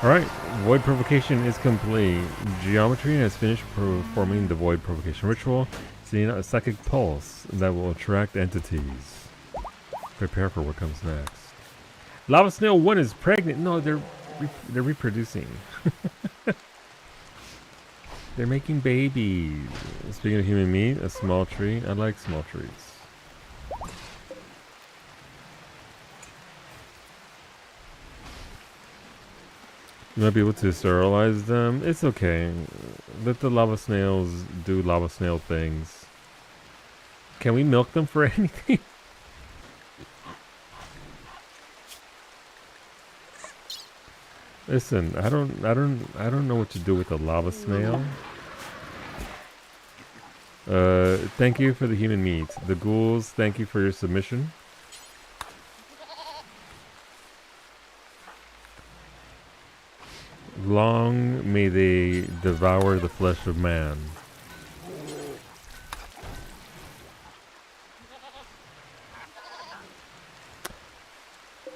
Alright, Void provocation is complete. Geometry has finished performing the void provocation ritual, sending out a psychic pulse that will attract entities. Prepare for what comes next. Lava Snail 1 is pregnant. No, they're reproducing. They're making babies. Speaking of human meat, a small tree. I like small trees. You might be able to sterilize them. It's okay. Let the lava snails do lava snail things. Can we milk them for anything? Listen, I don't know what to do with a lava snail. Thank you for the human meat. The ghouls, thank you for your submission. Long may they devour the flesh of man.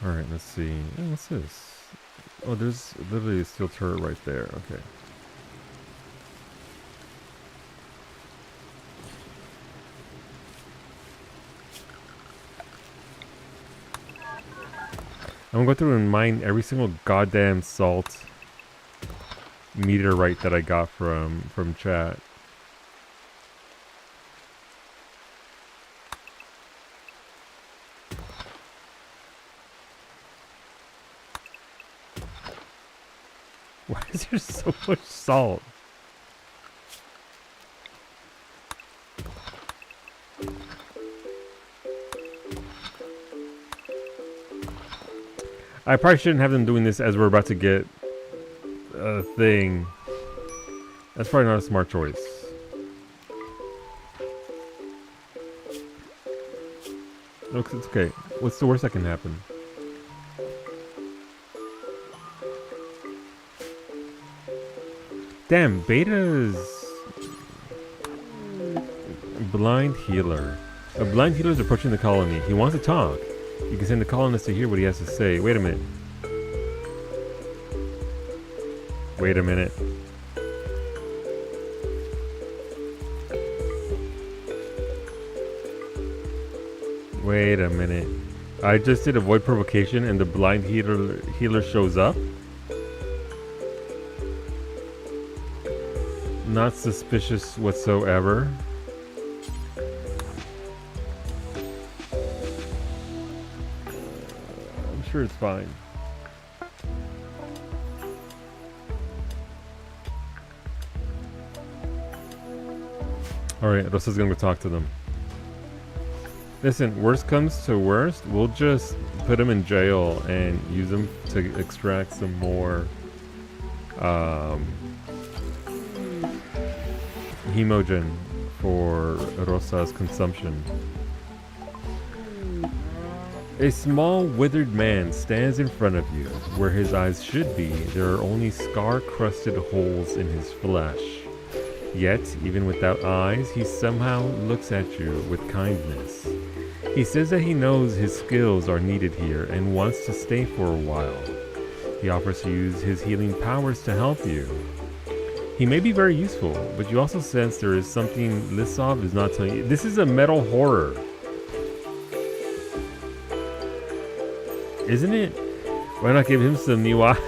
Alright, let's see. Oh, what's this? Oh, there's literally a steel turret right there. Okay. I'm gonna go through and mine every single goddamn salt meteorite that I got from chat. Why is there so much salt? I probably shouldn't have them doing this as we're about to get a thing. That's probably not a smart choice. Looks it's okay. What's the worst that can happen? Damn, Beta's blind healer. A blind healer is approaching the colony. He wants to talk. You can send the colonist to hear what he has to say. Wait a minute. Wait a minute. Wait a minute. I just did a void provocation and the blind healer shows up? Not suspicious whatsoever. I'm sure it's fine. Alright, Rosa's gonna go talk to them. Listen, worst comes to worst, we'll just put them in jail and use them to extract some more hemogen for Rosa's consumption. A small withered man stands in front of you. Where his eyes should be, there are only scar-crusted holes in his flesh. Yet, even without eyes, he somehow looks at you with kindness. He says that he knows his skills are needed here and wants to stay for a while. He offers to use his healing powers to help you. He may be very useful, but you also sense there is something Lissov is not telling you. This is a metal horror. Isn't it? Why not give him some new eyes?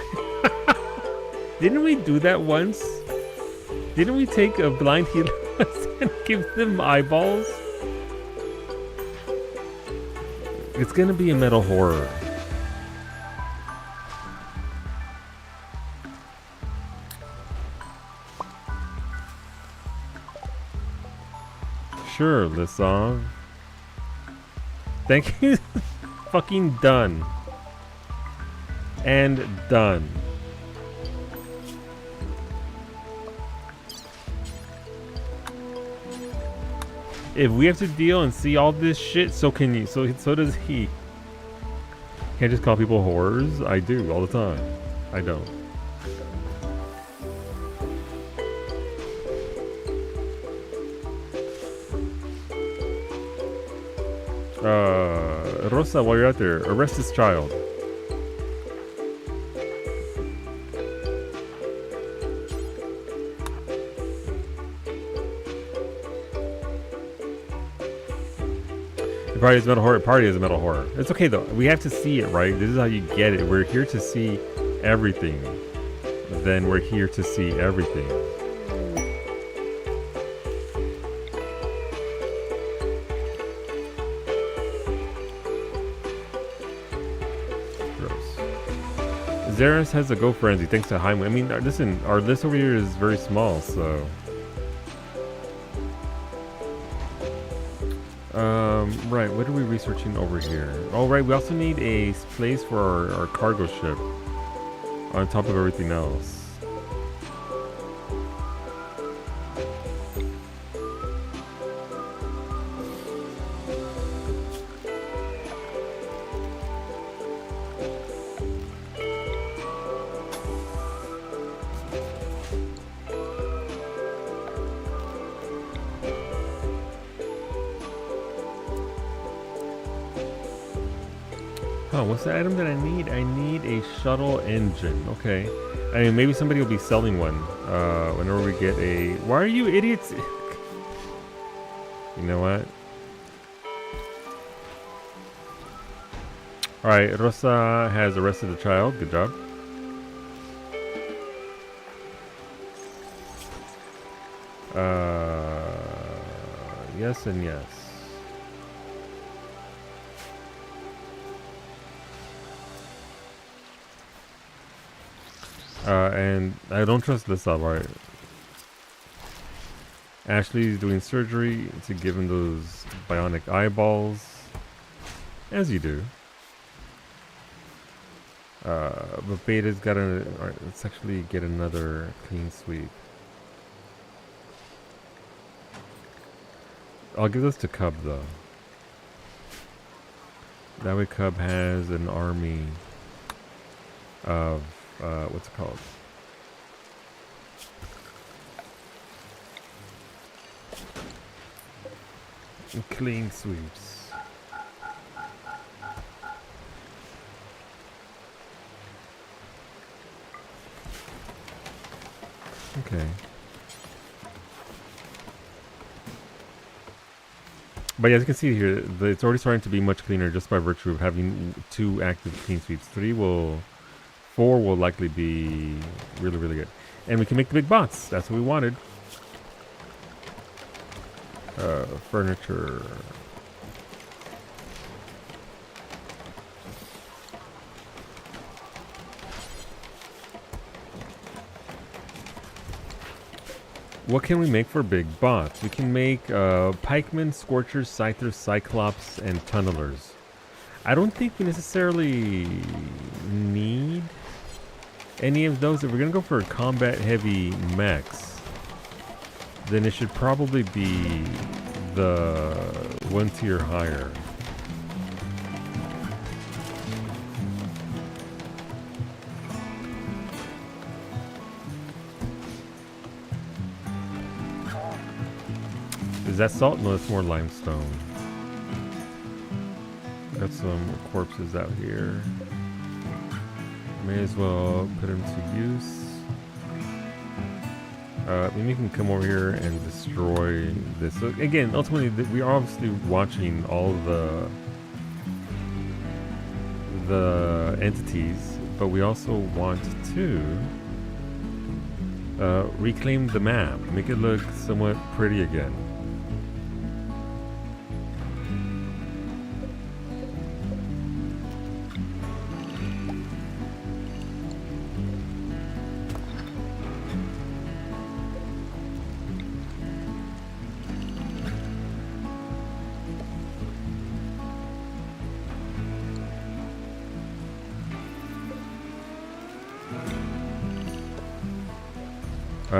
Didn't we do that once? Didn't we take a blind healer and give them eyeballs? It's gonna be a metal horror. Sure, Lissov. Thank you. Fucking done. And done. If we have to deal and see all this shit, so can you. So does he. Can't just call people whores. I do all the time. I don't. Rosa, while you're out there, arrest this child. Party is metal horror. Party is metal horror. It's okay though. We have to see it, right? This is how you get it. We're here to see everything. Then we're here to see everything. Zeros has a go frenzy thanks to Heimway. I mean, listen, our list over here is very small, so. Right, what are we researching over here? Oh, right, we also need a place for our cargo ship on top of everything else. Oh, what's the item that I need? I need a shuttle engine. Okay. I mean, maybe somebody will be selling one whenever we get a... Why are you idiots? You know what? Alright, Rosa has arrested the child. Good job. Yes and yes. And I don't trust this up, right? Ashley's doing surgery to give him those bionic eyeballs. As you do. But Beta's got a... Alright, let's actually get another clean sweep. I'll give this to Cub, though. That way Cub has an army of... what's it called? Clean sweeps. Okay. But as you can see here, it's already starting to be much cleaner just by virtue of having 2 active clean sweeps. 4 will likely be really, really good. And we can make the big bots. That's what we wanted. Furniture. What can we make for big bots? We can make pikemen, scorchers, scythers, cyclops, and tunnelers. I don't think we necessarily need any of those. If we're gonna go for combat heavy mechs, then it should probably be the 1 tier higher. Is that salt? No, it's more limestone. Got some corpses out here. May as well put them to use. Maybe you can come over here and destroy this. So again, ultimately, we are obviously watching all the entities, but we also want to reclaim the map, make it look somewhat pretty again.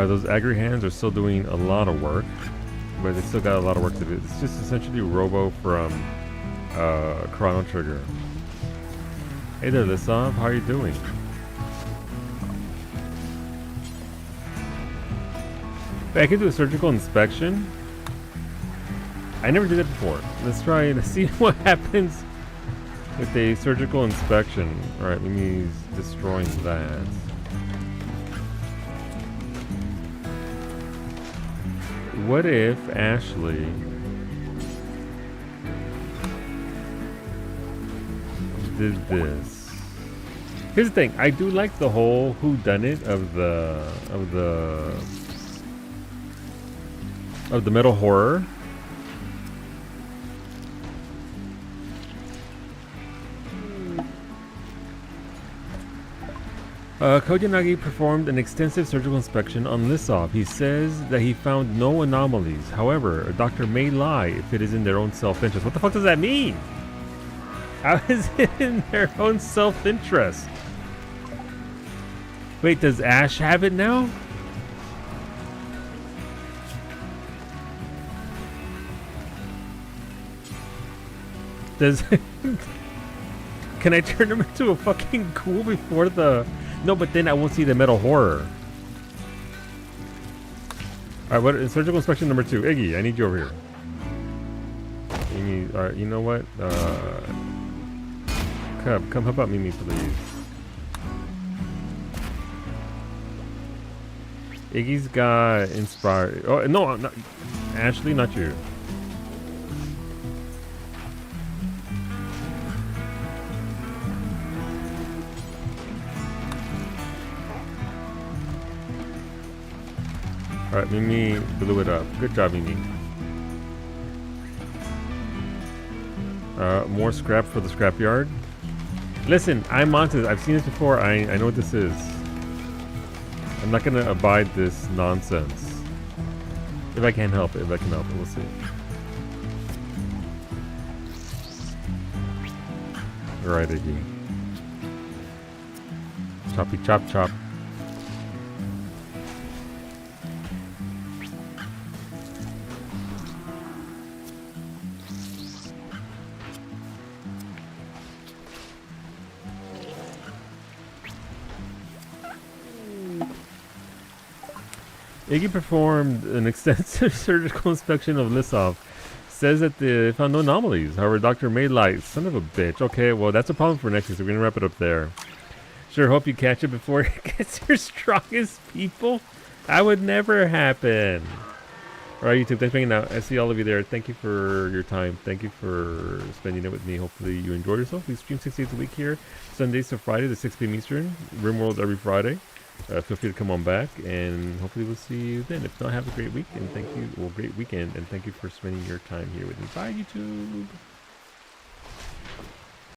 Those agri hands are still doing a lot of work, but they still got a lot of work to do. It's just essentially Robo from Chrono Trigger. Hey there, Lissov, how are you doing? I can do a surgical inspection. I never did it before. Let's try and see what happens with a surgical inspection. Alright, me destroying that. What if Ashley did this. Here's the thing. I do like the whole whodunit of the metal horror. Koyanagi performed an extensive surgical inspection on Lissov. He says that he found no anomalies. However, a doctor may lie if it is in their own self-interest. What the fuck does that mean? How is it in their own self-interest? Wait, does Ash have it now? Does... Can I turn him into a fucking ghoul before the... No, but then I won't see the metal horror. Alright, what is surgical inspection number 2? Iggy, I need you over here. Alright, you know what? Cub, come help out Mimi, please. Iggy's got inspired. Oh, no, not Ashley, not you. Alright, Mimi blew it up. Good job, Mimi. More scrap for the scrapyard. Listen, I'm onto this. I've seen this before. I know what this is. I'm not gonna abide this nonsense. If I can help it, we'll see. Alright, Iggy. Choppy chop chop. Iggy performed an extensive surgical inspection of Lissov. Says that they found no anomalies. However, Dr. Maydlight, son of a bitch. Okay, well, that's a problem for next week, so we're going to wrap it up there. Sure hope you catch it before it gets your strongest people. That would never happen. Alright, YouTube, thanks for hanging out. I see all of you there. Thank you for your time. Thank you for spending it with me. Hopefully you enjoyed yourself. We stream 6 days a week here, Sundays to Friday to 6 p.m. Eastern. RimWorld every Friday. Feel free to come on back, and hopefully we'll see you then. If not, have a great week, and thank you, well, great weekend, and thank you for spending your time here with me. Bye, YouTube.